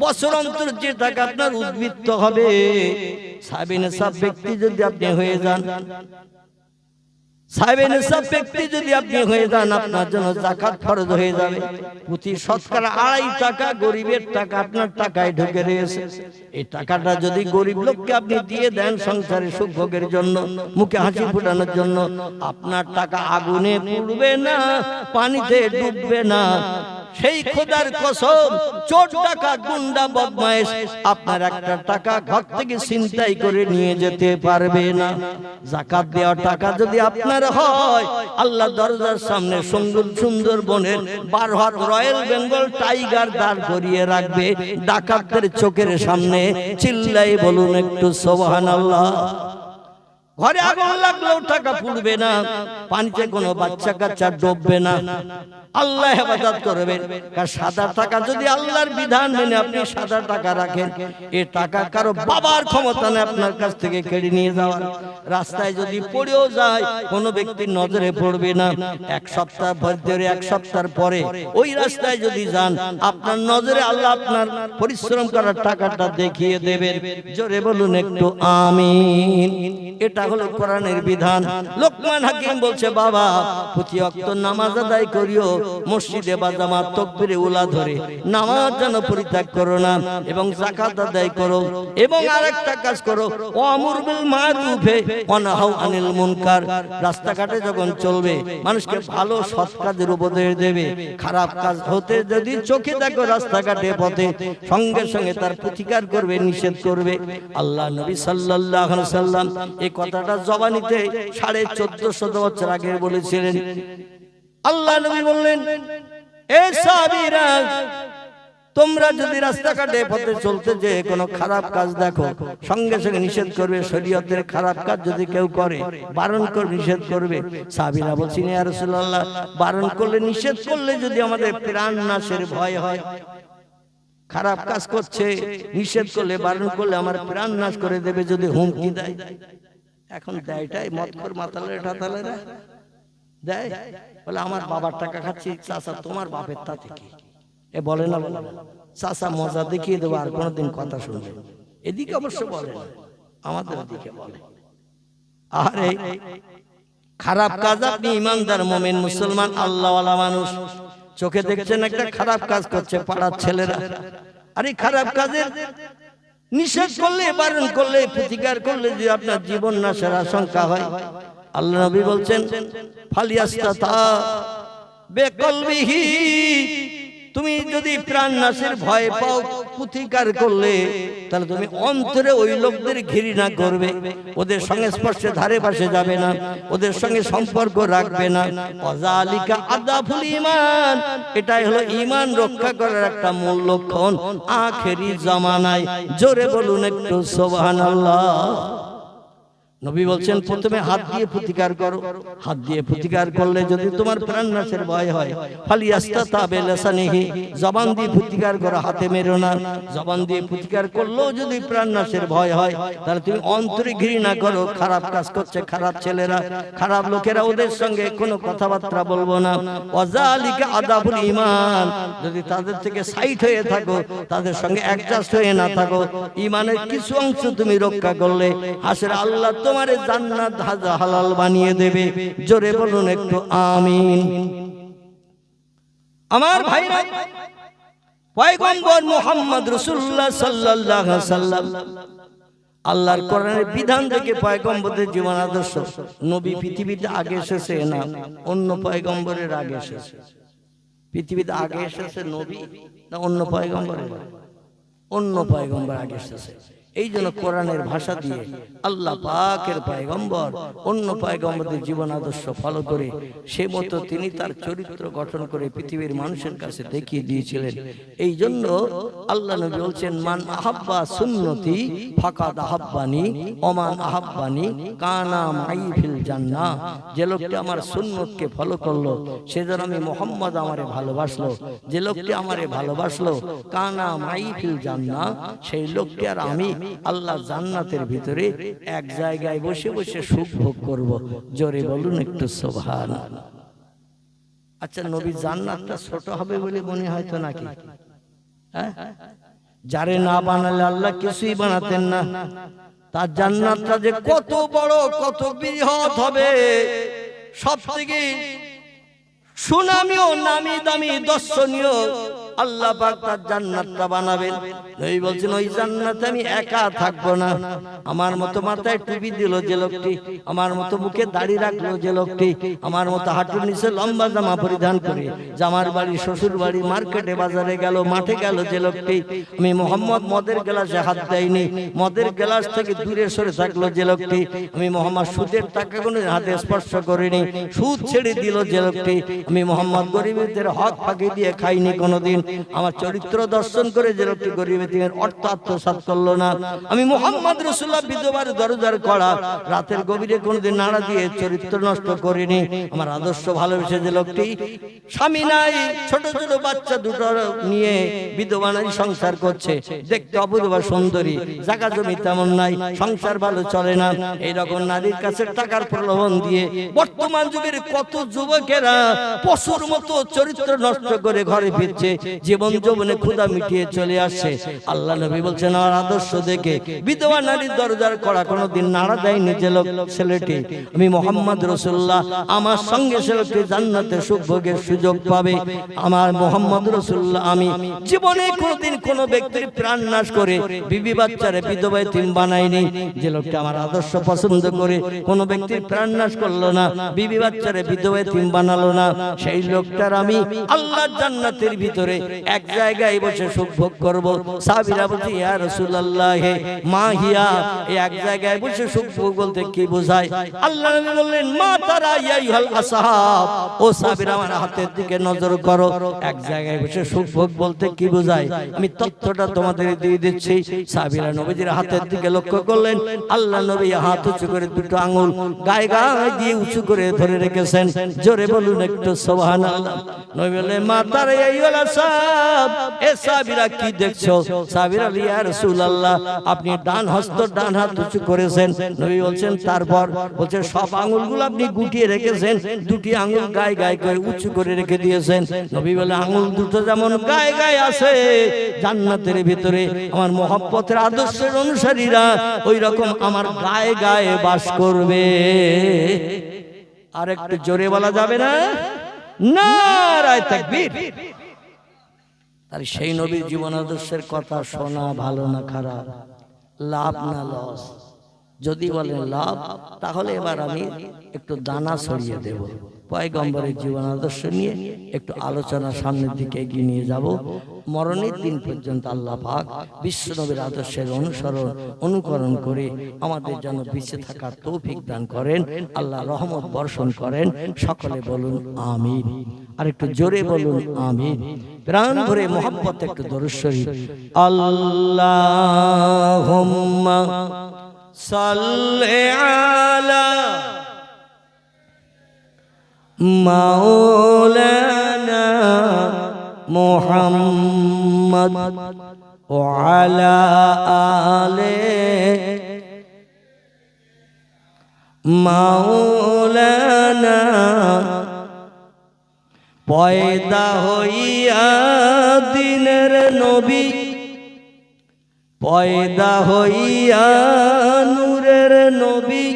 S1: বছর অন্তর যে টাকা আপনার উদ্বৃত্ত হবে, সাহেবে নেশাব ব্যক্তি যদি আপনি হয়ে যান, সাহেবে নেশাব ব্যক্তি যদি আপনি হয়ে যান, আপনার জন্য যাকাত ফরজ হয়ে যাবে। প্রতি শতকরা 2.5 টাকা গরিবের টাকা আপনার টাকায় ঢুকে রয়েছে। এই টাকাটা যদি গরিব লোককে আপনি দিয়ে দেন সংসারে সুখ ভোগের জন্য, মুখে হাসি ফোটানোর জন্য, আপনার টাকা আগুনে পুড়বে না, পানিতে ডুববে না। সেই খোদার কসম, চোর ডাকাত গুন্ডা বদমাইশ আপনার একটা টাকা ঘর থেকে ছিনতাই করে নিয়ে যেতে পারবে না। যাকাত দেওয়া টাকা যদি আপনার হয়, আল্লাহ দরজার সামনে সুন্দর সুন্দর বনের 12 হাত রয়্যাল বেঙ্গল টাইগার দাঁড় করিয়ে রাখবে ডাকাতদের চোখের সামনে। চিল্লাই বলুন একটু সুবহানাল্লাহ। ঘরে আগুন লাগলেও টাকা পুড়বে না, পানিতে কোনো বাচ্চা কাচ্চা ডুববে না। আল্লাহ হেফাজত করবেন। কারণ সাদা টাকা যদি আল্লাহর বিধান মেনে আপনি সাদা টাকা রাখেন, এই টাকা কারো বাবার ক্ষমতা নেই আপনার কাছ থেকে কেড়ে নিয়ে যাওয়ার। রাস্তায় যদি পড়েও যায় কোনো ব্যক্তির নজরে পড়বে না। 1 সপ্তাহ ধরে 1 সপ্তাহ পরে ওই রাস্তায় যদি যান, আপনার নজরে আল্লাহ আপনার পরিশ্রম করার টাকাটা দেখিয়ে দেবেন। জোরে বলুন একটু আমিন। এটা হলো কোরআনের বিধান। লোকমান হাকিম বলছে, বাবা প্রতি ওয়াক্ত নামাজ আদায় করিও, মসজিদে বা জামাত তাকবীরে উলা ধরে নামাজ যেন পরিত্যাগ করো না, এবং যাকাত আদায় করো, এবং আরেকটা কাজ করো, ওয়ামুর বিল মারুফে ওয়া নাহাউ আনিল মুনকার। রাস্তাঘাটে যখন চলবে মানুষকে ভালো সৎ কাজের উপদেশ দেবে, খারাপ কাজ হতে যদি চোখে দেখো রাস্তাঘাটে পথে, সঙ্গে সঙ্গে তার প্রতিকার করবে, নিষেধ করবে। আল্লাহ নবী সাল্লাল্লাহু আলাইহি সাল্লাম এই কথাটা জবানিতে 1450 বছর আগে বলেছিলেন। আল্লাহ নবী বললেন, এ সাহাবীরা, তোমরা যদি রাস্তাঘাটে পথে চলতে যে কোনো খারাপ কাজ দেখো, সঙ্গে সঙ্গে নিষেধ করবে। শরীয়তের খারাপ কাজ যদি কেউ করে, বারণ করে নিষেধ করবে। সাহাবীরা বলছেন, ইয়া রাসূলুল্লাহ, বারণ করলে, নিষেধ করলে যদি আমাদের প্রাণ নাশের ভয় হয়, খারাপ কাজ করছে, নিষেধ করলে, বারণ করলে আমার প্রাণ নাশ করে দেবে যদি হুমকি দেয়। এখন দেয়টাই মদখোর মাতালের টাতালেরা দেয়, বলে আমার বাবার টাকা খাচ্ছি, চাচা তোমার বাপের তা থেকে এ বলে না, চাচা মজা দেখিয়ে দেবো, আর কোনোদিন কথা শুনবে। এদিকে অবশ্য বলে না, আমাদের দিকে বলে। আরে খারাপ কাজ, আপনি ইমানদার মুমিন মুসলমান আল্লাহওয়ালা মানুষ, চোখে দেখছেন একটা খারাপ কাজ করছে পাড়ার ছেলেরা, আর এই খারাপ কাজের নিষেধ করলে, বারণ করলে, প্রতিকার করলে যে আপনার জীবন নাশের আশঙ্কা হয়, আল্লাহ নবী বলছেন, ফালিয়াস্তাতা বিকলবিহি, তুমি যদি প্রাণ নাশের ভয় পাও, প্রতিকার করলে, তাহলে তুমি অন্তরে ওই লোকদের ঘৃণা করবে, ওদের সঙ্গে স্পর্শে ধারে পাশে যাবে না, ওদের সঙ্গে সম্পর্ক রাখবে না। ওয়াজালিকা আদাফুল ঈমান, এটাই হলো ঈমান রক্ষা করার একটা মূল লক্ষণ আখেরি জামানায়। জোরে বলুন একটু সুবহানাল্লাহ। নবী বলছেন, প্রথমে হাত দিয়ে প্রতিকার করো, হাত দিয়ে প্রতিকার করলে যদি তোমার প্রাণ নাশের ভয় হয়, ফালিয়াস্তাতা বিলিসানিহি, জবান দিয়ে প্রতিকার করো, হাতে মেরো না। জবান দিয়ে প্রতিকার করলেও যদি প্রাণ নাশের ভয় হয়, তাহলে তুমি অন্তরে ঘৃণা করো, খারাপ কাজ করছে খারাপ ছেলেরা, খারাপ লোকেরা, ওদের সঙ্গে কোনো কথাবার্তা বলবো না। ওয়াজালিকা আদাবুল ঈমান, যদি তাদের থেকে সাইড হয়ে থাকো, তাদের সঙ্গে অ্যাডজাস্ট হয়ে না থাকো, ঈমানের কিছু অংশ তুমি রক্ষা করলে, হাসরে আল্লাহ তোমারে জান্নাত হালাল বানিয়ে দেবে। জোরে বলুন একটু আমিন। আমার ভাইরা, পয়গম্বর মুহাম্মদ রাসূলুল্লাহ সাল্লাল্লাহু আলাইহি ওয়াসাল্লাম আল্লাহর কোরআনের বিধান থেকে পয়গম্বরদের জীবন আদর্শ। নবী পৃথিবীতে আগে এসেছে না অন্য পয়গম্বরের আগে এসেছে? পৃথিবীতে আগে এসেছে নবী না অন্য পয়গম্বরের? অন্য পয়গম্বর আগে এসেছে। এই জন্য কোরআনের ভাষা দিয়ে আল্লাহ পাকের পয়গম্বর অন্য পয়গম্বরদের জীবন আদর্শ ফলো করে সে মতো তিনি তার চরিত্র গঠন করে পৃথিবীর মানুষের কাছে দেখিয়ে দিয়েছিলেন। এই জন্য আল্লাহ নবী বলছেন, মান আহাব্বা সুন্নতি ফাকাদ আহাব্বানি ওমান আহাব্বানি কানা মাই ফিল জান্নাহ। যে লোকটি আমার সুন্নতকে ফলো করলো সে যেন আমি মুহাম্মদ আমারে ভালোবাসলো, যে লোকটি আমারে ভালোবাসলো কানা মাই ফিল জান্নাহ, সেই লোকটি আর আমি আল্লাহ জান্নাতের ভিতরে এক জায়গায় বসে বসে সুখ ভোগ করব। জোরে বলুন একটু সুবহানাল্লাহ। আচ্ছা, নবী জান্নাতটা ছোট হবে বলে মনে হয় তো নাকি? হ্যাঁ, যারে না বানালে আল্লাহ কিছুই বানাতেন না, তার জান্নাতটা যে কত বড় কত বৃহৎ হবে, সব থেকে সুনামি ও নামি দামি দর্শনীয় আল্লাহ পাক তার জান্নাতটা বানাবেন। নবী বলছেন, ওই জান্নাতে আমি একা থাকবো না। আমার মতো মাথায় টুপি দিল যে লোকটি, আমার মতো মুখে দাড়ি রাখলো যে লোকটি, আমার মতো হাঁটুর নিচে লম্বা জামা পরিধান করে জামার বাড়ি শ্বশুর বাড়ি মার্কেটে বাজারে গেল মাঠে গেল যে লোকটি, আমি মোহাম্মদ মদের গ্লাসে হাত দেয়নি, মদের গ্লাস থেকে দূরে সরে থাকলো যে লোকটি, আমি মোহাম্মদ সুদের টাকা কোনো হাতে স্পর্শ করিনি, সুদ ছেড়ে দিল যে লোকটি, আমি মোহাম্মদ গরিবদের হক ফাঁকি দিয়ে খাইনি কোনোদিন, আমার চরিত্র দর্শন করে যে লোকটি গরিবের অর্থ আত্মসাৎ করলো না, আমি মুহাম্মদ রাসূলুল্লাহ বিধবার দরজার কড়া রাতের গভীরে কোনোদিন নাড়া দিয়ে চরিত্র নষ্ট করিনি, আমার আদর্শ ভালোবেসে যে লোকটি স্বামী নাই ছোট ছোট বাচ্চা দুটো নিয়ে বিধবা নারী সংসার করছে, দেখতে অপূর্ব সুন্দরী, জায়গা জমি তেমন নাই, সংসার ভালো চলে না, এইরকম নারীর কাছে টাকার প্রলোভন দিয়ে বর্তমান যুগের কত যুবকেরা পশুর মতো চরিত্র নষ্ট করে ঘরে ফিরছে, জীবন যৌবনে ক্ষুধা মিটিয়ে চলে আসছে। আল্লাহ নবী বলছেন আমার আদর্শ দেখে বিধবা নারীর দরজার কড়া কোনোদিন নাড়া দেয়নি যে লোক ছেলেটি, আমি মুহাম্মদ রাসূলুল্লাহ, আমার সঙ্গে সে লোকটি জান্নাতে সুখ ভোগের সুযোগ পাবে। আমার মুহাম্মদ রাসূলুল্লাহ আমি জীবনে কোনোদিন কোনো ব্যক্তির প্রাণ নাশ করে বিবি বাচ্চারে বিধবা এতিম বানাইনি। যে লোকটা আমার আদর্শ পছন্দ করে কোনো ব্যক্তির প্রাণ নাশ করলো না, বিবি বাচ্চারে বিধবা এতিম বানালো না, সেই লোকটার আমি আল্লাহর জান্নাতের ভিতরে এক জায়গায় বসে সুখ ভোগ করব। সাহাবীরা বলছে ইয়া রাসূলুল্লাহ মা হিয়া, এই এক জায়গায় বসে সুখ ভোগ বলতে কি বোঝায়? আল্লাহ নবী বললেন মা তারা ইয়া আইয়ুহাল আসহাব, ও সাহাবীরা আমার হাতের দিকে নজর করো, এক জায়গায় বসে সুখ ভোগ বলতে কি বোঝায় আমি তথ্যটা তোমাদের দিয়ে দিচ্ছি। সাহাবীরা নবীজির হাতের দিকে লক্ষ্য করলেন, আল্লাহ নবী হাত উঁচু করে দুটো আঙ্গুল গায়ে গায়ে দিয়ে উঁচু করে ধরে রেখেছেন। জোরে বলুন একটু সুবহানাল্লাহ। নবী বললেন মা তারা ইয়া আইয়ুহাল আসহাব, এ সাহাবীরা কি দেখছো? সাহাবীরা ইয়া রাসূলুল্লাহ আপনি ডান হস্ত ডান হাত উঁচু করেছেন। নবী বলছেন তারপর বলছেন সব আঙ্গুলগুলো আপনি গুটিয়ে রেখেছেন, দুটি আঙ্গুল গায়ে গায়ে করে উঁচু করে রেখে দিয়েছেন। নবী বলে আঙ্গুল দুটো যেমন গায়ে গায়ে আছে জান্নাতের ভিতরে আমার মহব্বতের আদর্শের অনুসারীরা ওই রকম আমার গায়ে গায়ে বাস করবে। আর একটু জোরে বলা যাবে না? নারায়ে তাকবীর। আর সেই নবীর জীবন আদর্শের কথা শোনা ভালো না খারাপ, লাভ না লস? যদি বলেন লাভ, তাহলে এবার আমি একটু দানা ছড়িয়ে দেব, পয়গম্বরের জীবন আদর্শ নিয়ে একটু আলোচনা সামনের দিকে এগিয়ে নিয়ে যাব। মরণের দিন পর্যন্ত আল্লাহ পাক বিশ্ব নবীর আদর্শের অনুসরণ অনুকরণ করে আমাদের যেন বেঁচে থাকার তৌফিক দান করেন, আল্লাহ রহমত বর্ষণ করেন। সকলে বলুন আমিন। আর একটু জোরে বলুন আমিন। প্রাণ ভরে মোহাম্মত একটু দরুদ শরীফ। আল্লাহুম্মা সাল্লি আলা মাওলানা মুহাম্মদ ওয়া আলা আলি মাওলানা। পয়দা হইয়া দিনের নবী, পয়দা হইয়া নূরের নবী,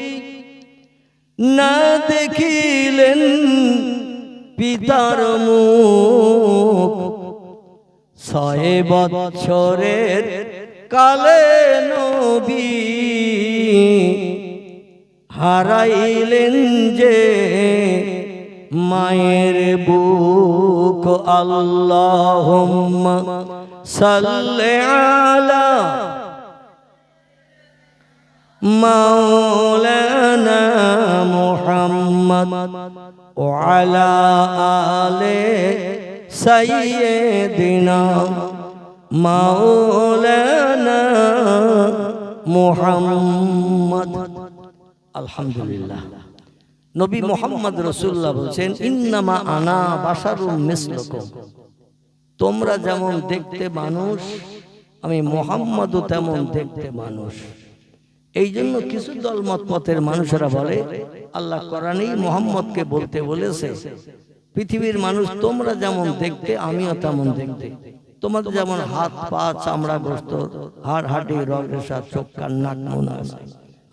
S1: না দেখিলেন পিতার মুখ। 6 বৎসরের কালে নবী হারাইলেন যে মায়ের বুক। আল্লাহুম্মা সাল্লি আলা মাওলানা মুহাম্মদ ওয়া আলা আলি সাইয়্যিদিনা মাওলানা মুহাম্মদ। আলহামদুলিল্লাহ। নবী মুহাম্মদ রাসূলুল্লাহ বলেন ইন্নামা আনা বাশারুম মিসলুকুম, তোমরা যেমন দেখতে মানুষ আমি মুহাম্মদও তেমন দেখতে মানুষ। এই জন্য কিছু দলমত পথের মানুষেরা বলে আল্লাহ কোরআনেই মুহাম্মদকে বলতে বলেছে পৃথিবীর মানুষ তোমরা যেমন দেখতে আমিও তেমন দেখতে। তোমাদের যেমন হাত পা চামড়া গোস্ত হাড় হাঁটি রগ রেশা চোখ কান নাক মুখ আছে,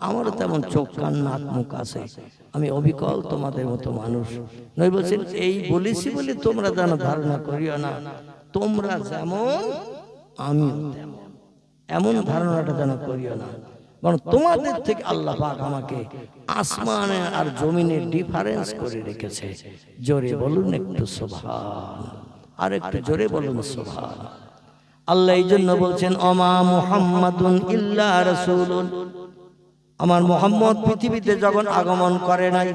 S1: আমারও তেমন চোখ কান নাক মুখ আছে, আমি অবিকল তোমাদের মতো মানুষ। নবী বলছেন এই বলেছি বলে তোমরা যেন ধারণা করিও না তোমরা যেমন আমিও তেমন, এমন ধারণাটা যেন করিও না। কারণ তোমাদের থেকে আল্লাহ পাক আমাকে আসমানে আর জমিনের ডিফারেন্স করে রেখেছে। জোরে বলুন একটু সুবহান, আর একটু জোরে বলুন সুবহান। আল্লাহ এই জন্য বলছেন ওমা মুহাম্মাদুন ইল্লা রাসূলুন, আমার মুহাম্মদ পৃথিবীতে যখন আগমন করে নাই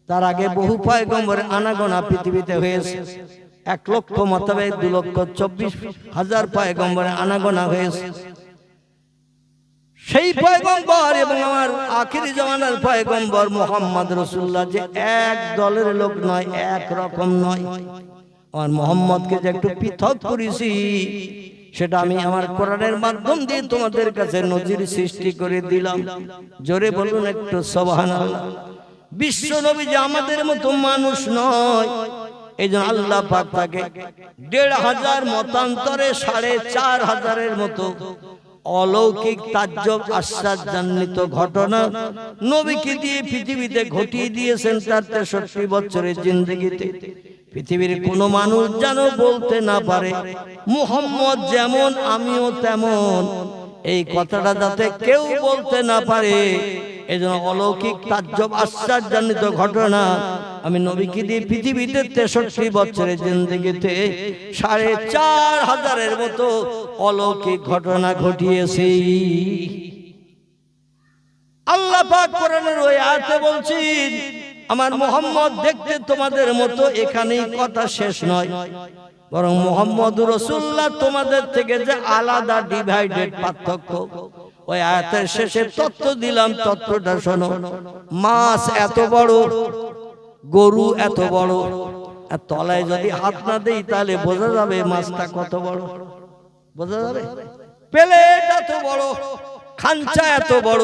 S1: তার আগে বহু পয়গম্বর আনাগোনা পৃথিবীতে হয়েছে। 1 লক্ষ মোতাবেক 2,24,000 পয়গম্বরের আনাগোনা হয়েছে। সেই পয়গম্বর এবং আমার আখিরি জামানার পয়গম্বর মুহাম্মদ রাসূলুল্লাহ যে এক দলের লোক নয়, এক রকম নয়। আমার মুহাম্মদকে যে একটু পৃথক করেছি সেটা আমি আমার কোরআনের মাধ্যম দিয়ে তোমাদের কাছে নজির সৃষ্টি করে দিলাম। জোরে বলুন একটু সুবহানাল্লাহ। বিশ্ব নবী যে আমাদের মতো মানুষ নয়, এই জন্য আল্লাহ পাক তাকে ১৫০০ মতান্তরে ৪৫০০-এর মতো অলৌকিক তাজ্জব আশ্চর্যান্বিত ঘটনা নবীকে দিয়ে পৃথিবীতে ঘটিয়ে দিয়েছেন তার ৬৩ বছরের জিন্দেগিতে। পৃথিবীর কোন মানুষ যেন বলতে না পারে মুহাম্মদ যেমন আমিও তেমন, এই কথাটা যাতে কেউ বলতে না পারে। এই জন্য অলৌকিক তাজ্জব আশ্চর্যান্বিত ঘটনা আমি নবীকে দিয়ে পৃথিবীতে ৬৩ বছরের জিন্দেগিতে ৪৫০০-এর মতো অলৌকিক ঘটনা ঘটিয়েছি। আল্লাহ পাক কোরআনের ওই আয়াতে বলছেন আমার মুহাম্মদ দেখতে তোমাদের মতো। এখানেই কথা শেষ নয়, বরং মুহাম্মদুর রাসূলুল্লাহ তোমাদের থেকে যে আলাদা ডিভাইডেড পার্থক্য, ওই আয়াতের শেষে তত্ত্ব দিলাম, তত্ত্বটা শোনো। মাছ এত বড়, গরু এত বড়, আর তলায় যদি হাত না দেই তাহলে বোঝা যাবে মাছটা কত বড়, বোঝা যাবে। প্লেট এত বড়, খাঞ্চা এত বড়,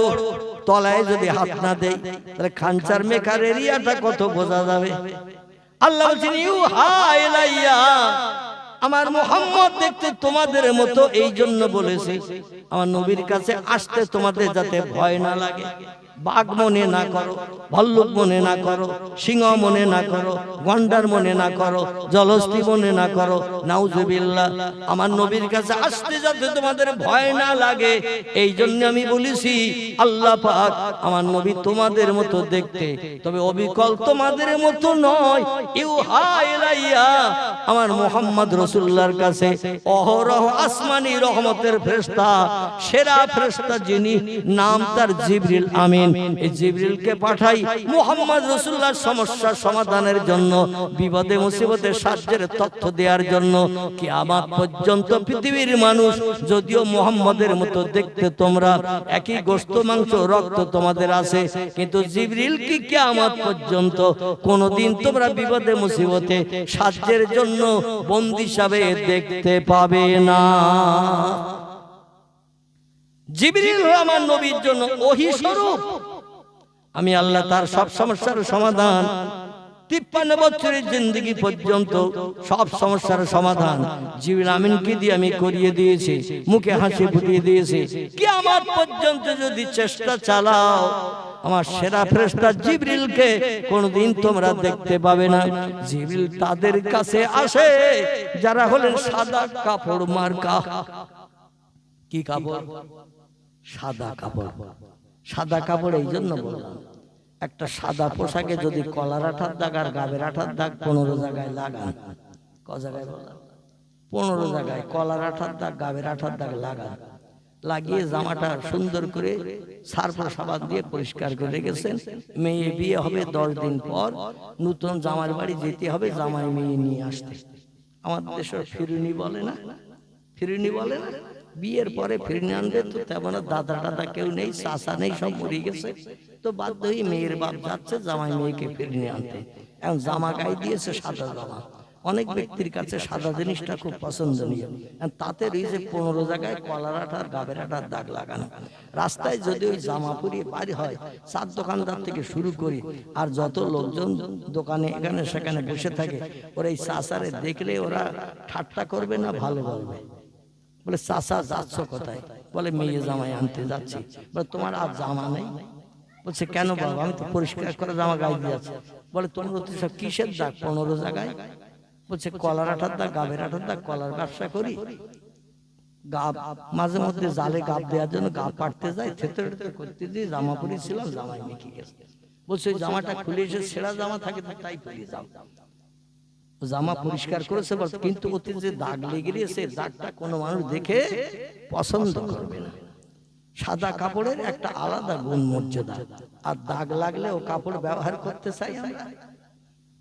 S1: তলায় যদি হাত না দেই তাহলে খাঞ্চার মেকার এরিয়াটা কত বোঝা যাবে। আল্লাহ বলছেন ইউহা ইলাইয়া, আমার মুহাম্মদ দেখতে তোমাদের মতো, এই জন্য বলেছি আমার নবীর কাছে আসতে তোমাদের যাতে ভয় না লাগে। বাঘ মনে না করো, ভাল্লুক মনে না করো, সিংহ মনে না করো, গন্ডার মনে না করো, জলস্থি মনে না করো, নাউজুবিল্লাহ। আমার নবীর কাছে আসতে যাতে তোমাদের ভয় না লাগে, এই জন্য আমি বলেছি আল্লাহ পাক আমার নবী তোমাদের মতো দেখতে, তবে অবিকল তোমাদের মতো নয়। ইউহা ইলাইয়া, আমার মুহাম্মদ রাসূলুল্লাহর কাছে অহরহ আসমানি রহমতের ফেরেশতা, সেরা ফেরেশতা যিনি, নাম তার জিবরিল আমিন। এই জিবরিলকে পাঠাই মুহাম্মদ রাসূলুল্লাহর সমস্যার সমাধানের জন্য, বিপদে মুসিবতে সাহায্যের তথ্য দেওয়ার জন্য। কিয়ামত পর্যন্ত পৃথিবীর মানুষ যদিও মুহাম্মদের মতো দেখতে তোমরা, একই গোশত মাংস রক্ত তোমাদের আছে, কিন্তু জিবরিল কি কিয়ামত পর্যন্ত কোনদিন তোমরা বিপদে মুসিবতে সাহায্যের জন্য বন্দী হিসাবে দেখতে পাবে না। জিবরিল আমার নবীর জন্য ওহী স্বরূপ। আমি আল্লাহ তার সব সমস্যার সমাধান ৫৩ বছরের জিন্দেগি পর্যন্ত সব সমস্যার সমাধান জিবরিল আমিনকে দিয়ে আমি করিয়ে দিয়েছি, মুখে হাসি ফুটিয়ে দিয়েছি। কিয়ামত পর্যন্ত যদি চেষ্টা চালাও আমার সেরা ফেরেশতা জিবরিলকে কোনদিন তোমরা দেখতে পাবে না। জিবরিল তাদের কাছে আসে যারা হলেন সাদা কাপড় মার্কা। কি কাপড়? সাদা কাপড়। সাদা কাপড় এই জন্য বললাম, একটা সাদা পোশাকে যদি কলার আঠার দাগ আর গাবের আঠার দাগ 15 জায়গায় লাগান, ক জায়গায় বললাম? 15 জায়গায় কলার আঠার দাগ গাবের আঠার দাগ লাগান, লাগিয়ে জামাটা সুন্দর করে সার্ফ সাবান দিয়ে পরিষ্কার করে রেখেছেন। মেয়ে বিয়ে হবে 10 দিন পর, নতুন জামার বাড়ি যেতে হবে, জামাই মেয়ে নিয়ে আসতে। আমাদের দেশে ফিরুনি বলে না, ফিরুনি বলে না। বিয়ের পরে ফিরনি আনবে তো তেমন দাদা টাদা কেউ নেই, চাচা নেই, সব মরে গেছে। তো বাধ্য হয়ে মেয়ের বাপ যাচ্ছে জামাই মেয়েকে ফিরনি আনতে। এখন জামা গায়ে দিয়েছে সাদা জামা। অনেক ব্যক্তির কাছে সাদা জিনিসটা খুব পছন্দনীয়। তাতে রয়েছে 15 জায়গায় কলার আঠার গাবের আঠার দাগ লাগানো। রাস্তায় যদি ওই জামা পরিয়ে পারি হয়, 4 দোকানদার থেকে শুরু করি আর যত লোকজন দোকানে এখানে সেখানে বসে থাকে, ওরা এই চাচারে দেখলে ওরা ঠাট্টা করবে না ভালো বলবে। বলে চাচা যাচ্ছ কোথায়? বলে মেয়ে জামাই আনতে যাচ্ছি। বলে তোমার আর জামা নেই? বলছে কেন বাবা, আমি তো পরিষ্কার করে জামা গায়ে দিয়ে যাচ্ছি। বলে তোমরা তো সব কিসের দাগ 15 জায়গায়? বলছে কলার আঠার দাগ গাবের আঠার দাগ, কলার ব্যবসা করি, গাব মাঝে মধ্যে জালে গাব দেওয়ার জন্য গাব পাড়তে যাই, থেতে করতে দিয়ে জামা পরেছিলাম, জামাই মেখে গেছে। বলছে ওই জামাটা খুলে এসে ছেঁড়া জামা থাকে তাই খুলে যাও। জামা পরিষ্কার করেছে বল, কিন্তু ওতে যে দাগ লেগে গিয়েছে, দাগটা কোনো মানুষ দেখে পছন্দ করবে না। সাদা কাপড়ের একটা আলাদা গুণ মর্যাদা, আর দাগ লাগলে ও কাপড় ব্যবহার করতে চাই আমরা,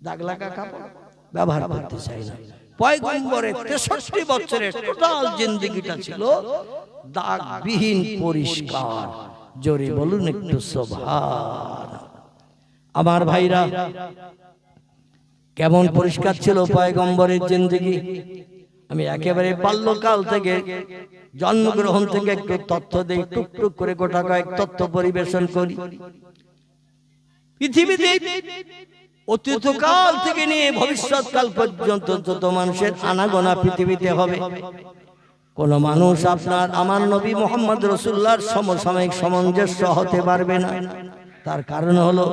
S1: দাগ লাগা কাপড় ব্যবহার করতে চাই না। পয়গম্বরের 63 বছরের টোটাল জিন্দেগিটা ছিল দাগবিহীন পরিষ্কার। জোরে বলুন একটু সুবহান। আমার ভাইরা, কেমন পরিষ্কার ছিল পয়গম্বরের জিন্দেগি? আমি একেবারে বাল্যকাল থেকে জন্মগ্রহণ থেকে একটু তথ্য দেই, টুকটুক করে গোটা কয়েক তথ্য পরিবেশন করি। পৃথিবীতে অতীতকাল থেকে নিয়ে ভবিষ্যৎকাল পর্যন্ত যত মানুষের আনাগোনা পৃথিবীতে হবে, কোন মানুষ আপনার আমার নবী মুহাম্মদ রাসূলুল্লাহর সমসাময়িক সামঞ্জস্য হতে পারবে না। তার কারণ হলো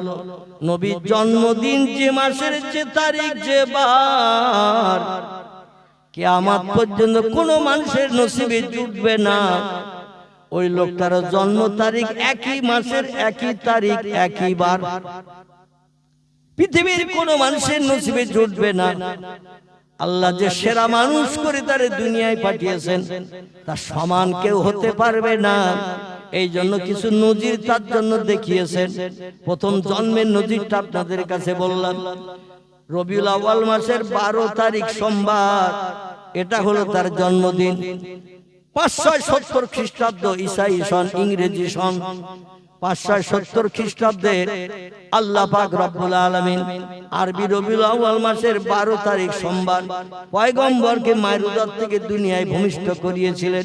S1: নবীর জন্মদিন যে মাসের যে তারিখ যে বার, কিয়ামত পর্যন্ত কোনো মানুষের নসিবে জুটবে না ওই লোকটার জন্ম তারিখ একই মাসের একই তারিখ একই বার। পৃথিবীর কোনো মানুষের নসিবে জুটবে না। আল্লাহ যে সেরা মানুষ করে তারে দুনিয়ায় পাঠিয়েছেন তার সমান কেউ হতে পারবে না। এই জন্য কিছু নজির তার জন্য দেখিয়েছেন। প্রথম জন্মের নজিরটা আপনাদের কাছে বললাম। রবিউল আউয়াল মাসের 12 তারিখ সোমবার, এটা হলো তার জন্মদিন। 570 খ্রিস্টাব্দ ঈসাই সন, ইংরেজি সন 570 খ্রিস্টাব্দের আল্লাহ পাক রব্বুল আলামিন আরবি রবিউল আউয়াল মাসের 12 তারিখ সোমবার পয়গম্বরকে মায়ের উদর থেকে দুনিয়ায় ভূমিষ্ঠ করিয়েছিলেন।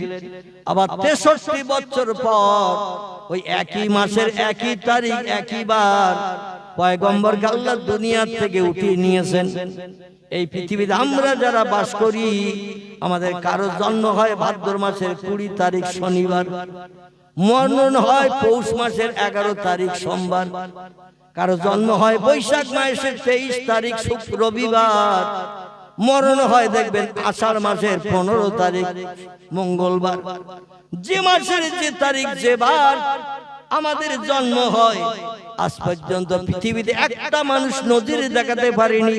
S1: আবার 63 বছর পর ওই একই মাসের একই তারিখ একই বার পয়গম্বরকে আল্লাহ দুনিয়া থেকে উঠিয়ে নিয়েছেন। এই পৃথিবীতে আমরা যারা বাস করি, আমাদের কারো জন্ম হয় ভাদ্র মাসের 20 তারিখ শনিবার, মরণ হয় পৌষ মাসের 11 তারিখ সোমবার, কারো জন্ম হয় বৈশাখ মাসের 23 তারিখ রবিবার, মরণ হয় দেখবেন আষাঢ় মাসের 15 তারিখ মঙ্গলবার। যে মাসের যে তারিখ যে বার আমাদের জন্ম হয়, আজ পর্যন্ত পৃথিবীতে একটা মানুষ নজিরে দেখাতে পারেনি।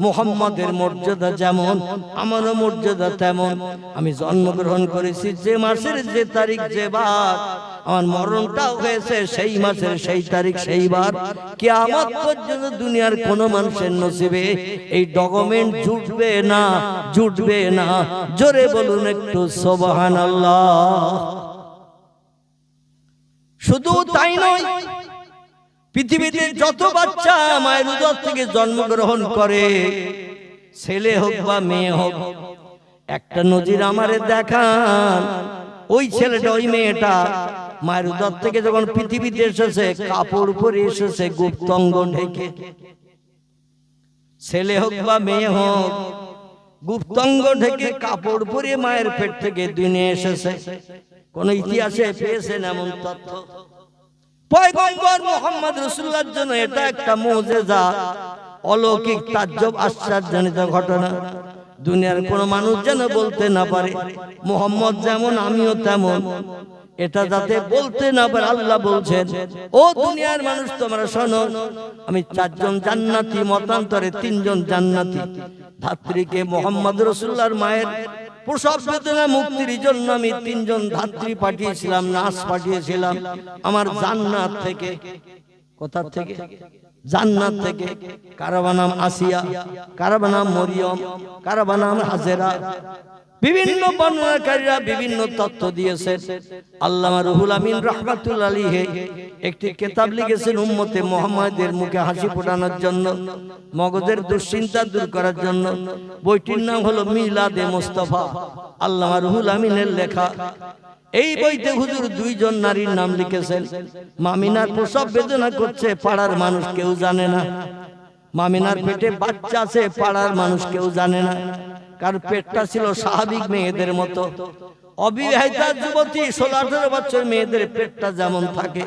S1: মুহাম্মাদের মর্যাদা যেমন আমারও মর্যাদা তেমন। আমি জন্মগ্রহণ করেছি যে মাসের যে তারিখ যে বার, আমার মরণটাও হয়েছে সেই মাসের সেই তারিখ সেই বার। কিয়ামত পর্যন্ত দুনিয়ার কোন মানুষের নসিবে এই ডকুমেন্ট জুটবে না, জুটবে না। জোরে বলুন একটু সুবহানাল্লাহ। শুধু তাই নয়, পৃথিবীতে যত বাচ্চা মায়ের উদর থেকে জন্মগ্রহণ করে, ছেলে হোক বা মেয়ে হোক, একটা নজির আমারে দেখান। ওই ছেলেটা ওই মেয়েটা মায়ের উদর থেকে যখন পৃথিবীতে এসেছে কাপড় পরে এসেছে গুপ্তাঙ্গ ঢেকে। ছেলে হোক বা মেয়ে হোক, গুপ্তাঙ্গ ঢেকে কাপড় পরে মায়ের পেট থেকে দুনিয়া এসেছে। কোন ইতিহাসে পেয়েছেন এমন তথ্য? পয়গম্বর মুহাম্মদ রাসূলুল্লাহর জন্য এটা একটা মুজিজা, অলৌকিক তাজ্জব আশ্চর্যজনিত ঘটনা। দুনিয়ার কোন মানুষ যেন বলতে না পারে মুহাম্মদ যেমন আমিও তেমন, এটা যাতে বলতে না পারে আল্লাহ বলছেন, ও দুনিয়ার মানুষ তোমরা শোনো, আমি 4 জন জান্নাতি, মতান্তরে 3 জন জান্নাতি ধাত্রীকে মুহাম্মদ রাসূলুল্লাহর মায়ের প্রসব বেদনা মুক্তির জন্য আমি 3 জন ধাত্রী পাঠিয়েছিলাম, নাস পাঠিয়েছিলাম আমার জান্নাত থেকে। কোথা থেকে? জান্নাত থেকে। কারো নাম আসিয়া, কারো নাম মরিয়ম, কারো নাম হাজেরা। বিভিন্ন বর্ণনাকারীরা বিভিন্ন তথ্য দিয়েছেন। আল্লামা রুহুল আমিন রাহমাতুল্লাহ আলাইহি একটি কিতাব লিখেছেন উম্মতে মুহাম্মাদের মুখে হাসি ফোটানোর জন্য, মগজের দুশ্চিন্তা দূর করার জন্য। বইটির নাম হলো মিলাদে মুস্তাফা, আল্লামা রুহুল আমিনের লেখা। এই বইতে হুজুর 2 জন নারীর নাম লিখেছেন। মামিনার প্রসব বেদনা করছে, পাড়ার মানুষ কেউ জানে না। মামিনার পেটে বাচ্চা আছে, পাড়ার মানুষ কেউ জানে না, কারণ পেটটা ছিল স্বাভাবিক মেয়েদের মতো। অবিবাহিতা যুবতী 16-18 বছর মেয়েদের পেটটা যেমন থাকে,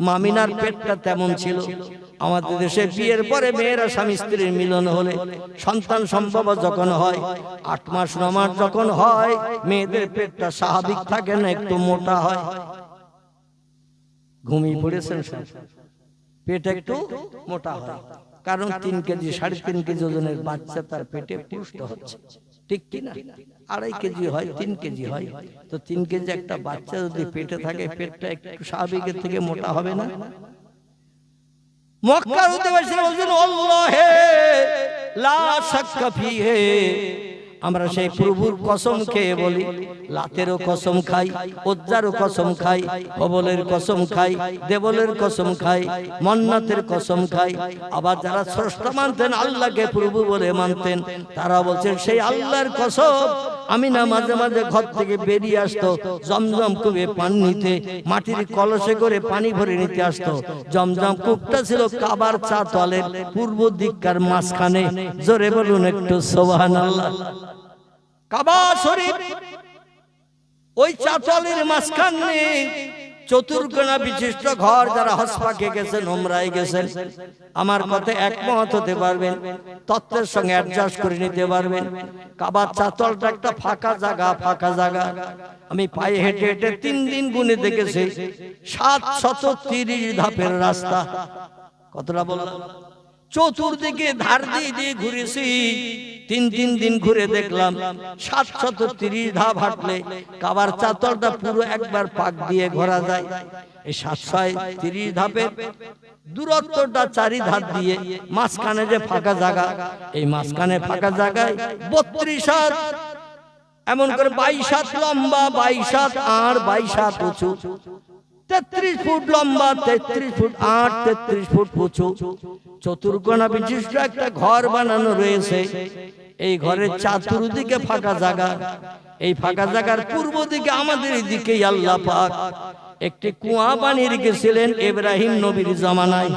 S1: মামিনার পেটটা তেমন ছিল। আমাদের দেশে বিয়ের পরে মেয়েরা স্বামী স্ত্রীর মিলন হলে সন্তান সম্ভব যখন হয়, 8 মাস 9 মাস যখন হয়, মেয়েদের পেটটা স্বাভাবিক থাকে না, একটু মোটা হয়। ঘুমিয়ে পড়েছেন, পেট একটু মোটা হয়, কারণ 3 কেজি 3.5 কেজি ওজনের বাচ্চা তার পেটে পুষ্ট হচ্ছে, ঠিক কিনা? 2.5 কেজি হয়, 3 কেজি হয়, তো 3 কেজি একটা বাচ্চা যদি পেটে থাকে, পেটটা একটু স্বাভাবিকের থেকে মোটা হবে না? মক্কার অধিবাসীরা বলছেন আল্লাহে লা শাক্কা ফিহে, আমরা সেই প্রভুর কসম খেয়ে বলি, লাতেরও কসম খাই, উজ্জারও কসম খাই, হবলের কসম খাই, দেবলের কসম খাই, মন্নাতের কসম খাই। আবার যারা স্রষ্টা মানতেন, আল্লাহকে প্রভু বলে মানতেন, তারা বলছেন সেই আল্লাহর কসম আমিনা মাঝে মাঝে ঘর থেকে বেরিয়ে আসতো জমজম কূপে পানি নিতে, মাটির কলসে করে পানি ভরে নিতে আসতো। জমজম কূপটা ছিল কাবার চাতলের পূর্ব দিককার মাঝখানে। জোরে বলুন একটু সুবহানাল্লাহ। কাবা শরীফ ওই চাতলের মাঝখানে চতুর্কোণা বিশিষ্ট ঘর। যারা হজ পাকে গেছেন, উমরায় গেছেন, আমার কথা একমত হতে পারবেন, তত্ত্বের সঙ্গে অ্যাডজাস্ট করে নিতে পারবেন। কাবার চাতলটা একটা ফাঁকা জায়গা, ফাঁকা জায়গা। আমি পায়ে হেঁটে হেঁটে 3 দিন গুনে দেখেছি 730 ধাপের রাস্তা। কতটা বললাম? চতুর্দিকে ধার দিয়ে দিয়ে ঘুরেছি, 3 দিন ঘুরে দেখলাম 730 ধাপ হাঁটলে কাবার চাতলটা পুরো একবার পাক দিয়ে ঘোরা যায়। এই 730 ধাপের দূরত্বটা 4 ধাপ দিয়ে মাঝখানে যে ফাঁকা জায়গা, এই মাঝখানে ফাঁকা জায়গায় 32 হাত, এমন করে 22 হাত লম্বা, 22 হাত আর 22 হাত উঁচু, 33 ফুট লম্বা, 33 ফুট আর 33 ফুট উঁচু চতুর্কোণা বিশিষ্ট একটা ঘর বানানো রয়েছে। এই ঘরের চতুর্দিকে ফাঁকা জায়গা। এই ফাঁকা জায়গার পূর্ব দিকে আমাদের দিকে আল্লাহ পাক একটি কুয়া বানিয়ে রেখেছিলেন ইব্রাহিম নবীর জামানায়।